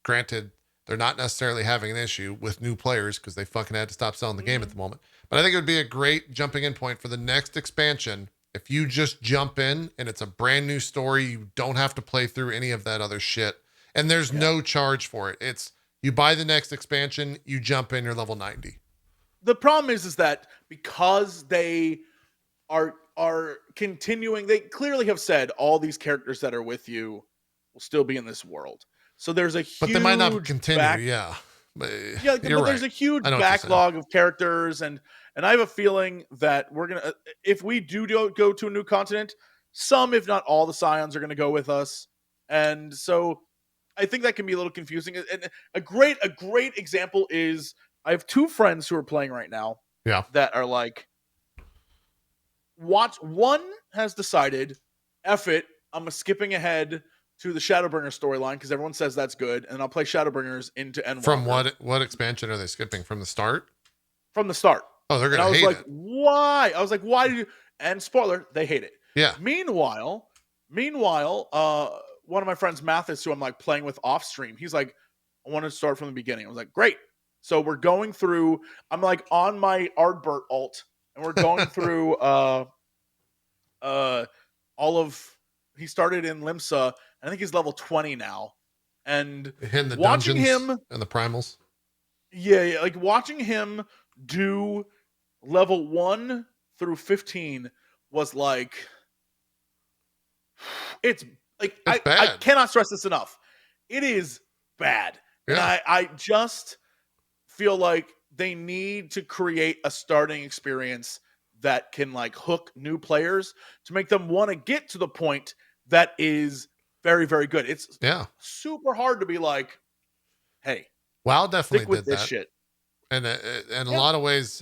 Granted, they're not necessarily having an issue with new players because they fucking had to stop selling the game at the moment. But I think it would be a great jumping in point for the next expansion If you just jump in and it's a brand new story, you don't have to play through any of that other shit. And there's no charge for it. It's you buy the next expansion, you jump in, you're level 90. The problem is that because they are continuing, they clearly have said all these characters that are with you will still be in this world. So there's a huge But they might not continue, yeah. But you're right. there's a huge backlog of characters, and I have a feeling that we're gonna, if we do go to a new continent, some, if not all, the Scions are gonna go with us, and so I think that can be a little confusing. And a great example is I have two friends who are playing right now. Yeah. That are like, one has decided, F it, I'm skipping ahead to the Shadowbringer storyline because everyone says that's good, and I'll play Shadowbringers into Endwalker. From what expansion are they skipping? From the start? From the start. Oh, they're gonna hate it. Why? I was like, why did you? And spoiler, they hate it. Yeah. Meanwhile, one of my friends, Mathis, who I'm like playing with off stream, he's like, I want to start from the beginning. I was like, great. So we're going through. I'm like on my Ardbert alt, and we're going through all of. He started in Limsa. I think he's level 20 now, and hitting the watching dungeons him and the primals. Yeah, like watching him do level 1 through 15 was like, it's I cannot stress this enough. It is bad. Yeah. And I just feel like they need to create a starting experience that can like hook new players to make them want to get to the point that is very, very good. It's super hard to be like, hey, WoW definitely with did this that shit. And in a lot of ways,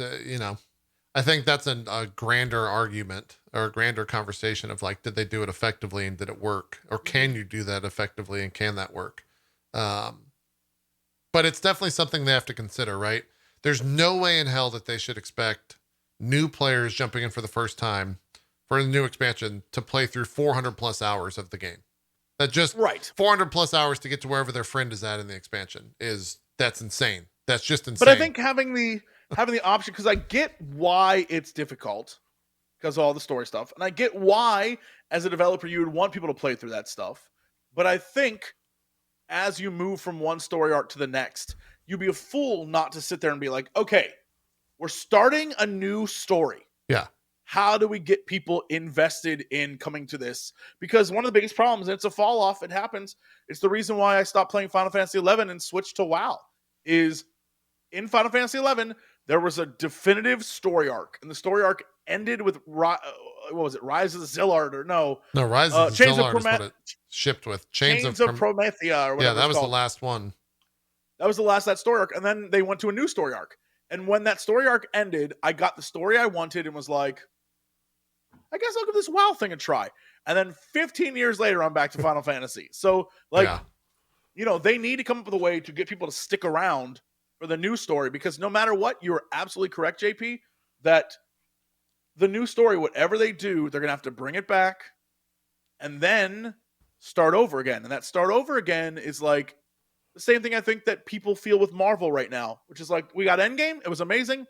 I think that's a grander argument or a grander conversation of like, did they do it effectively and did it work? Or can you do that effectively and can that work? But it's definitely something they have to consider, right? There's no way in hell that they should expect new players jumping in for the first time for a new expansion to play through 400 plus hours of the game. That just 400 plus hours to get to wherever their friend is at in the expansion that's insane. That's just insane. But I think having the option, because I get why it's difficult because of all the story stuff, and I get why as a developer you would want people to play through that stuff. But I think as you move from one story arc to the next, you'd be a fool not to sit there and be like, okay, we're starting a new story. Yeah. How do we get people invested in coming to this? Because one of the biggest problems, and it's a fall off, it happens. It's the reason why I stopped playing Final Fantasy XI and switched to WoW. Is in Final Fantasy XI, there was a definitive story arc, and the story arc ended with what was it? Rise of the Zillard, or no? No, Rise of the Zillard is what it shipped with. Chains of Promethea, or whatever. Yeah, that was the last one. That was the last of that story arc, and then they went to a new story arc. And when that story arc ended, I got the story I wanted and was like, I guess I'll give this WoW thing a try. And then 15 years later, I'm back to Final Fantasy. So, like, they need to come up with a way to get people to stick around for the new story, because no matter what, you're absolutely correct, JP, that the new story, whatever they do, they're going to have to bring it back and then start over again. And that start over again is like the same thing I think that people feel with Marvel right now, which is like, we got Endgame, it was amazing,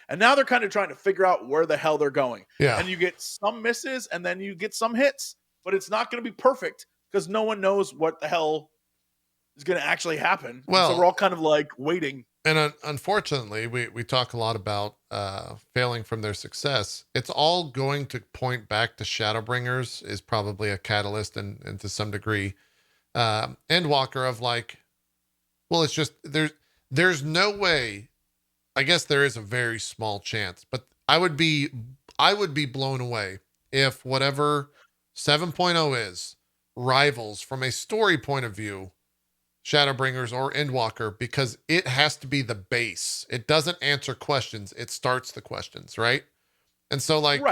and now they're kind of trying to figure out where the hell they're going. Yeah. And you get some misses and then you get some hits, but it's not going to be perfect because no one knows what the hell is going to actually happen. Well, so we're all kind of like waiting. And unfortunately, we talk a lot about failing from their success. It's all going to point back to Shadowbringers is probably a catalyst and to some degree. Endwalker of like, well, it's just there's no way. I guess there is a very small chance, but I would be blown away if whatever 7.0 is rivals from a story point of view Shadowbringers or Endwalker, because it has to be the base. It doesn't answer questions. It starts the questions, right? And so like,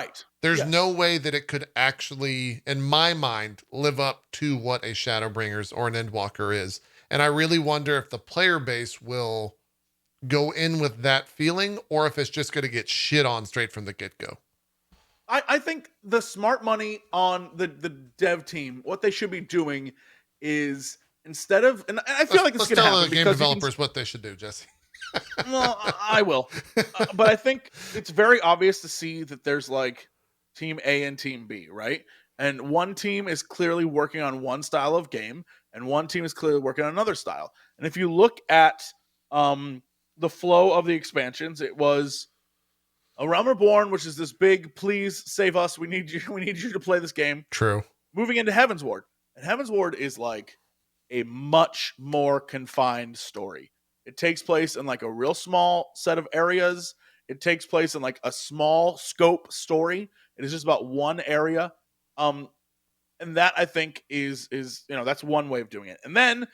there's no way that it could actually, in my mind, live up to what a Shadowbringers or an Endwalker is. And I really wonder if the player base will go in with that feeling or if it's just going to get shit on straight from the get-go. I think the smart money on the dev team, what they should be doing is, instead of, and I feel like this is going to happen. Let's tell the game developers what they should do, Jesse. Well, I will. But I think it's very obvious to see that there's like Team A and Team B, right? And one team is clearly working on one style of game, and one team is clearly working on another style. And if you look at the flow of the expansions, it was A Realm Reborn, which is this big, please save us. We need you. We need you to play this game. True. Moving into Heaven's Ward, and Heaven's Ward is like a much more confined story. It takes place in like a real small set of areas. It takes place in like a small scope story. It is just about one area. Um, and that I think is that's one way of doing it. And then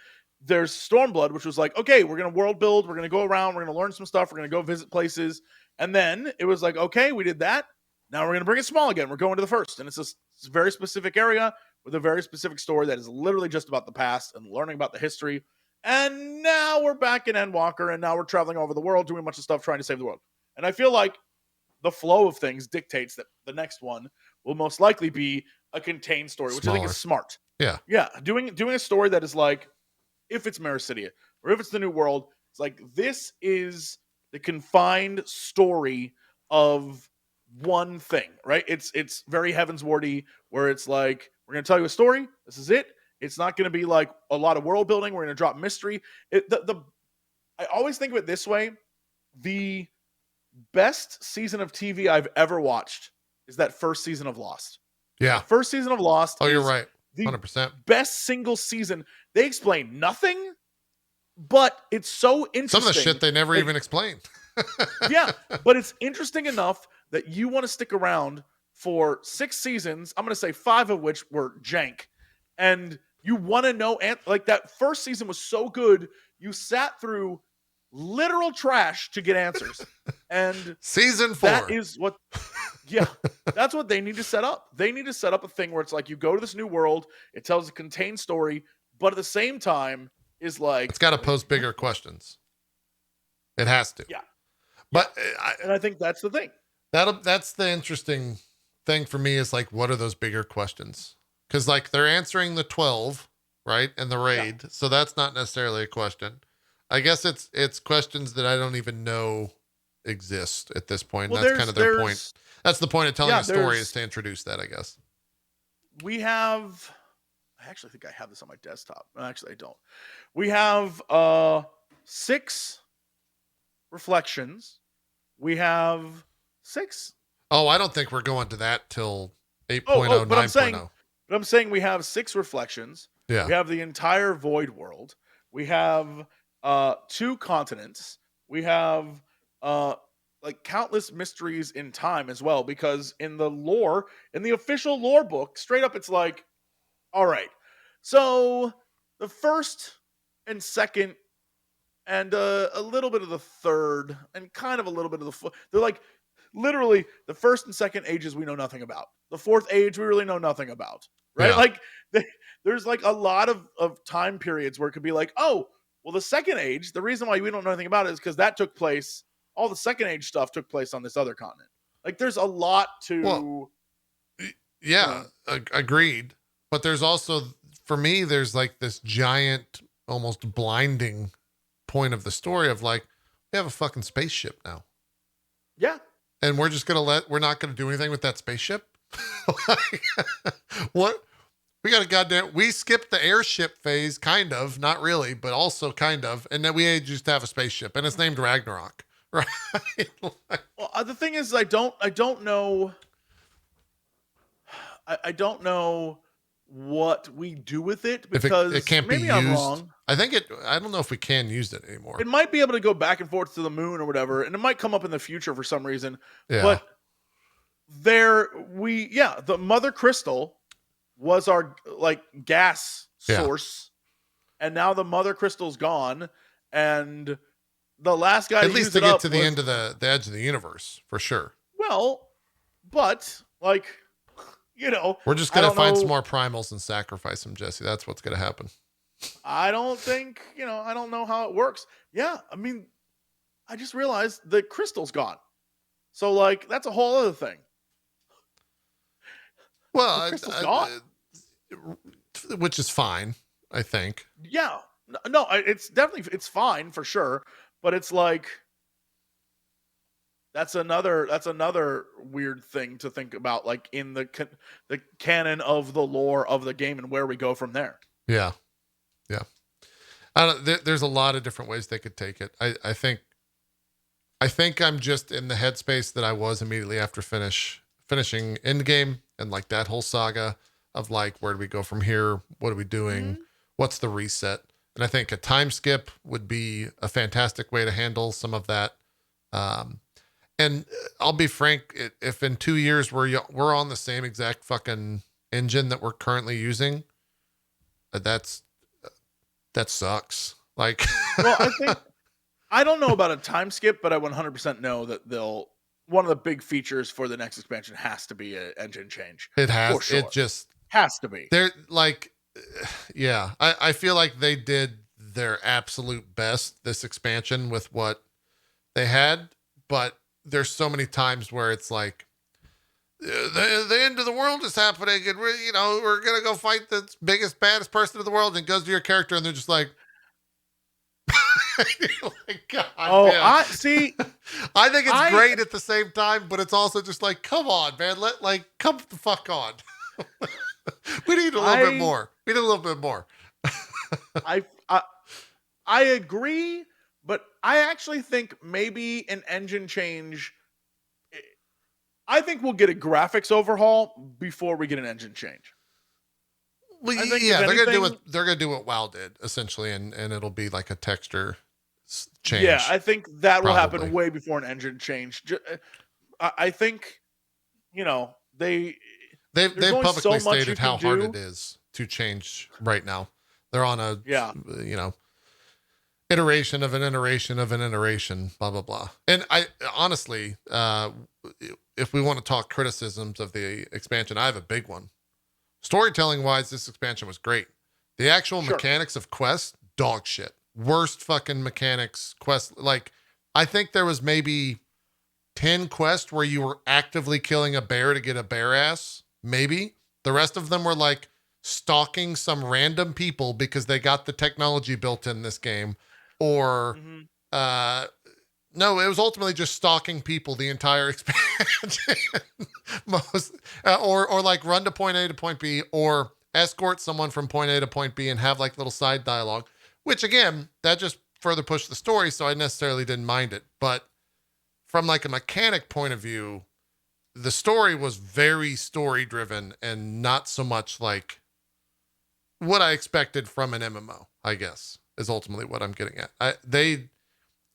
there's Stormblood, which was like, okay, we're gonna world build, we're gonna go around, we're gonna learn some stuff, we're gonna go visit places. And then it was like, okay, we did that. Now we're gonna bring it small again. We're going to the first, and it's a very specific area with a very specific story that is literally just about the past and learning about the history. And now we're back in Endwalker, and now we're traveling over the world, doing a bunch of stuff, trying to save the world. And I feel like the flow of things dictates that the next one will most likely be a contained story, which I think is smart. Yeah. Yeah. Doing a story that is like, if it's Mericidia or if it's the New World, it's like, this is the confined story of one thing, right? It's very Heaven's Wardy, where it's like, we're going to tell you a story. This is it. It's not going to be like a lot of world building. We're going to drop mystery. I always think of it this way. The best season of TV I've ever watched is that first season of Lost. Yeah. The first season of Lost. Oh, you're right. 100%. Best single season. They explain nothing, but it's so interesting. Some of the shit they never even explained. Yeah, but it's interesting enough that you want to stick around for 6 seasons. I'm going to say 5 of which were jank. And you want to know, like, that first season was so good, you sat through literal trash to get answers. And season 4. That is what, yeah, that's what they need to set up. They need to set up a thing where it's like, you go to this new world, it tells a contained story, but at the same time is like, it's got to pose bigger questions. It has to. Yeah. But and I think that's the thing. That's the interesting thing for me, is like, what are those bigger questions? Because like, they're answering the 12, right, and the raid, so that's not necessarily a question. I guess it's questions that I don't even know exist at this point. Well, that's kind of their point. That's the point of telling a story, is to introduce that, I guess. We have, I actually think I have this on my desktop. Actually, I don't. We have 6 reflections. We have 6. Oh, I don't think we're going to that till 8.0, 9.0. But I'm saying we have 6 reflections. Yeah. We have the entire void world. We have 2 continents. We have like countless mysteries in time as well, because in the lore, in the official lore book, straight up, it's like, all right, so the first and second and a little bit of the third and kind of a little bit of the they're like, literally, the first and second ages we know nothing about. The fourth age we really know nothing about, right? Yeah. Like there's like a lot of time periods where it could be like, oh, well, the second age, the reason why we don't know anything about it is because that took place, all the second age stuff took place on this other continent. Like, there's a lot to... Well, yeah, agreed. But there's also, for me, there's like this giant, almost blinding point of the story of like, we have a fucking spaceship now. Yeah. And we're just going to we're not going to do anything with that spaceship? Like, what? We got a goddamn, we skipped the airship phase, kind of, not really, but also kind of. And then we just have a spaceship, and it's named Ragnarok, right? Well, the thing is, I don't know. I don't know what we do with it, because it can't maybe be I'm used. wrong. I don't know if we can use it anymore. It might be able to go back and forth to the moon or whatever, and it might come up in the future for some reason. Yeah. But the mother crystal was our like gas source, and now the mother crystal's gone, and the last guy at least to get to the end of the edge of the universe, for sure. Well, but like, we're just gonna find some more primals and sacrifice them, Jesse. That's what's gonna happen. I don't think, I don't know how it works. Yeah, I mean, I just realized the crystal's gone, so like, that's a whole other thing. Well, the crystal's gone. Which is fine, I think. Yeah, no, it's definitely, it's fine for sure, but it's like, That's another weird thing to think about, like in the canon of the lore of the game and where we go from there. Yeah. Yeah. I don't, there's a lot of different ways they could take it. I think I'm just in the headspace that I was immediately after finishing Endgame and like that whole saga of like, where do we go from here? What are we doing? Mhm. What's the reset? And I think a time skip would be a fantastic way to handle some of that. Um, and I'll be frank, if in 2 years we're on the same exact fucking engine that we're currently using, that's that sucks. Like, Well, I don't know about a time skip, but I 100% know that one of the big features for the next expansion has to be an engine change for it sure. just, Has to be. they're like, yeah, I feel like they did their absolute best this expansion with what they had, but there's so many times where it's like, the end of the world is happening and we're gonna go fight the biggest baddest person in the world, and it goes to your character and they're just like, you're like, God Oh, damn. I see. I think it's I great at the same time, but it's also just like, come on, man, come the fuck on. We need a little bit I more. We need a little bit more. I I I agree, but I actually think maybe an engine change. I think we'll get a graphics overhaul before we get an engine change. Well, I think if yeah, anything, they're gonna do what WoW did essentially, and it'll be like a texture yeah, change I think that will happen probably. way before an engine change. I think they there's They've only publicly so much you stated can how hard do. it is to change right now. They're on a Yeah, you know iteration of an iteration of an iteration, blah blah blah. And I honestly, if we want to talk criticisms of the expansion, I have a big one. Storytelling wise, this expansion was great. The actual sure. mechanics of quests, dog shit. Worst fucking mechanics quest. Like, I think there was maybe 10 quests where you were actively killing a bear to get a bear ass. Maybe. The rest of them were like stalking some random people because they got the technology built in this game. Or Hmm. uh no, it was ultimately just stalking people the entire expansion. Most or like run to point A to point B, or escort someone from point A to point B and have like little side dialogue, which again, that just further pushed the story, so I necessarily didn't mind it. But from like a mechanic point of view, the story was very story driven and not so much like what I expected from an MMO, I guess, is ultimately what I'm getting at.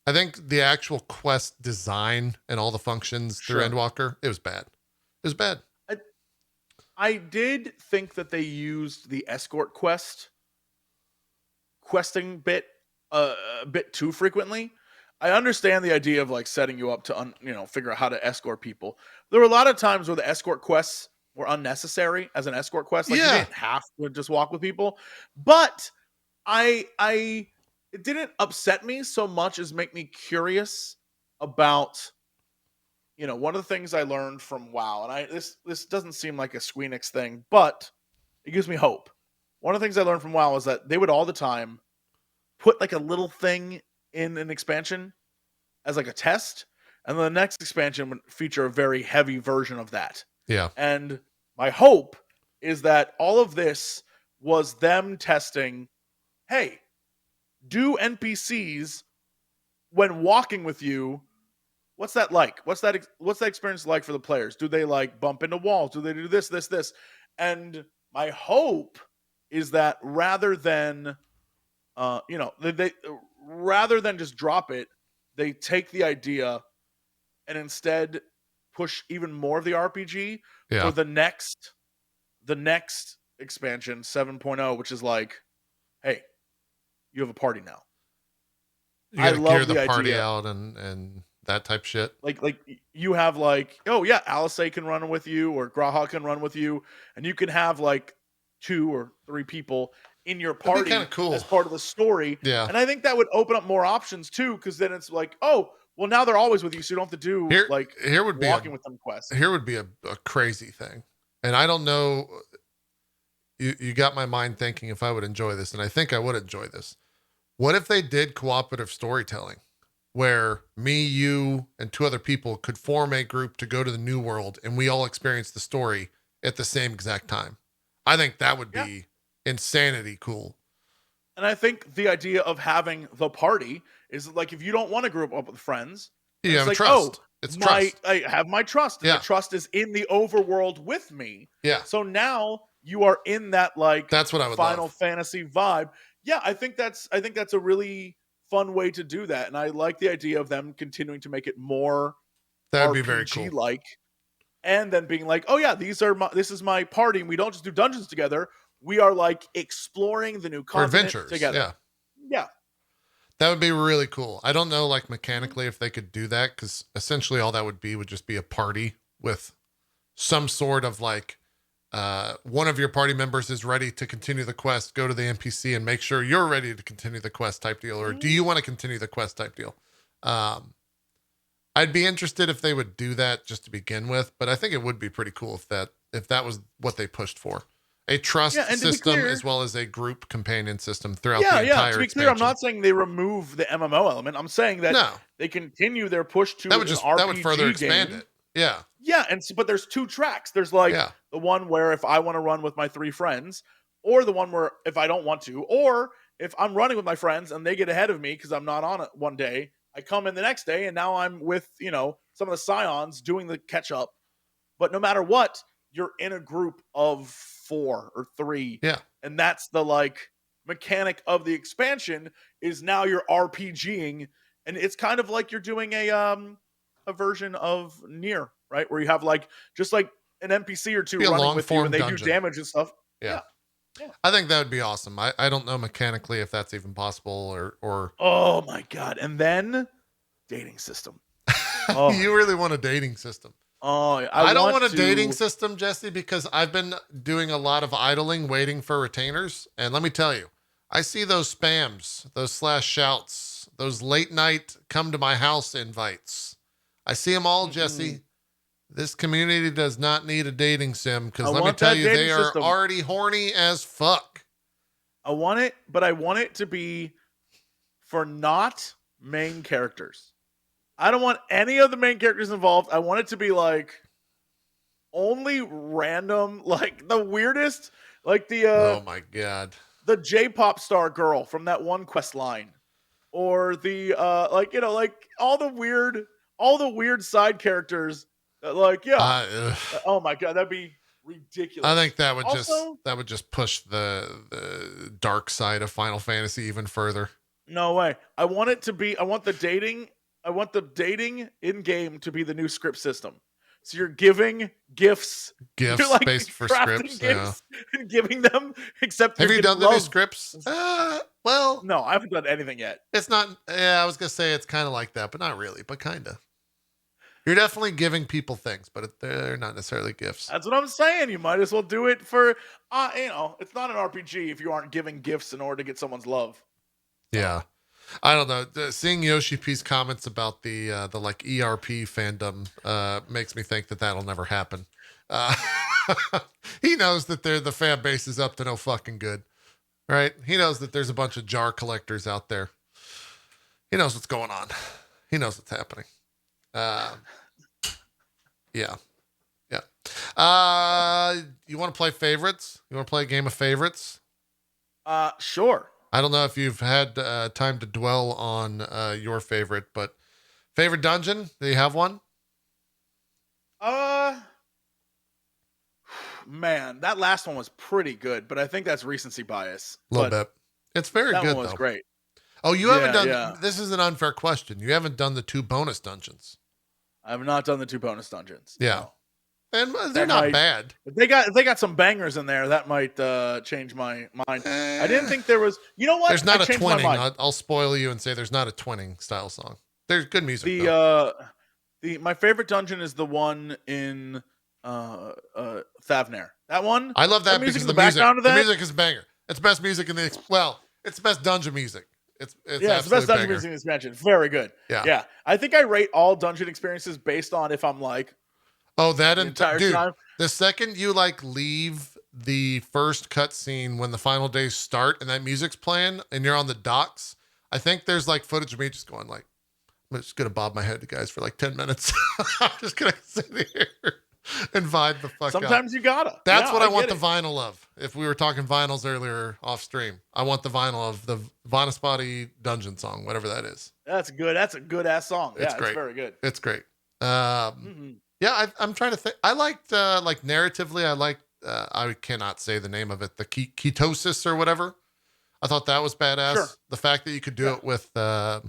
I think the actual quest design and all the functions through Sure. Endwalker, it was bad. It was bad. I, I did think that they used the escort questing bit a bit too frequently. I understand the idea of like setting you up to figure out how to escort people. There were a lot of times where the escort quests were unnecessary as an escort quest. Like you Yeah. didn't have to just walk with people, but I it didn't upset me so much as make me curious about one of the things I learned from WoW, and this doesn't seem like a Squeenix thing, but it gives me hope. One of the things I learned from WoW is that they would all the time put like a little thing in an expansion as like a test, and then the next expansion would feature a very heavy version of that. Yeah. And my hope is that all of this was them testing, hey, do NPCs when walking with you, what's that like? What's that experience like for the players? Do they like bump into walls? Do they do this? And my hope is that rather than they rather than just drop it, they take the idea and instead push even more of the RPG for Yeah. the next expansion 7.0, which is like, hey, you have a party now. You I got to gear love the the party idea. out and that type shit. Like you have like, oh yeah, Alice can run with you or Graha can run with you, and you can have like 2 or 3 people in your That'd be kind party of cool. as part of the story. Yeah. And I think that would open up more options too, because then it's like, oh, well, now they're always with you, so you don't have to do Here, like here would be a walking with them quest. here would be a crazy thing, and I don't know. You got my mind thinking if I would enjoy this, and I think I would enjoy this. What if they did cooperative storytelling? where me, you, and two other people could form a group to go to the new world and we all experience the story at the same exact time. I think that would Yeah. be insanity cool. And I think the idea of having the party is like if you don't want to group up with friends, You it's have like, oh, trust. It's trust. I have my trust, and Yeah. the trust is in the overworld with me. Yeah. So now you are in that like That's what I would Final love. Fantasy vibe. Yeah, I think that's a really fun way to do that, and I like the idea of them continuing to make it more That would be very RPG cool. like, and then being like, oh yeah, this is my party, and we don't just do dungeons together. We are like exploring the new Or continent adventures. together. Yeah. Yeah. That would be really cool. I don't know, like mechanically, if they could do that, because essentially all that would just be a party with some sort of like one of your party members is ready to continue the quest, go to the NPC and make sure you're ready to continue the quest type deal, or do you want to continue the quest type deal? I'd be interested if they would do that just to begin with, but I think it would be pretty cool if that was what they pushed for. A trust system clear, as well as a group companion system throughout yeah, the entire to be expansion. clear, I'm not saying they remove the MMO element. I'm saying that No. they continue their push to That would an RPG that would further expand game. it. Yeah. Yeah, but there's two tracks. There's like Yeah. the one where if I want to run with my three friends, or the one where if I don't want to, or if I'm running with my friends and they get ahead of me because I'm not on it one day, I come in the next day and now I'm with, some of the scions doing the catch up. But no matter what, you're in a group of 4 or 3. Yeah. And that's the like mechanic of the expansion is now you're RPGing, and it's kind of like you're doing a version of Nier, right? Where you have like just like an NPC or two Be a running with you long-form and they dungeon. do damage and stuff. Yeah. Yeah. I think that would be awesome. I don't know mechanically if that's even possible or Oh my god. And then dating system. Oh, you really want a dating system. oh I don't want a dating system, Jesse, because I've been doing a lot of idling, waiting for retainers. And let me tell you, I see those spams, those slash shouts, those late night come to my house invites. I see them all, Jesse. This community does not need a dating sim because let me tell you, they are already horny as fuck. I want it, but I want it to be for not main characters. I don't want any of the main characters involved. I want it to be like only random, like the weirdest, like the oh my god, the J-pop star girl from that one quest line, or the like all the weird side characters. Like oh my god, that'd be ridiculous. I think that would also, just push the dark side of Final Fantasy even further. No way. I want the dating in game to be the new script system. So you're giving gifts. You're like based for crafting scripts. Gifts and giving them, except have you done the new scripts? Well, no, I haven't done anything yet. It's not. Yeah, I was gonna say it's kind of like that, but not really. But kind of. You're definitely giving people things, but they're not necessarily gifts. That's what I'm saying. You might as well do it for, it's not an RPG if you aren't giving gifts in order to get someone's love. Yeah. I don't know. Seeing Yoshi P's comments about the like ERP fandom makes me think that that'll never happen. He knows that the fan base is up to no fucking good, right? He knows that there's a bunch of jar collectors out there. He knows what's going on. He knows what's happening. Yeah. You want to play favorites? You want to play a game of favorites? Sure. I don't know if you've had time to dwell on your favorite, but favorite dungeon? Do you have one? Man, that last one was pretty good, but I think that's recency bias. A little bit. It's very good, that one was though. Great. Oh, you haven't done... Yeah. This is an unfair question. You haven't done the 2 bonus dungeons. I have not done the 2 bonus dungeons. Yeah. No. And they're not bad. If they got some bangers in there, that might change my mind. I didn't think there was... You know what? There's not a twinning. I'll spoil you and say there's not a twinning style song. There's good music, my favorite dungeon is the one in Thavnair. That one? I love that because the music is a banger. It's the best music in it's the best dungeon music. It's the best dungeon music in this expansion. Very good. Yeah. I think I rate all dungeon experiences based on if I'm like, that entire time. The second you like leave the first cutscene when the final days start and that music's playing and you're on the docks, I think there's like footage of me just going like, just gonna bob my head to guys for like 10 minutes. I'm just gonna sit here and vibe the fuck out. Sometimes you gotta. That's Yeah, what I want the get it. vinyl of. If we were talking vinyls earlier off stream, I want the vinyl of the Vanaspati dungeon song, whatever that is. That's good. That's a good ass song. It's Yeah, great. it's very good. It's great. Mhm. Yeah, I'm trying to think. I liked like narratively. I liked. I cannot say the name of it. The ketosis or whatever. I thought that was badass. Sure. The fact that you could do it with the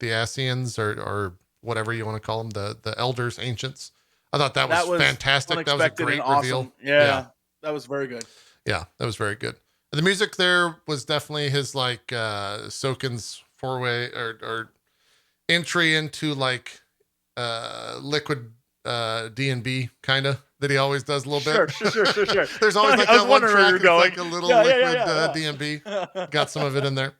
Asians or whatever you want to call them, the elders, ancients. I thought that was fantastic. That was a great reveal. Awesome. Yeah, that was very good. Yeah, that was very good. And the music there was definitely his like Soken's four-way or entry into like liquid D&B kind of that he always does a little bit. Sure. There's always like that one track that's like a little liquid D&B. Got some of it in there.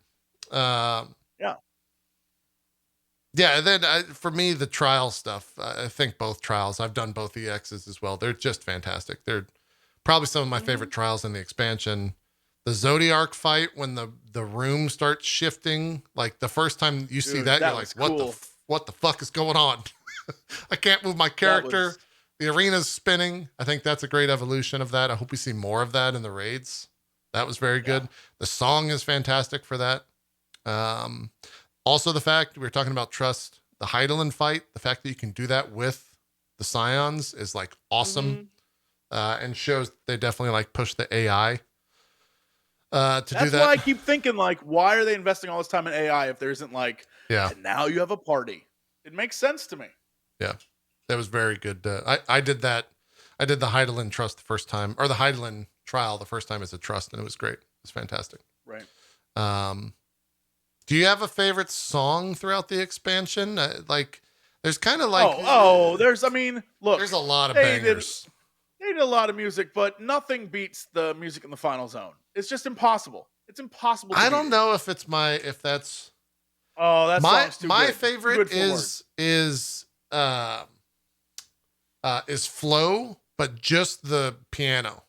Yeah, and then for me, the trial stuff, I think both trials, I've done both EXs as well. They're just fantastic. They're probably some of my favorite trials in the expansion. The Zodiac fight, when the room starts shifting, like the first time you see that you're like, what the fuck is going on? I can't move my character. The arena's spinning. I think that's a great evolution of that. I hope we see more of that in the raids. That was very good. The song is fantastic for that. Also, the fact we were talking about trust, the Heidelin fight, the fact that you can do that with the Scions is like awesome, and shows they definitely like push the AI to do that. That's why I keep thinking like, why are they investing all this time in AI if there isn't like, and now you have a party? It makes sense to me. Yeah, that was very good. I did that. I did the Heidelin trust the first time, or the Heidelin trial the first time as a trust, and it was great. It was fantastic. Right. Do you have a favorite song throughout the expansion? Like, there's kind of like... there's a lot of bangers. They did a lot of music, but nothing beats the music in the final zone. It's just impossible. It's impossible to I don't know if that's... Oh, that song's too my good. favorite is Flow, but just the piano,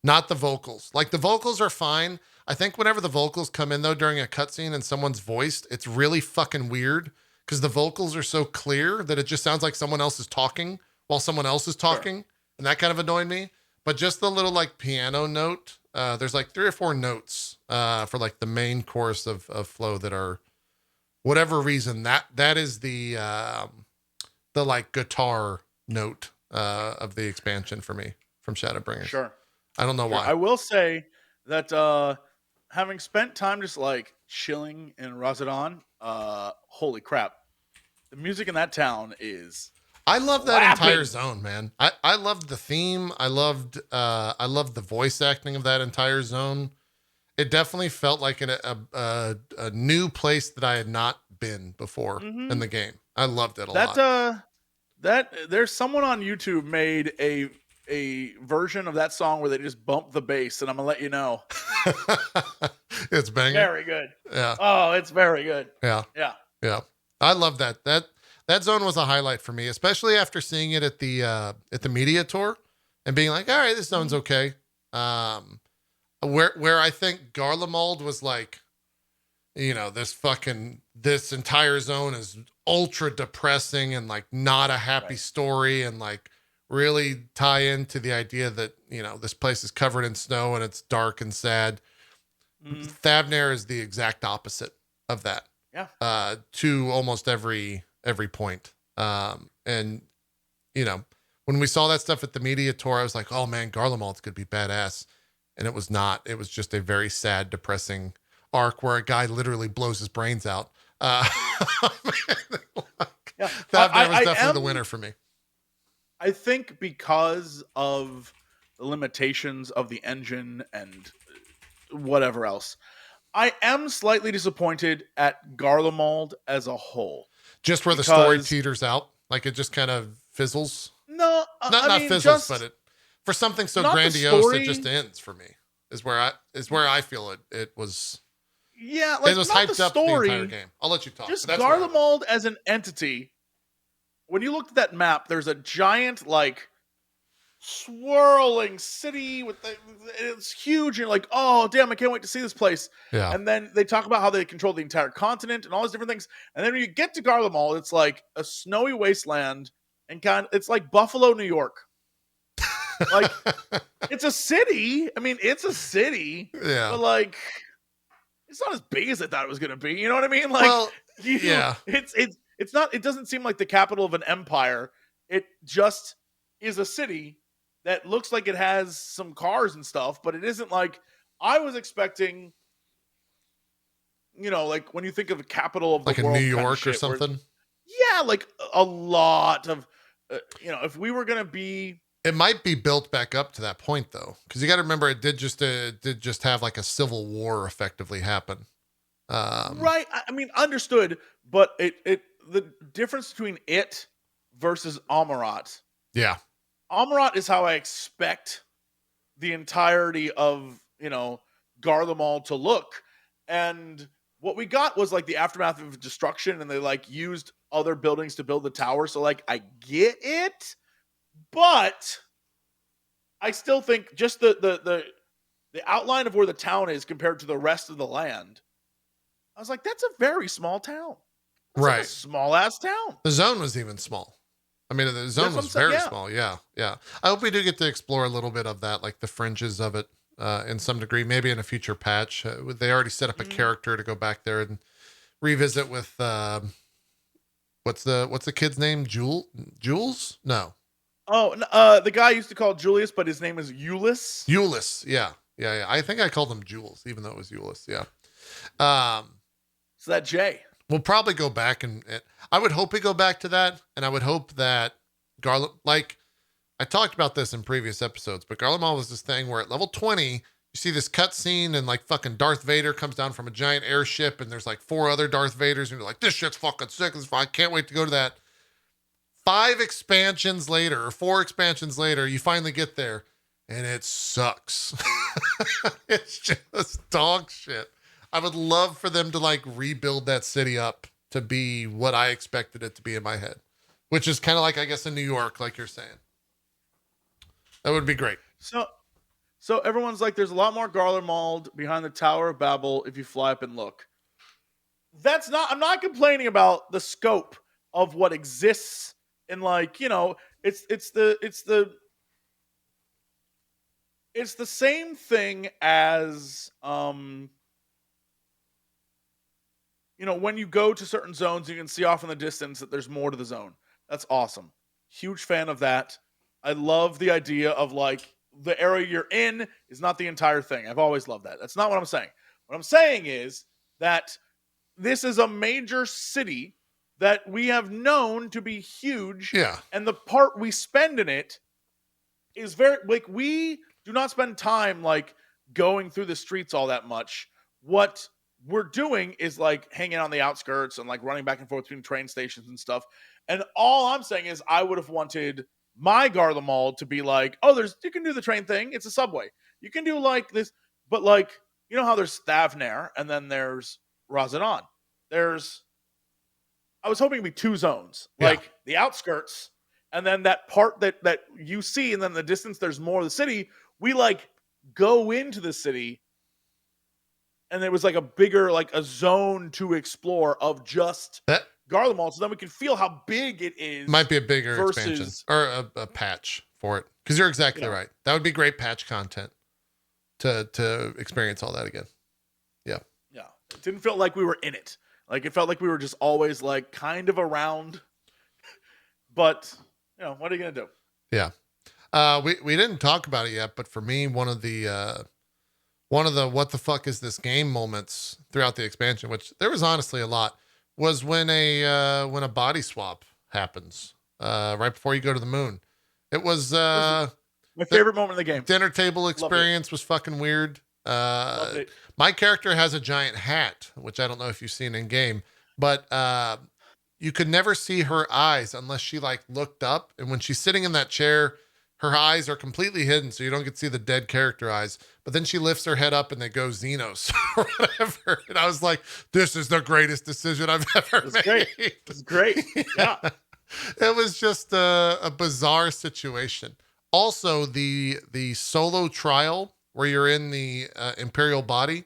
not the vocals. Like, the vocals are fine. I think whenever the vocals come in though during a cutscene and someone's voiced, it's really fucking weird because the vocals are so clear that it just sounds like someone else is talking while someone else is talking, and that kind of annoyed me. But just the little like piano note, there's like 3 or 4 notes for like the main chorus of Flow that are, whatever reason, that is the like guitar note of the expansion for me from Shadowbringers. Sure. I don't know why. I will say that having spent time just like chilling in Razadon, holy crap, the music in that town is... I love that entire zone, man. I loved the theme. I loved the voice acting of that entire zone. It definitely felt like a new place that I had not been before in the game. I loved it a lot. There's someone on YouTube made a version of that song where they just bump the bass, and I'm gonna let you know. It's banging. Very good. Yeah. Oh, it's very good. Yeah. I love that. That zone was a highlight for me, especially after seeing it at the media tour and being like, all right, this zone's okay. Where I think Garlemald was like, this entire zone is ultra depressing and like not a happy story, and like really tie into the idea that, this place is covered in snow and it's dark and sad. Thavnair is the exact opposite of that. Yeah. To almost every point. And when we saw that stuff at the media tour, I was like, oh man, Garlemald's could be badass. And it was not. It was just a very sad, depressing arc where a guy literally blows his brains out. Thavnair was definitely the winner for me. I think because of the limitations of the engine and whatever else, I am slightly disappointed at Garlemald as a whole. Just where the story teeters out, like it just kind of fizzles. No, not fizzles, but it, for something so grandiose, it just ends for me. Is where I feel it was. Yeah, like it was not hyped the up the story, entire game. I'll let you talk. Just Garlemald as an entity. When you looked at that map, there's a giant like swirling city with it's huge. And you're like, oh damn, I can't wait to see this place. Yeah. And then they talk about how they control the entire continent and all these different things. And then when you get to Garlemald, it's like a snowy wasteland and it's like Buffalo, New York. Like it's a city. I mean, it's a city, Yeah. but like it's not as big as I thought it was going to be. You know what I mean? Like, Well, yeah. It's not. It doesn't seem like the capital of an empire. It just is a city that looks like it has some cars and stuff, but it isn't like I was expecting. You know, like when you think of the capital of the like a world, New kind of York or shit, where- something. yeah, like a lot of. You know, if we were gonna be. It might be built back up to that point though, because you got to remember it did just have like a civil war effectively happen. Right. I mean, understood, but the difference between it versus Amarat. Yeah. Amarat is how I expect the entirety of, you know, Garlemald to look. And what we got was like the aftermath of destruction, and they like used other buildings to build the tower. So like I get it, but I still think just the outline of where the town is compared to the rest of the land. I was like, that's a very small town. That's right. Like a small ass town. The zone was even small. I mean, the zone was very small. Yeah. Yeah. I hope we do get to explore a little bit of that, like the fringes of it in some degree, maybe in a future patch. They already set up a character to go back there and revisit with, what's the kid's name? Jules? No. Oh, the guy used to call Julius, but his name is Eulis. Eulis. Yeah. Yeah. Yeah. I think I called him Jules, even though it was Eulis. Yeah. So that J. We'll probably go back and I would hope we go back to that. And I would hope that like I talked about this in previous episodes, but Garlemald was this thing where at level 20, you see this cutscene and like fucking Darth Vader comes down from a giant airship and there's like 4 other Darth Vaders and you're like, this shit's fucking sick. I can't wait to go to that. 4 expansions later, you finally get there and it sucks. It's just dog shit. I would love for them to like rebuild that city up to be what I expected it to be in my head, which is kind of like, I guess, in New York, like you're saying. That would be great. So everyone's like, there's a lot more Garlemald behind the Tower of Babel if you fly up and look. I'm not complaining about the scope of what exists in, like, you know, it's the same thing as you know, when you go to certain zones, you can see off in the distance that there's more to the zone. That's awesome. Huge fan of that. I love the idea of like the area you're in is not the entire thing. I've always loved that. That's not what I'm saying. What I'm saying is that this is a major city that we have known to be huge. Yeah. And the part we spend in it is very, like, we do not spend time like going through the streets all that much. What we're doing is like hanging on the outskirts and like running back and forth between train stations and stuff. And all I'm saying is I would have wanted my Garlemald to be like, oh, you can do the train thing. It's a subway. You can do like this, but like, you know how there's Thavnair and then there's Razadan. I was hoping it'd be 2 zones, like the outskirts and then that part that you see, and then the distance, there's more of the city. We like go into the city. And there was like a bigger, like a zone to explore of just Garlemald. So then we can feel how big it is. Might be a bigger expansion or a patch for it. Because you're exactly right. That would be great patch content to experience all that again. Yeah. Yeah. It didn't feel like we were in it. Like it felt like we were just always like kind of around. But, you know, what are you going to do? Yeah. We didn't talk about it yet, but for me, one of the what the fuck is this game moments throughout the expansion, which there was honestly a lot, was when a body swap happens right before you go to the moon. It was my favorite moment in the game. Dinner table experience was fucking weird. My character has a giant hat, which I don't know if you've seen in game, but you could never see her eyes unless she like looked up, and when she's sitting in that chair, her eyes are completely hidden, so you don't get to see the dead character eyes. But then she lifts her head up and they go Zenos or whatever. And I was like, this is the greatest decision I've ever made. It's great. Yeah. It was just a bizarre situation. Also, the solo trial where you're in the Imperial body,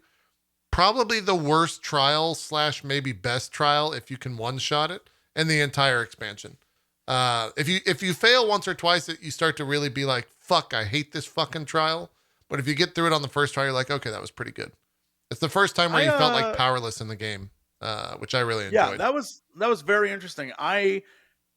probably the worst trial slash maybe best trial if you can one shot it in the entire expansion. If you fail once or twice, you start to really be like, fuck, I hate this fucking trial. But if you get through it on the first try, you're like, okay, that was pretty good. It's the first time where I you felt like powerless in the game, which I really yeah, enjoyed. that was very interesting. I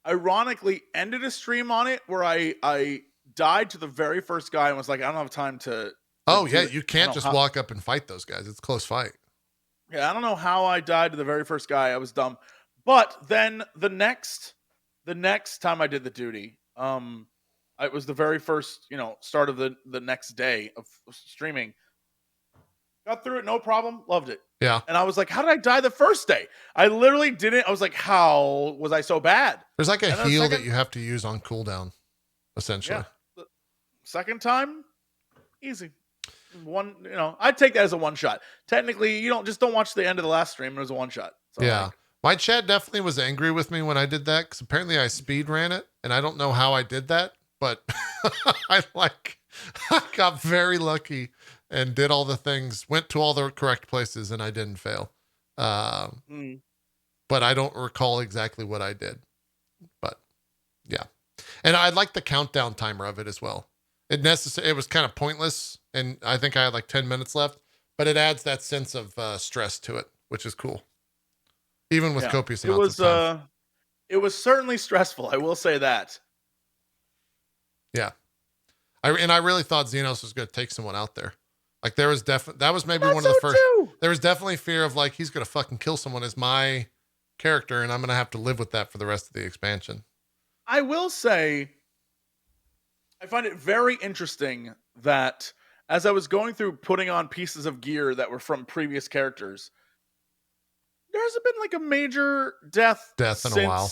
ironically ended a stream on it where I died to the very first guy and was like, I don't have time to Oh do yeah, it. you can't just walk up and fight those guys. It's a close fight. Yeah, I don't know how I died to the very first guy. I was dumb. But then the next time I did the duty, it was the very first, start of the next day of streaming. Got through it, no problem, loved it. Yeah. And I was like, how did I die the first day? I literally didn't. I was like, how was I so bad? There's like a And then heal that you have to use on cooldown, essentially. Yeah. The second time, easy. One, I'd take that as a one shot. Technically, you don't watch the end of the last stream. It was a one shot. So yeah. My chat definitely was angry with me when I did that because apparently I speed ran it and I don't know how I did that, but I got very lucky and did all the things, went to all the correct places and I didn't fail. But I don't recall exactly what I did. But yeah. And I like the countdown timer of it as well. It was kind of pointless. And I think I had like 10 minutes left, but it adds that sense of stress to it, which is cool. Even with copious amounts of time. It was certainly stressful. I will say that. Yeah. I really thought Zenos was going to take someone out there. Like there was that was maybe one of the first. There was definitely fear of like, he's going to fucking kill someone as my character. And I'm going to have to live with that for the rest of the expansion. I will say, I find it very interesting that as I was going through putting on pieces of gear that were from previous characters, there hasn't been like a major death in a while.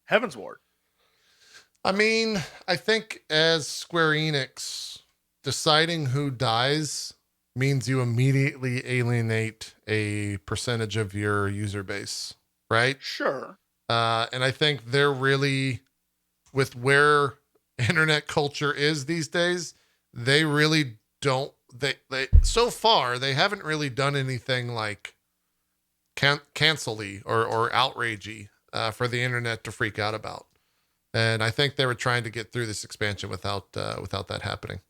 Heaven's Ward. I mean, I think as Square Enix, deciding who dies means you immediately alienate a percentage of your user base, right? Sure. And I think they're really, with where internet culture is these days, they really don't, they so far, they haven't really done anything like cancel-y or outragey for the internet to freak out about. And I think they were trying to get through this expansion without that happening,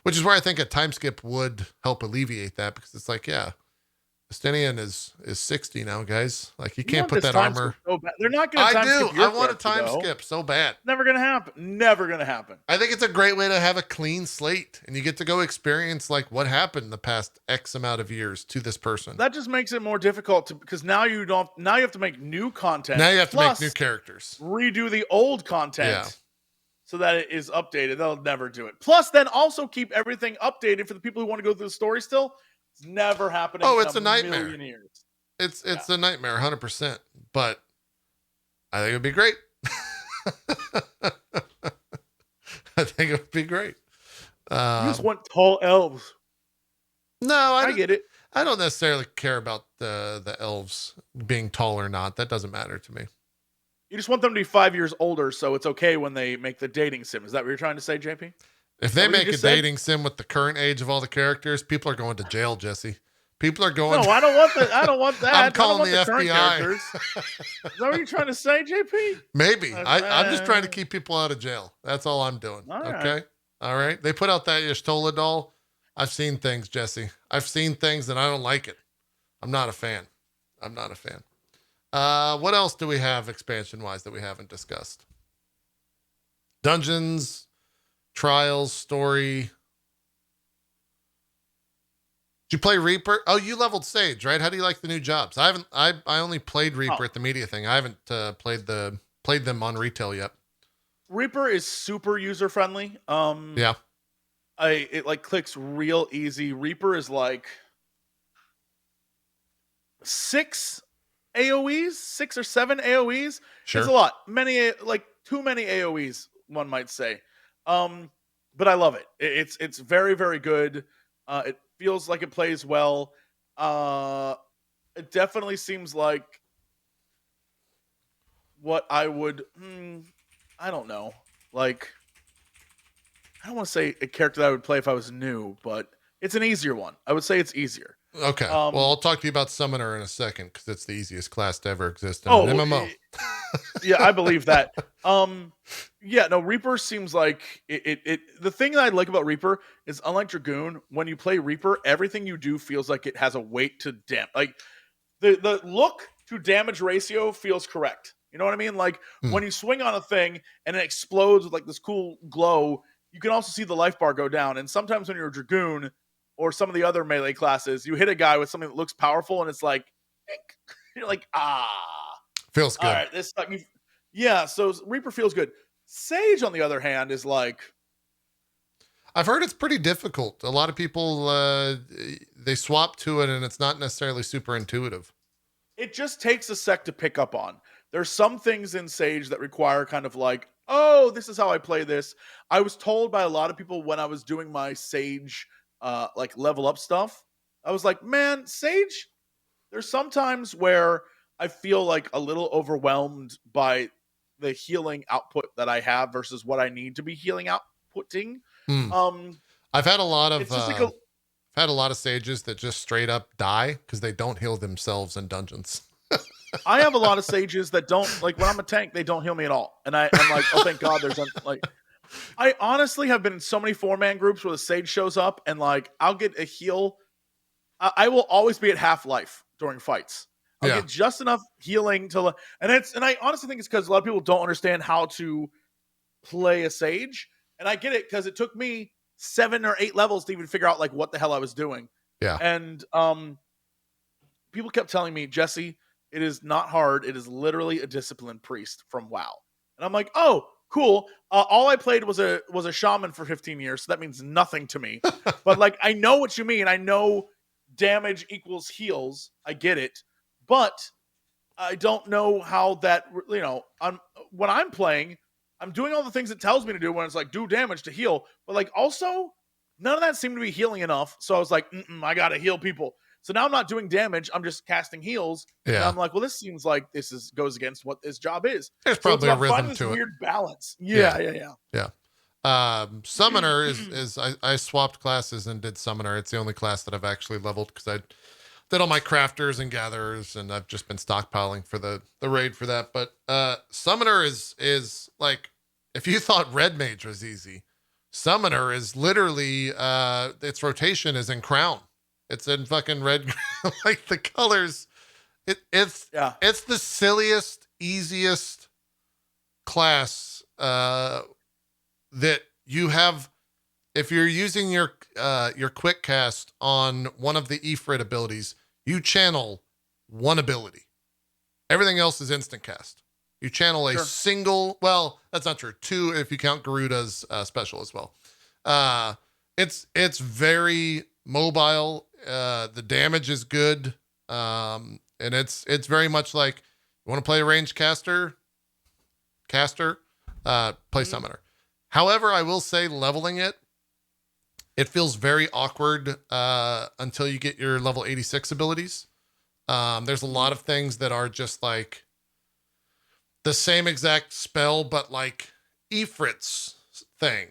which is where I think a time skip would help alleviate that, because it's like, yeah, Justinian is 60 now, guys. Like, you can't put that armor. So they're not going to time skip your I want a time skip so bad. Never going to happen. Never going to happen. I think it's a great way to have a clean slate, and you get to go experience like what happened the past X amount of years to this person. That just makes it more difficult because now you have to make new content. Now you have to make new characters. Redo the old content so that it is updated. They'll never do it. Plus, then also keep everything updated for the people who want to go through the story still. It's never happening. Oh, it's a nightmare. Million years. It's a nightmare, 100%. But I think it'd be great. I think it would be great. You just want tall elves. No, I get it. I don't necessarily care about the elves being tall or not. That doesn't matter to me. You just want them to be 5 years older, so it's okay when they make the dating sim. Is that what you're trying to say, JP? If they make a dating sim with the current age of all the characters, people are going to jail, Jesse. People are going. No, I don't want that. I don't want that. I'm calling the FBI. Is that what you're trying to say, JP? Maybe. I'm just trying to keep people out of jail. That's all I'm doing. Okay. All right. They put out that Y'shtola doll. I've seen things, Jesse. I've seen things and I don't like it. I'm not a fan. What else do we have expansion wise that we haven't discussed? Dungeons, trials, story. Did you play Reaper? Oh, you leveled Sage, right? How do you like the new jobs? I only played Reaper at the media thing. I haven't played them on retail yet. Reaper is super user friendly. Yeah. It like clicks real easy. Reaper is like 6 AoEs, 6 or 7 AoEs. Sure. It's a lot. Like too many AoEs, one might say. But I love it. It's very, very good. It feels like it plays well. It definitely seems like what I would, I don't know. Like, I don't want to say a character that I would play if I was new, but it's an easier one. I would say it's easier. Okay. Well, Um, I'll talk to you about Summoner in a second because it's the easiest class to ever exist in an oh, MMO. yeah, I believe that. Um, yeah, no, Reaper seems like it. The thing that I like about Reaper is, unlike Dragoon, when you play Reaper, everything you do feels like it has a weight to like the look to damage ratio feels correct. You know what I mean? Like Hmm. when you swing on a thing and it explodes with like this cool glow, you can also see the life bar go down. And sometimes when you're a Dragoon or some of the other melee classes, you hit a guy with something that looks powerful and it's like, you're like, Feels all good. right, this stuck. Yeah, so Reaper feels good. Sage, on the other hand, is like, I've heard it's pretty difficult. A lot of people, they swap to it and it's not necessarily super intuitive. it just takes a sec to pick up on. There's some things in Sage that require kind of like, oh, this is how I play this. I was told by a lot of people when I was doing my Sage like level up stuff, I was like, man, Sage, there's sometimes where I feel like a little overwhelmed by the healing output that I have versus what I need to be healing outputting. Hmm. Um, I've had a lot of, it's just like a I've had a lot of sages that just straight up die because they don't heal themselves in dungeons. I have a lot of sages that don't like when I'm a tank, they don't heal me at all. And I'm like, oh thank God there's like I honestly have been in so many 4-man groups where the sage shows up and like I'll get a heal. I will always be at half life during fights. I'll Yeah. get just enough healing to and I honestly think it's because a lot of people don't understand how to play a sage. And I get it because it took me 7 or 8 levels to even figure out like what the hell I was doing. Yeah. And people kept telling me, Jesse, it is not hard. It is literally a disciplined priest from WoW. And I'm like, oh, cool. All I played was a shaman for 15 years, so that means nothing to me. But like, I know what you mean. I know damage equals heals. I get it, but I don't know how that. When I'm playing, I'm doing all the things it tells me to do when it's like do damage to heal, but like also none of that seemed to be healing enough. So I was like, I gotta heal people. So now I'm not doing damage. I'm just casting heals. And Yeah. I'm like, well, this seems like goes against what this job is. There's So it's probably a about rhythm finding this to it. weird balance. Yeah. Yeah. Yeah. Summoner is I swapped classes and did Summoner. It's the only class that I've actually leveled because I did all my crafters and gatherers and I've just been stockpiling for the raid for that. But Summoner is like if you thought Red Mage was easy, Summoner is literally its rotation is in Crown. It's in fucking red. Like the colors. Yeah. It's the silliest, easiest class that you have if you're using your quick cast on one of the Ifrit abilities, you channel one ability. Everything else is instant cast. You channel a Sure. single. Well, that's not true. Two, if you count Garuda's special as well. Uh, it's very mobile. The damage is good, and it's very much like you want to play a ranged caster, play summoner. However, I will say leveling it feels very awkward until you get your level 86 abilities. There's a lot of things that are just like the same exact spell, but like Ifrit's thing,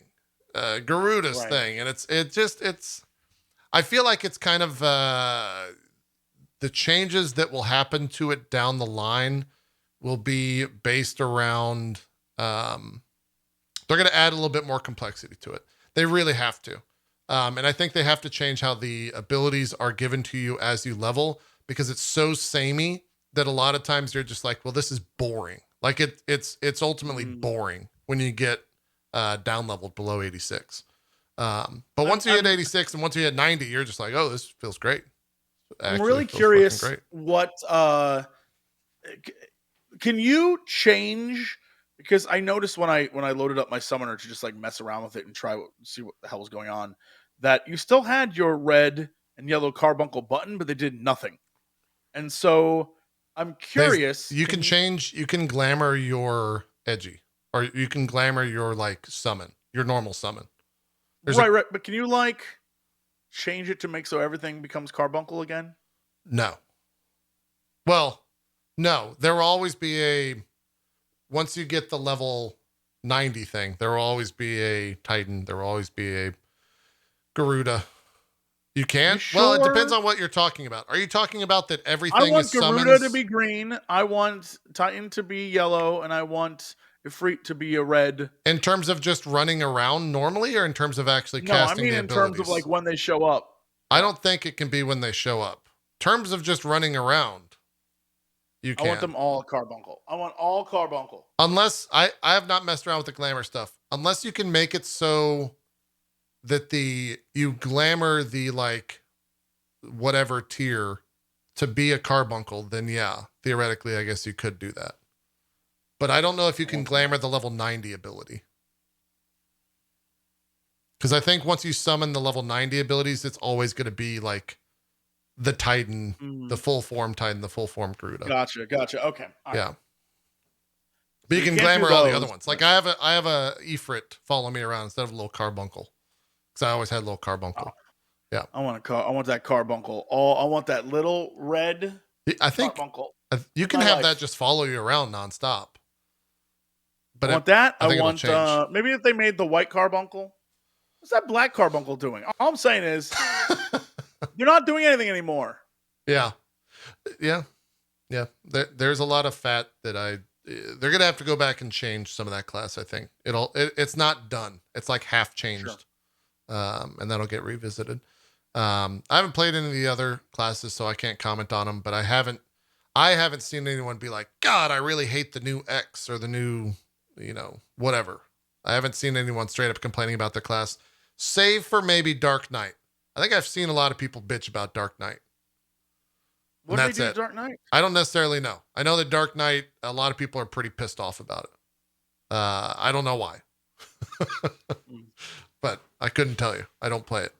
Garuda's Right. thing, and it's. I feel like it's kind of the changes that will happen to it down the line will be based around. They're going to add a little bit more complexity to it. They really have to. And I think they have to change how the abilities are given to you as you level because it's so samey that a lot of times you're just like, well, this is boring. Like it's ultimately boring when you get down leveled below 86. But once you hit 86 and once you hit 90, you're just like, oh, this feels great. I'm Actually really feels fucking curious great. what can you change, because I noticed when I loaded up my summoner to just like mess around with it and see what the hell was going on, that you still had your red and yellow carbuncle button, but they did nothing. And so I'm curious. You can glamour your edgy, or you can glamour your like summon, your normal summon. There's a Right, but can you like change it to make so everything becomes carbuncle again? no. Well, no. There will always be a once you get the level 90 thing. There will always be a Titan. There will always be a Garuda. You You can? Well, it depends sure? on what you're talking about. Are you talking about that I everything is want Garuda to summons be green. I want Titan to be yellow, and I want Ifrit to be a red. in terms of just running around normally or in terms of actually No, I casting mean the in terms of like abilities? when they show up. I Yeah. don't think it can be when they show up. Terms of just running around, you I want can. them all carbuncle. I want all carbuncle. Unless I have not messed around with the glamour stuff. Unless you can make it so that you glamour the like whatever tier to be a carbuncle, then yeah, theoretically I guess you could do that. But I don't know if you I can want them glamour the level 90 ability. Because I think once you summon the level 90 abilities, it's always going to be like the Titan, the Mm, full form Titan, the full form Garuda. gotcha. Okay. All right. Yeah. But So you you can can't do glamour all the other those. ones. But, Like I have a Ifrit follow me around instead of a little carbuncle. Because I always had a little oh, carbuncle. Yeah. I want that carbuncle. All I want that little red I think carbuncle you in can my have that life. just follow you around nonstop. I But want that. I I think it'll want change. maybe if they made the white carbuncle. What's that black carbuncle doing? All I'm saying is they're not doing anything anymore. Yeah. Yeah. Yeah. There's a lot of fat that they're going to have to go back and change some of that class. I think it's not done. It's like half Sure. changed. And that'll get revisited. I haven't played any of the other classes, so I can't comment on them, but I haven't seen anyone be like, God, I really hate the new X or the new, whatever. I haven't seen anyone straight up complaining about the class, save for maybe Dark Knight. I think I've seen a lot of people bitch about Dark Knight, and What did they that's do to it. Dark Knight? I don't necessarily know. I know that Dark Knight, a lot of people are pretty pissed off about it. I don't know why, Hmm, but I couldn't tell you. I don't play it.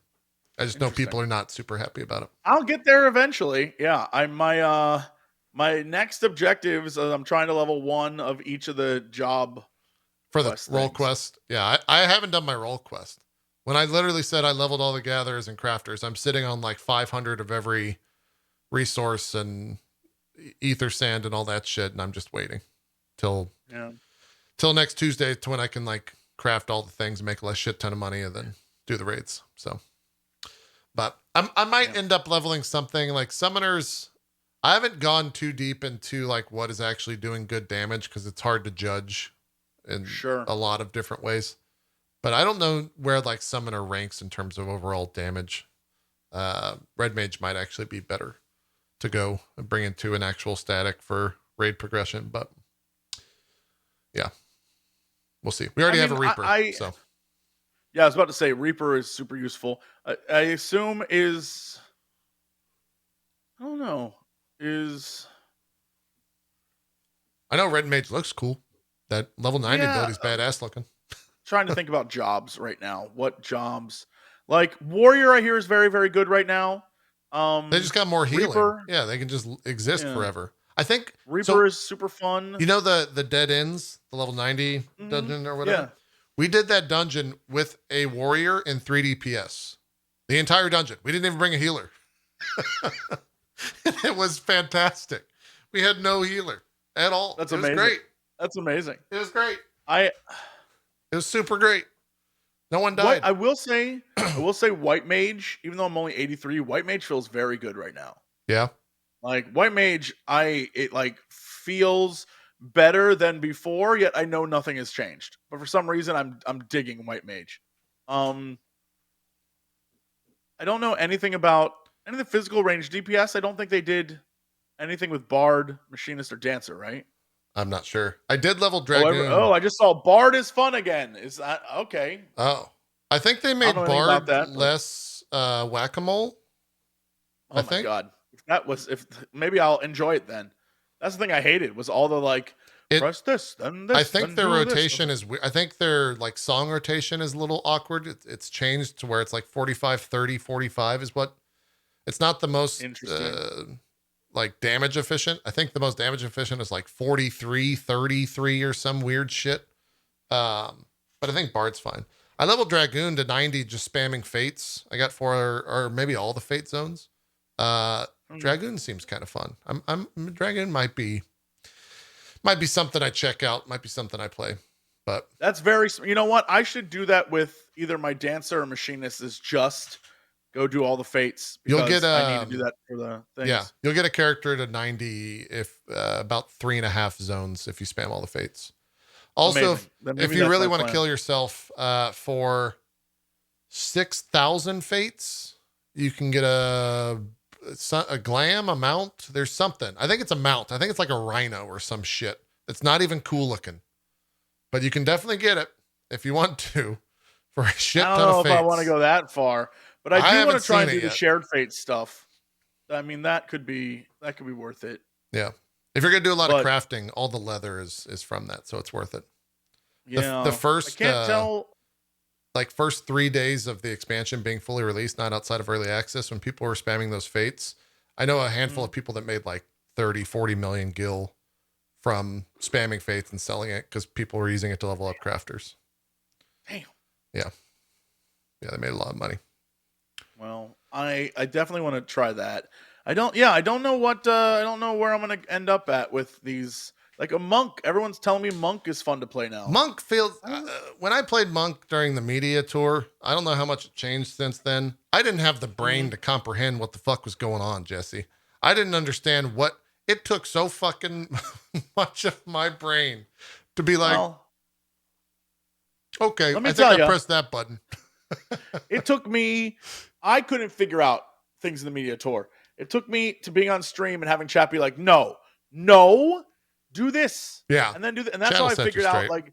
I just know interesting. people are not super happy about it. I'll get there eventually. Yeah, my next objectives. I'm trying to level 1 of each of the job For the quest role things. quest, yeah, I haven't done my role quest. When I literally said I leveled all the gatherers and crafters, I'm sitting on like 500 of every resource and ether sand and all that shit, and I'm just waiting till Yeah. next Tuesday to when I can like craft all the things and make a shit ton of money and then do the raids. So, but I might Yeah. end up leveling something like summoners. I haven't gone too deep into like what is actually doing good damage because it's hard to judge in Sure. a lot of different ways. But I don't know where like summoner ranks in terms of overall damage. Red mage might actually be better to go and bring into an actual static for raid progression, but yeah, we'll see. We I already have a mean, reaper, so yeah, I was about to say Reaper is super useful. I assume is I don't know is I know red mage looks cool. That level 90 yeah. ability is badass looking. Trying to think about jobs right now. What jobs? Like Warrior, I hear is very very good right now. They just got more healing. Reaper, Yeah, they can just exist yeah, forever. I think Reaper so. is super fun. You know the dead ends, the level 90 Hmm. dungeon or whatever. Yeah, We did that dungeon with a warrior in 3 DPS. The entire dungeon. We didn't even bring a healer. It was fantastic. We had no healer at all. that's It was amazing. great. That's amazing. It was great. I It was super great. No one what died. I will say White Mage. Even though I'm only 83, White Mage feels very good right now. Yeah. Like White Mage, it like feels better than before, yet I know nothing has changed. But for some reason I'm digging White Mage. Um I don't know anything about any of the physical range DPS. I don't think they did anything with Bard, Machinist, or Dancer, right? I'm not sure. I did level Dragoon. Oh, I just saw Bard is fun again. Is that okay? Oh. I think they I don't know made anything about Bard that, but less whack-a-mole, I oh my think. god. If maybe I'll enjoy it then. That's the thing I hated was all the like It press I this, think then their do this. I was rotation like, is I think their like song rotation is a little awkward. It's changed to where it's like 45 30 45 is what it's not the most interesting. like damage efficient. I think the most damage efficient is like 43 33 or some weird shit. But I think Bard's fine. I leveled Dragoon to 90 just spamming fates. I got 4 or maybe all the fate zones. Uh Mm, Dragoon seems kind of fun. I'm Dragoon might be something I check out, might be something I play. But That's very. You know what? I should do that with either my dancer or machinist. Is just go do all the fates you'll get because I need to do that for the yeah, things. you'll get a character to 90 if about 3.5 zones if you spam all the fates. Also, Amazing. Then if maybe you that's really my want to plan. kill yourself for 6,000 fates, you can get a glam, a mount. There's something. I think it's a mount. I think it's like a rhino or some shit. It's not even cool looking, but you can definitely get it if you want to for a I shit don't ton of know if I want to fates. go that far, but I I do want haven't to try seen and it do the yet. shared fate stuff. I mean, that could be worth it. Yeah. If you're going to do a lot of But crafting, all the leather is from that. So it's worth it. The yeah, I first, can't tell. like first 3 days of the expansion being fully released, not outside of early access, when people were spamming those fates, I know a handful Mhm. of people that made like 30, 40 million gil from spamming fates and selling it because people were using it to level up crafters. Damn. Yeah. Yeah. They made a lot of money. Well, I definitely want to try that. I don't. Yeah, I don't know what. I don't know where I'm gonna end up at with these. Like a monk. Everyone's telling me monk is fun to play now. Monk feels, I don't. when I played Monk during the media tour, I don't know how much it changed since then. I didn't have the brain Mhm. to comprehend what the fuck was going on, Jesse. I didn't understand what it took so fucking much of my brain to be like, Well, okay, let I me think tell I you, pressed that button. it took me. I couldn't figure out things in the media tour. It took me to being on stream and having chat be like, no, no, do this, Yeah. and then do that, and that's how Channel I set you figured out. straight. Like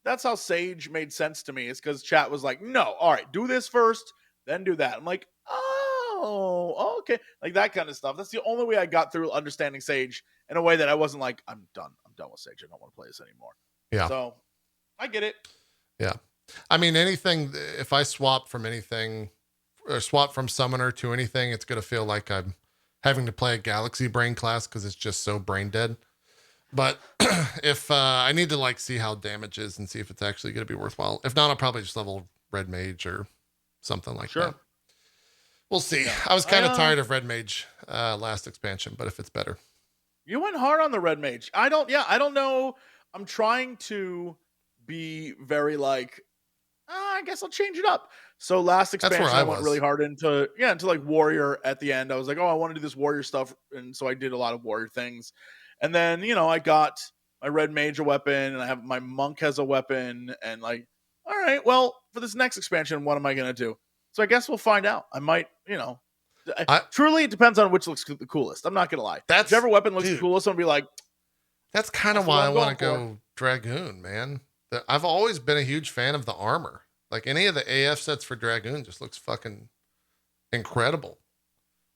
that's how Sage made sense to me. It's because chat was like, no, all right, do this first, then do that. I'm like, oh, okay, like that kind of stuff. That's the only way I got through understanding Sage in a way that I wasn't like, I'm done with Sage. I don't want to play this anymore. Yeah. So I get it. Yeah. I mean, anything, if I swap from anything or swap from summoner to anything, it's going to feel like I'm having to play a galaxy brain class because it's just so brain dead. But if I need to like see how damage is and see if it's actually going to be worthwhile. If not, I'll probably just level red mage or something like that. Sure. We'll see. Yeah. I was kind of tired of red mage last expansion, but if it's better. You went hard on the red mage. I don't know. I'm trying to be very like, I guess I'll change it up. So last That's where expansion, I I went really was. hard into like warrior at the end. I was like, oh, I want to do this warrior stuff, and so I did a lot of warrior things. And then I got my red mage a weapon, and I have my monk has a weapon, and like, all right, well, for this next expansion, what am I gonna do? So I guess we'll find out. I might, I truly, it depends on which looks the coolest. I'm not gonna lie. that's Whichever weapon looks the dude. coolest, I'm gonna be like, That's kind of that's the one why I I'm want going to for. go Dragoon, man. I've always been a huge fan of the armor. Like any of the AF sets for Dragoon just looks fucking incredible.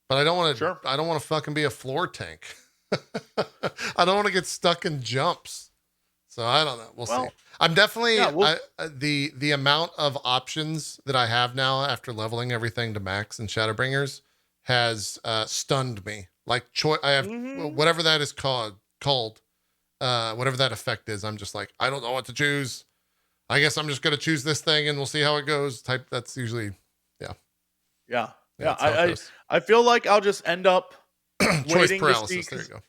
But I don't want to. Sure. I don't want to fucking be a floor tank. I don't want to get stuck in jumps. So I don't know. We'll see. Well, I'm definitely yeah. Well, the amount of options that I have now after leveling everything to max in Shadowbringers has stunned me. Like I have hmm whatever that is called whatever that effect is. I'm just like I don't know what to choose. I guess I'm just gonna choose this thing and we'll see how it goes. Type that's usually yeah yeah, yeah yeah. that's how it goes. I feel like I'll just end up Choice waiting to see paralysis. There you because go.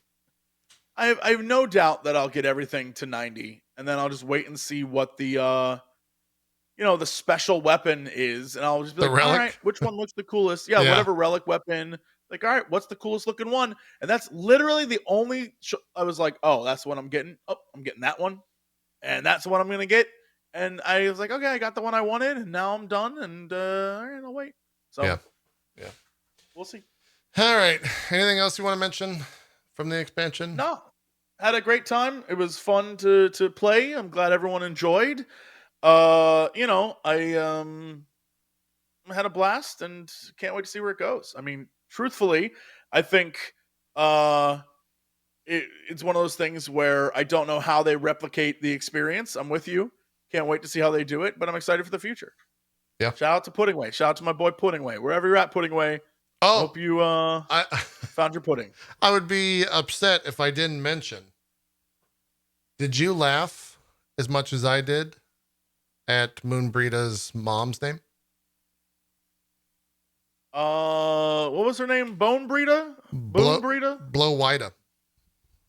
I have no doubt that I'll get everything to 90, and then I'll just wait and see what the special weapon is, and I'll just be The like, all right, relic. which one looks the coolest? Yeah, Yeah. whatever relic weapon. Like, all right, what's the coolest looking one? And that's literally the only. I was like, oh, that's what I'm getting. Oh, I'm getting that one, and that's what I'm gonna get. And I was like, okay, I got the one I wanted, and now I'm done. And all right, I'll wait. Yeah. So Yeah. we'll see. All right. Anything else you want to mention from the expansion? No, had a great time. It was fun to play. I'm glad everyone enjoyed. I had a blast and can't wait to see where it goes. I mean, truthfully, I think uh it's one of those things where I don't know how they replicate the experience. I'm with you. Can't wait to see how they do it, but I'm excited for the future. Yeah. Shout out to Puddingway. Shout out to my boy Puddingway. Wherever you're at, Puddingway. I Oh, hope you I found your pudding. I would be upset if I didn't mention. Did you laugh as much as I did at Moonbreeda's mom's name? What was her name? Bone Breeda? Boone Breeda? Blow Wida.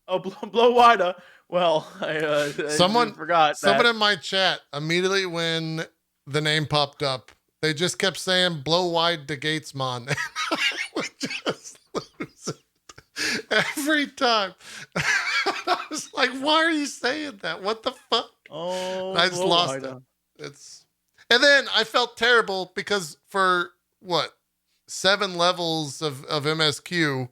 Oh, Blow Wida. Well, I Someone, forgot someone that. in my chat immediately when the name popped up, they just kept saying "blow wide the gates, man." And I would just lose it every time. I was like, "Why are you saying that? What the fuck?" And Oh, I just blow lost it. wider. It's, and then I felt terrible because for what 7 levels of MSQ,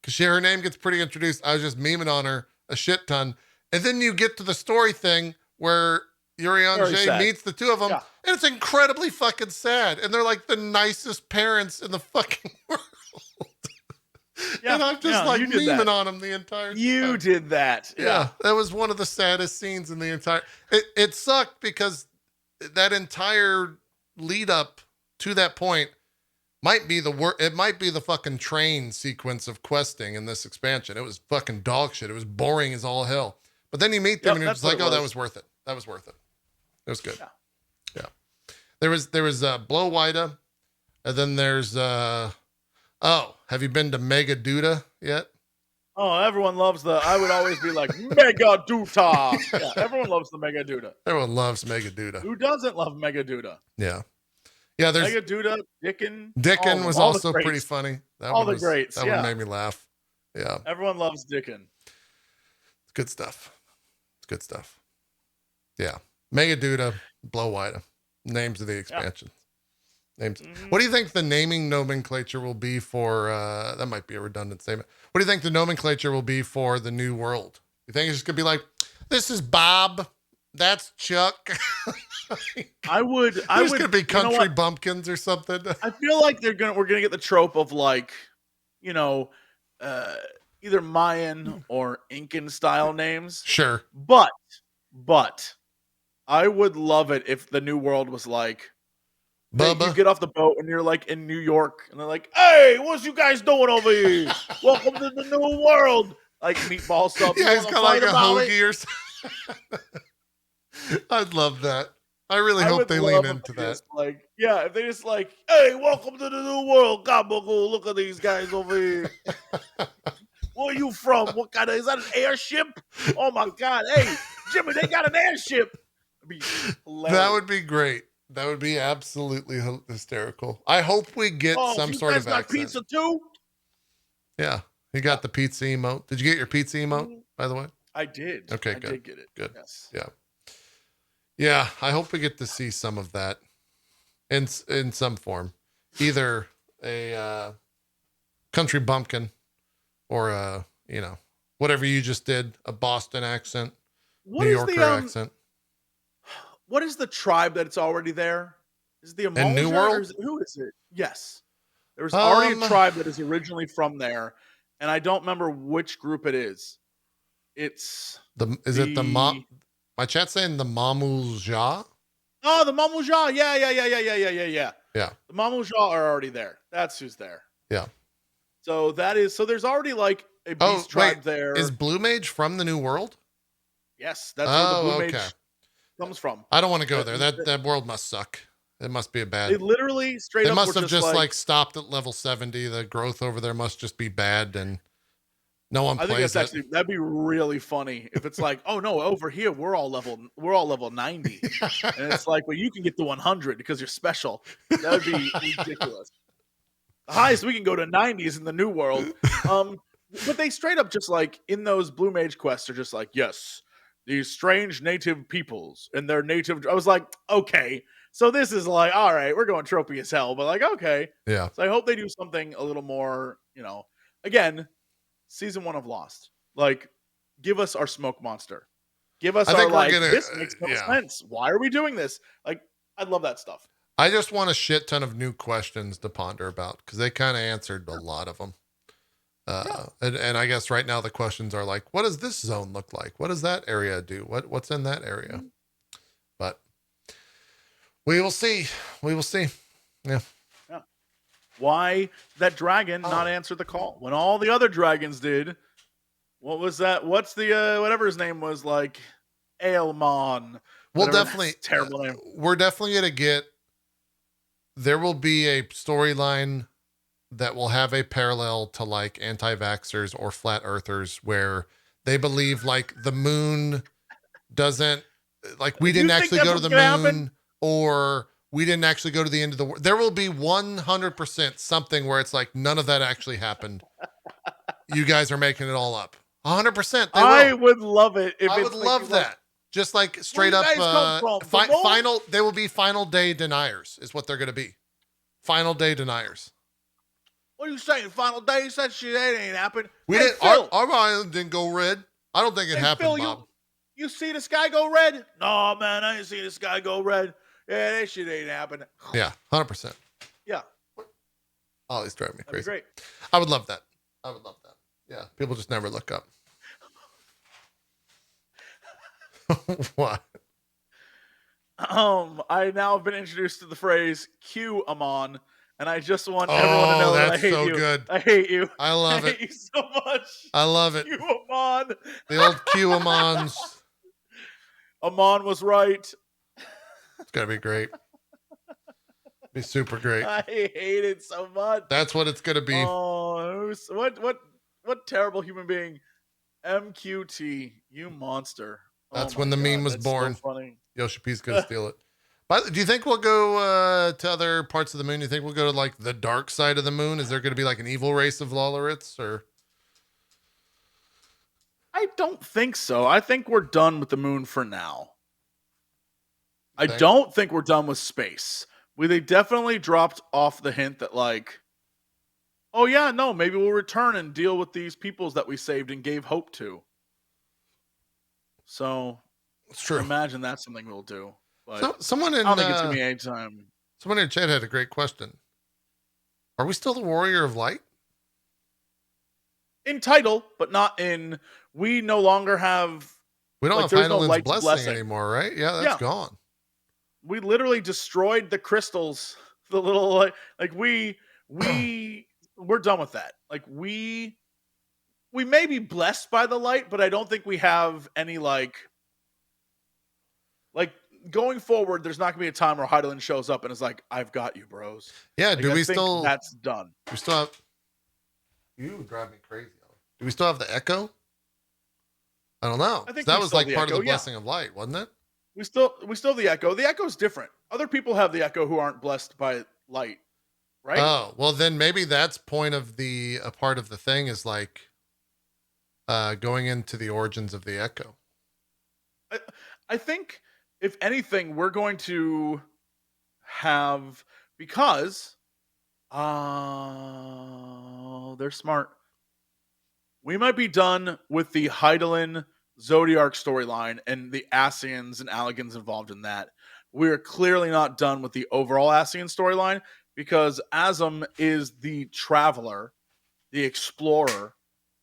because her name gets pretty introduced. I was just memeing on her a shit ton. And then you get to the story thing where Urian Very J sad. meets the two of them, Yeah. and it's incredibly fucking sad. And they're like the nicest parents in the fucking world. Yeah. And I'm just Yeah. like You did memeing that. on them the entire You time. did that. Yeah, that was one of the saddest scenes in the entire. It sucked because that entire lead up to that point might be the it might be the fucking train sequence of questing in this expansion. It was fucking dog shit. It was boring as all hell. But then you meet them Yep, and you're that's just what like, it oh, that was. was worth it. That was worth it. It was good. Yeah. Yeah. There was Blow Wida, and then there's oh, have you been to Mega Duda yet? Oh, everyone loves the. I would always be like Mega Duda. Yeah, everyone loves the Mega Duda. Everyone loves Mega Duda. Who doesn't love Mega Duda? Yeah. Yeah, there's Mega Duda, Dickin, all of Dickin them, was all the also pretty greats, funny. all the greats. That one Yeah, made me laugh. Yeah. everyone loves Dickin. It's good stuff. It's good stuff. Yeah. Mega Duda, Blow Wida. Names of the expansions. Names. Mhm. What do you think the naming nomenclature will be for that might be a redundant statement. What do you think the nomenclature will be for the new world? You think it's just gonna be like, this is Bob, that's Chuck. I would. There's gonna be You know country what? bumpkins or something. I feel like we're gonna get the trope of like, you know, uh, either Mayan or Incan style names. Sure. But I would love it if the new world was like, you Bubba. get off the boat and you're like in New York and they're like, "Hey, what's you guys doing over here? Welcome to the new world." Like meatball stuff. Yeah, he's got like a about it? hoagie or something. I'd love that. I really I hope would they love lean if into they that. just like, yeah, if they just like, "Hey, welcome to the new world, Gabagool. Look at these guys over here. Where are you from? What kind of is that an airship? Oh my god, hey, Jimmy, they got an airship." It'd be hilarious. That would be great. That would be absolutely hysterical. I hope we get some you sort guys of got accent. pizza too? Yeah, he got the pizza emote. Did you get your pizza emote, Mhm. by the way? I did. Okay, I good. did get it. Good. Yes. Yeah. Yeah, I hope we get to see some of that in some form. Either a country bumpkin or a, whatever you just did, a Boston accent, What New is Yorker the accent. what is the tribe that's already there? Is it the In New Amalja World? or who is it? Yes. There was already a Um, tribe that is originally from there, and I don't remember which group it is. It's it my chat's saying the Mamulja? Oh, the Mamuja. Yeah. Yeah. The Mamuja are already there. That's who's there. Yeah. So there's already like a beast Oh, tribe wait, there. is Blue Mage from the New World? Yes, that's where the Blue okay. Mage comes from. I don't want to go That- there. That world must suck. It must be a They bad. literally straight They up must were have just like like stopped at level 70. The growth over there must just be bad, and no one I think plays that's it. actually that'd be really funny if it's like, oh no, over here we're all level 90, and it's like, well, you can get to 100 because you're special. That would be ridiculous. The highest we can go to 90 is in the new world. But they straight up just like in those Blue Mage quests are just like, yes, these strange native peoples and their native. I was like, okay, so this is like, all right, we're going tropey as hell, but like, okay. Yeah. So I hope they do something a little more, again, season 1 of Lost. Like, give us our smoke monster. Give us I our think we're like, gonna, this makes no yeah. sense. Why are we doing this? Like, I love that stuff. I just want a shit ton of new questions to ponder about because they kind of answered a lot of them. And I guess right now the questions are like, what does this zone look like? What does that area do? What's in that area? But we will see. We will see. Yeah. Why that dragon not answer the call when all the other dragons did? What was that? What's the whatever his name was, like Aelmon? We'll Whatever, definitely that's a terrible name. We're definitely gonna get. There will be a storyline that will have a parallel to like anti-vaxxers or flat earthers where They believe like the moon doesn't, like we You didn't think actually that's go to what's the gonna happen? moon, or we didn't actually go to the end of the world. There will be 100% something where it's like none of that actually happened. You guys are making it all up. 100% they I will. would love it if I would it's like love that. Just like where straight you up guys come from? The moon? final, they will be final day deniers is what they're going to be. Final day deniers. What are you saying? Final day? That shit ain't happened. We Hey didn't, Phil. our island didn't go red. I don't think it Hey happened, Phil, Bob. you see the sky go red? No, man, I ain't see the sky go red. Yeah, that shit ain't happening. Yeah, 100%. Yeah. Oh, he's driving me That'd be crazy. great. I would love that. I would love that. Yeah, people just never look up. What? I now have been introduced to the phrase "Q Amon," and I just want everyone to know that I That's hate so you. good. I hate you. I love I it. hate you so much. I love it. Q Amon. The old QAmons. Amon was right. It's gonna be great. Be super great. I hate it so much. That's what it's gonna be. Oh, what terrible human being. MQT, you monster. That's Oh when my the God, meme was that's born. So funny. Yoshi P's gonna steal it. But do you think we'll go to other parts of the moon? Do you think we'll go to like the dark side of the moon? Is there gonna be like an evil race of Lollarits or? I don't think so. I think we're done with the moon for now. I Think? don't think we're done with space. They definitely dropped off the hint that like, oh yeah, no, maybe we'll return and deal with these peoples that we saved and gave hope to. So It's true. I imagine that's something we'll do. But So, someone in I don't think it's gonna be any time. someone in chat had a great question. Are we still the Warrior of Light? In title, but not in. We no longer have. We don't Like, have there's no Heinelin's light's blessing, blessing. anymore, right? Yeah, that's Yeah. gone. We literally destroyed the crystals. The little like we're done with that. Like we may be blessed by the light, but I don't think we have any like going forward. There's not gonna be a time where Heidelin shows up and is like, "I've got you, bros." Yeah, Like, do I we think still? That's done. We still have. You drive me crazy. Do we still have the Echo? I don't know. I think That we was still like have the part of Echo, the yeah. blessing of light, wasn't it? We still have the Echo. The Echo's different. Other people have the Echo who aren't blessed by light, right? Oh, well then maybe that's point of a part of the thing is like going into the origins of the Echo. I think if anything, we're going to have because they're smart. We might be done with the Heidelin Zodiac storyline and the Asians and Alligans involved in that. We're clearly not done with the overall Asian storyline because Azam is the traveler, the explorer.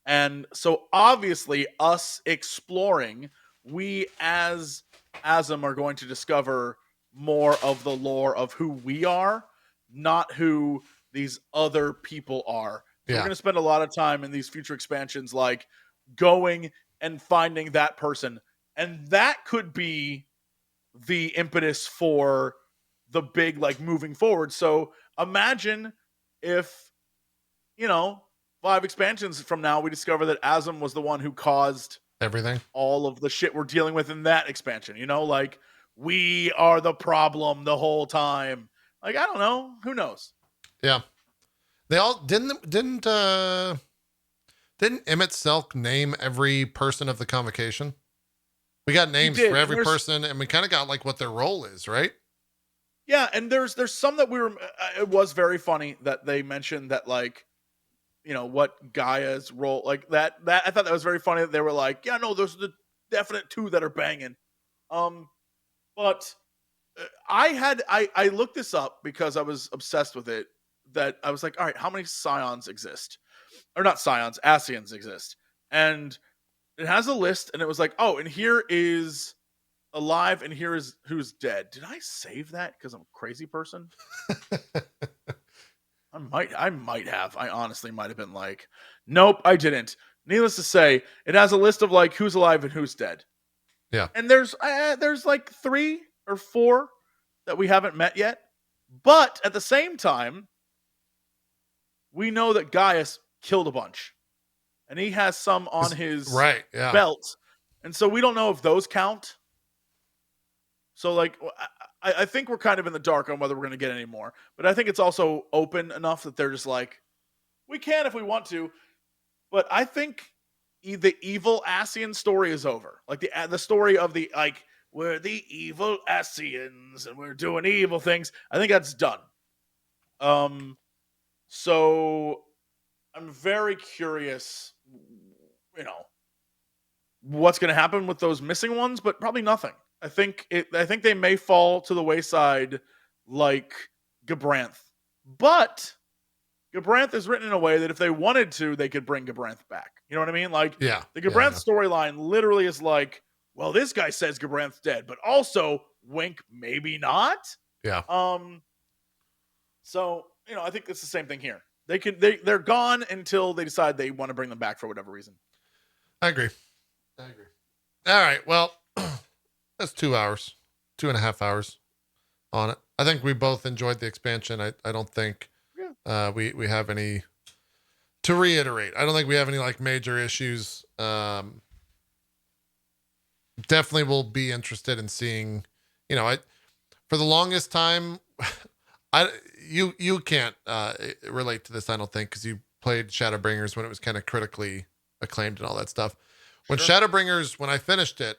And so obviously us exploring, we as Azam are going to discover more of the lore of who we are, not who these other people are. So we're going to spend a lot of time in these future expansions like going and finding that person. And that could be the impetus for the big like moving forward. So imagine if, 5 expansions from now we discover that Azam was the one who caused everything, all of the shit we're dealing with in that expansion. Like we are the problem the whole time. Like, I don't know. Who knows? Yeah. They all didn't Emmett Selk name every person of the convocation? We got names for every person, and we kind of got like what their role is, right? Yeah, and there's some that we were. It was very funny that they mentioned that like, what Gaia's role like that. I thought that was very funny that they were like, yeah, no, those are the definite 2 that are banging. But I looked this up because I was obsessed with it. That I was like, all right, how many Scions exist? Or not Scions, Asians exist. And it has a list, and it was like, oh, and here is alive, and here is who's dead. Did I save that because I'm a crazy person? I might have. I honestly might have been like, nope, I didn't. Needless to say, it has a list of like who's alive and who's dead. Yeah. And there's like 3 or 4 that we haven't met yet. But at the same time, we know that Gaius killed a bunch. and he has some on his Right. Yeah. belt, and so we don't know if those count. So like, I think we're kind of in the dark on whether we're going to get any more, but I think it's also open enough that they're just like, we can if we want to, but I think the evil Asian story is over. Like the story of the like, we're the evil Asians and we're doing evil things. I think that's done. So I'm very curious, you know, what's going to happen with those missing ones, but probably nothing. I think they may fall to the wayside like Gabranth. But Gabranth is written in a way that if they wanted to, they could bring Gabranth back. You know what I mean? Like Yeah. the Gabranth storyline literally is like, well, this guy says Gabranth's dead, but also wink, maybe not. Yeah. So, I think it's the same thing here. They're gone until they decide they want to bring them back for whatever reason. I agree. All right. Well, that's 2 hours, 2.5 hours on it. I think we both enjoyed the expansion. I don't think we have any to reiterate. I don't think we have any like major issues. Definitely will be interested in seeing, for the longest time, you can't relate to this, I don't think, because you played Shadowbringers when it was kind of critically acclaimed and all that stuff. When Shadowbringers, when I finished it,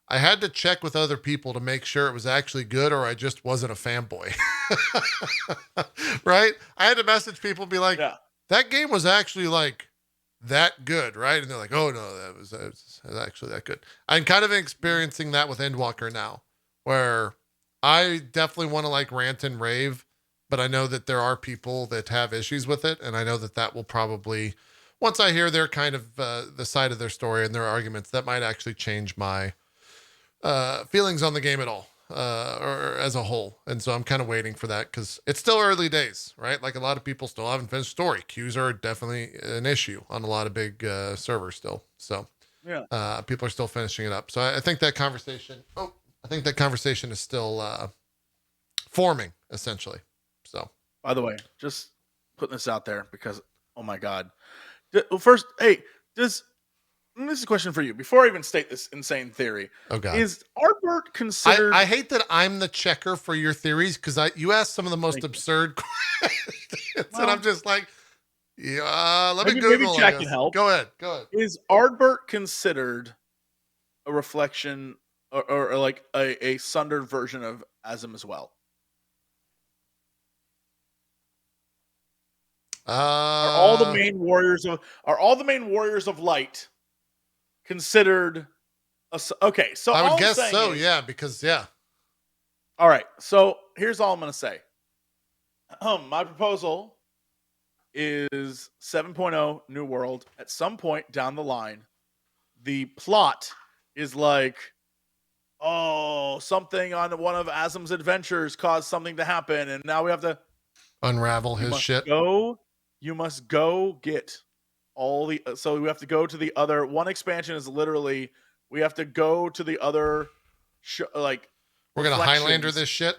I had to check with other people to make sure it was actually good, or I just wasn't a fanboy. Right? I had to message people and be like, that game was actually like that good, right? And they're like, oh no, that was actually that good. I'm kind of experiencing that with Endwalker now, where I definitely want to like rant and rave, but I know that there are people that have issues with it, and I know that will probably, once I hear their kind of the side of their story and their arguments, that might actually change my feelings on the game at all, or as a whole. And so I'm kind of waiting for that because it's still early days, right? Like a lot of people still haven't finished story. Queues are definitely an issue on a lot of big servers still. So people are still finishing it up. So I think that conversation, is still forming essentially. So, by the way, just putting this out there because, oh my God. First, hey, this is a question for you. Before I even state this insane theory, is Artbert considered? I hate that I'm the checker for your theories because you asked some of the most absurd questions, and I'm just like, let me Google. Maybe Jack can help. Go ahead. Is Artbert considered a reflection or like a sundered version of Azim as well? Are all the main warriors of light considered okay? So I would guess so. Because all right, so here's all I'm going to say. My proposal is 7.0 New World. At some point down the line, the plot is like, something on one of Azim's adventures caused something to happen, and now we have to unravel his shit. You must go get all the. So we have to go to the other. One expansion is literally we have to go to the other. Like we're gonna Highlander this shit,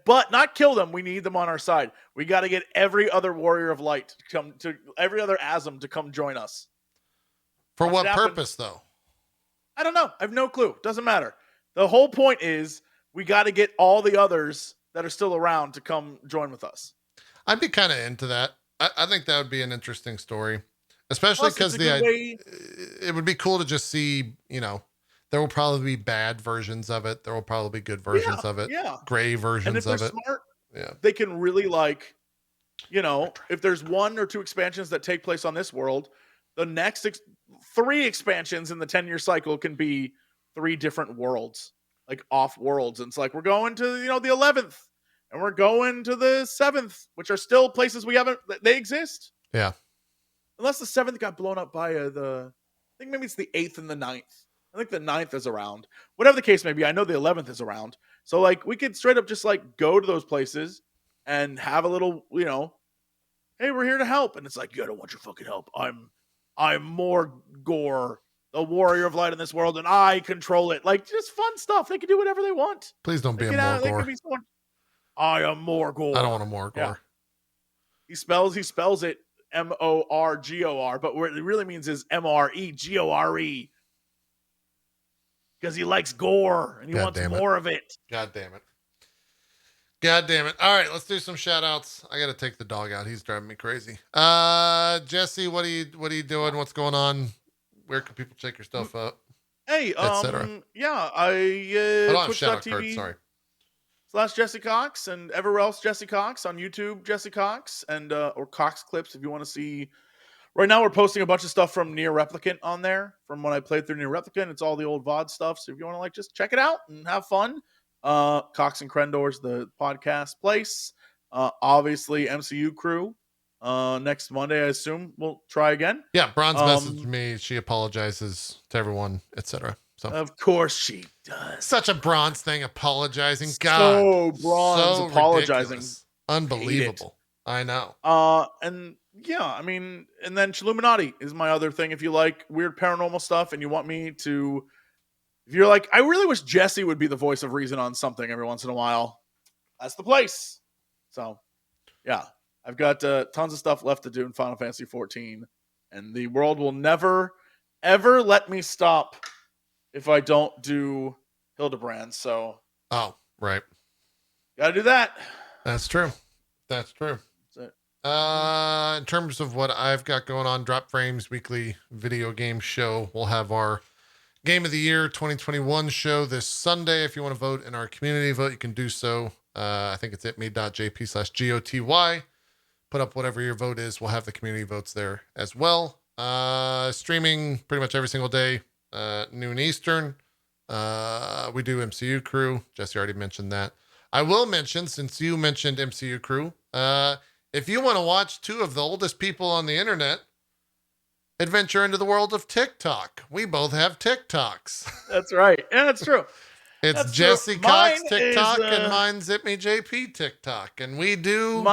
but not kill them. We need them on our side. We got to get every other warrior of light to come to every other Azim to come join us. For what purpose, though? I don't know. I have no clue. Doesn't matter. The whole point is we got to get all the others that are still around to come join with us. I'd be kind of into that. I think that would be an interesting story, especially because it would be cool to just see, there will probably be bad versions of it. There will probably be good versions of it. Yeah. Gray versions of it. And if they're smart, they can really if there's 1 or 2 expansions that take place on this world, the next 3 expansions in the 10-year cycle can be 3 different worlds, like off worlds. And it's like, we're going to, the 11th. And we're going to the 7th, which are still places we haven't. They exist. Yeah. Unless the 7th got blown up by I think maybe it's the 8th and the 9th. I think the 9th is around. Whatever the case may be, I know the 11th is around. So like we could straight up just like go to those places and have a little, hey, we're here to help. And it's like, I don't want your fucking help. I'm Morgor, the warrior of light in this world, and I control it. Like just fun stuff. They can do whatever they want. Please don't be a Morgor. I am Morgor. I don't want a Morgor. Yeah. He spells it MORGOR, but what it really means is MREGORE. Because he likes gore and he wants more of it. God damn it. God damn it. All right, let's do some shout outs. I gotta take the dog out. He's driving me crazy. Jesse, what are you doing? What's going on? Where can people check your stuff up? Hey, yeah, I I don't have shout out cards, sorry. /Jesse Cox and everywhere else Jesse Cox on YouTube, Jesse Cox, and or Cox Clips if you want to see. Right now we're posting a bunch of stuff from Near Replicant on there from when I played through Near Replicant. It's all the old VOD stuff. So if you want to like just check it out and have fun. Cox and Crendor's the podcast place. Obviously MCU crew. Next Monday, I assume we'll try again. Yeah, Bronze messaged me. She apologizes to everyone, etc. So of course she does. Such a Bronze thing, apologizing. God, so Bronze so apologizing, ridiculous. Unbelievable. I know. And yeah, I mean, and then Chilluminati is my other thing. If you like weird paranormal stuff and you want me to, if you're like, I really wish Jesse would be the voice of reason on something every once in a while, that's the place. So, yeah, I've got tons of stuff left to do in Final Fantasy XIV, and the world will never, ever let me stop if I don't do Hildebrand. So, oh, right, gotta do that. That's true. That's true. In terms of what I've got going on, Drop Frames weekly video game show. We'll have our Game of the Year 2021 show this Sunday. If you want to vote in our community vote, you can do so. I think it's itmeJP/GOTY. Put up whatever your vote is. We'll have the community votes there as well. Streaming pretty much every single day, noon Eastern. We do MCU crew. Jesse already mentioned that. I will mention, since you mentioned MCU crew, if you want to watch two of the oldest people on the internet adventure into the world of TikTok, we both have TikToks. That's right. Yeah, that's true. It's that's Jesse true. Cox TikTok and mine's itmeJP TikTok. And we do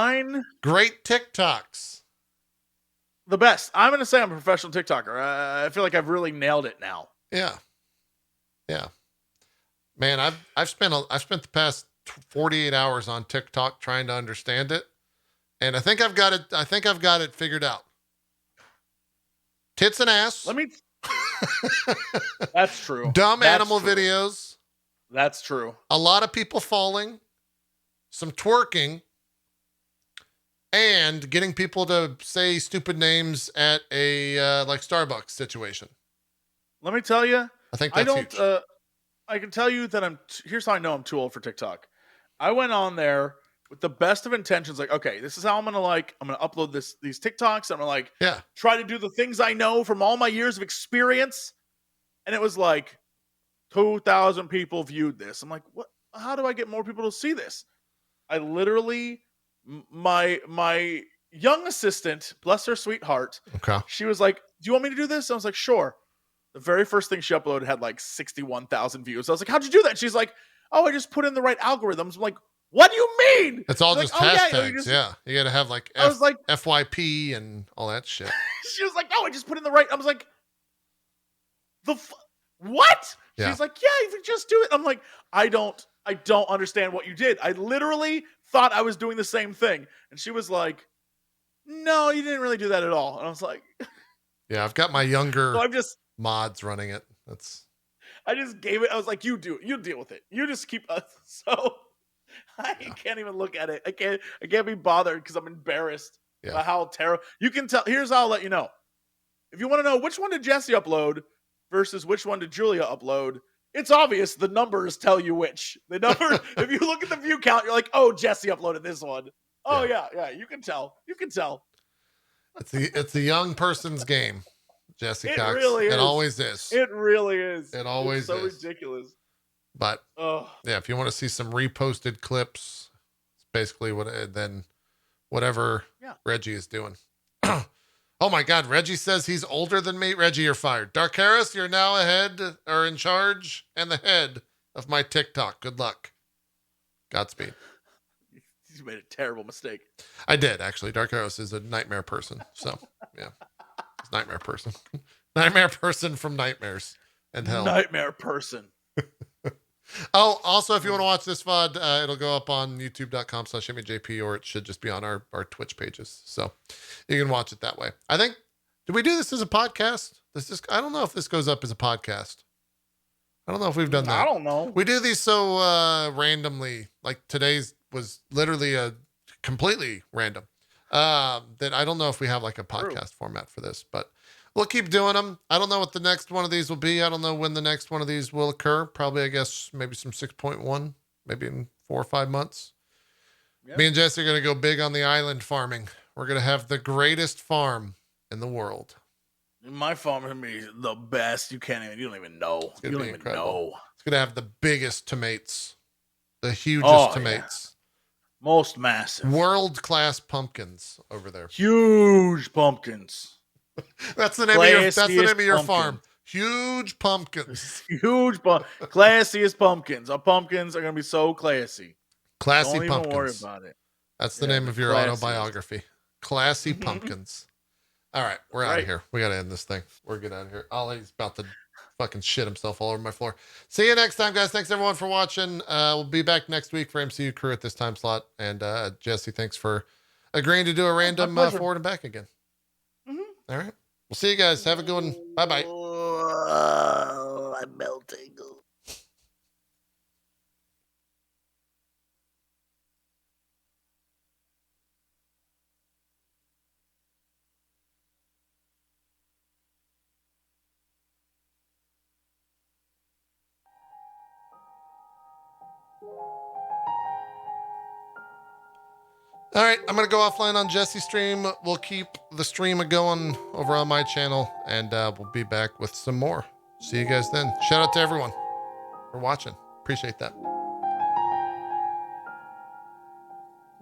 great TikToks. The best. I'm going to say I'm a professional TikToker. I feel like I've really nailed it now. Yeah. Yeah. Man, I've spent the past 48 hours on TikTok trying to understand it. And I think I've got it figured out. Tits and ass. That's true. Dumb animal videos. That's true. A lot of people falling, some twerking, and getting people to say stupid names at a like Starbucks situation. Let me tell you, I think that's huge. I can tell you that here's how I know I'm too old for TikTok. I went on there with the best of intentions, like, okay, this is how I'm gonna upload these TikToks. I'm gonna try to do the things I know from all my years of experience. And it was like 2,000 people viewed this. I'm like, what? How do I get more people to see this? I literally, my young assistant, bless her sweetheart, she was like, do you want me to do this? I was like, sure. The very first thing she uploaded had like 61,000 views. I was like, how'd you do that? She's like, oh, I just put in the right algorithms. I'm like, what do you mean? It's all just hashtags. Yeah. You got to have like, FYP and all that shit. She was like, oh, I just put in the right. I was like, what? Yeah. She's like, yeah, you just do it. I'm like, I don't understand what you did. I literally thought I was doing the same thing. And she was like, no, you didn't really do that at all. And I was like, yeah, I've got my younger mods running it. I just gave it. I was like, you do it. You deal with it. You just keep us. So I can't even look at it. I can't be bothered because I'm embarrassed by how terrible. You can tell. Here's how I'll let you know. If you want to know which one did Jesse upload versus which one did Julia upload, it's obvious. The numbers tell you which. The number. If you look at the view count, you're like, oh, Jesse uploaded this one. Oh yeah. You can tell. It's the young person's game, Jesse Cox. It really is. It always is. It really is. It always is. So is. Ridiculous. But if you want to see some reposted clips, it's basically whatever Reggie is doing. Oh my God, Reggie says he's older than me. Reggie, you're fired. Dark Harris, you're now in charge and the head of my TikTok. Good luck. Godspeed. You made a terrible mistake. I did, actually. Dark Harris is a nightmare person. So, yeah. He's a nightmare person. Nightmare person from nightmares and hell. Nightmare person. Oh, also, if you want to watch this VOD, it'll go up on youtube.com/itmeJP, or it should just be on our Twitch pages. So you can watch it that way. I think, did we do this as a podcast? I don't know if this goes up as a podcast. I don't know if we've done that. I don't know. We do these so randomly. Like today's was literally a completely random. That I don't know if we have like a podcast format for this, but we'll keep doing them. I don't know what the next one of these will be. I don't know when the next one of these will occur. Probably, I guess, maybe some 6.1, maybe in 4 or 5 months. Yep. Me and Jesse are going to go big on the island farming. We're going to have the greatest farm in the world. My farm is going to be the best. You don't even know. You don't even know. It's going to have the biggest tomatoes, the hugest tomatoes. Yeah. Most massive. World-class pumpkins over there. Huge pumpkins. That's the name of your farm. Huge pumpkins. Classiest pumpkins. Our pumpkins are going to be so classy. Classy Don't pumpkins. Even worry about it. That's the name of your autobiography. Classy pumpkins. All right, we're out of here. We got to end this thing. We're good out of here. Ollie's about to fucking shit himself all over my floor. See you next time, guys. Thanks everyone for watching. We'll be back next week for MCU Crew at this time slot. And Jesse, thanks for agreeing to do a random forward and back again. All right. We'll see you guys. Have a good one. Bye-bye. I'm melting. All right, I'm going to go offline on Jesse's stream. We'll keep the stream going over on my channel, and we'll be back with some more. See you guys then. Shout out to everyone for watching. Appreciate that.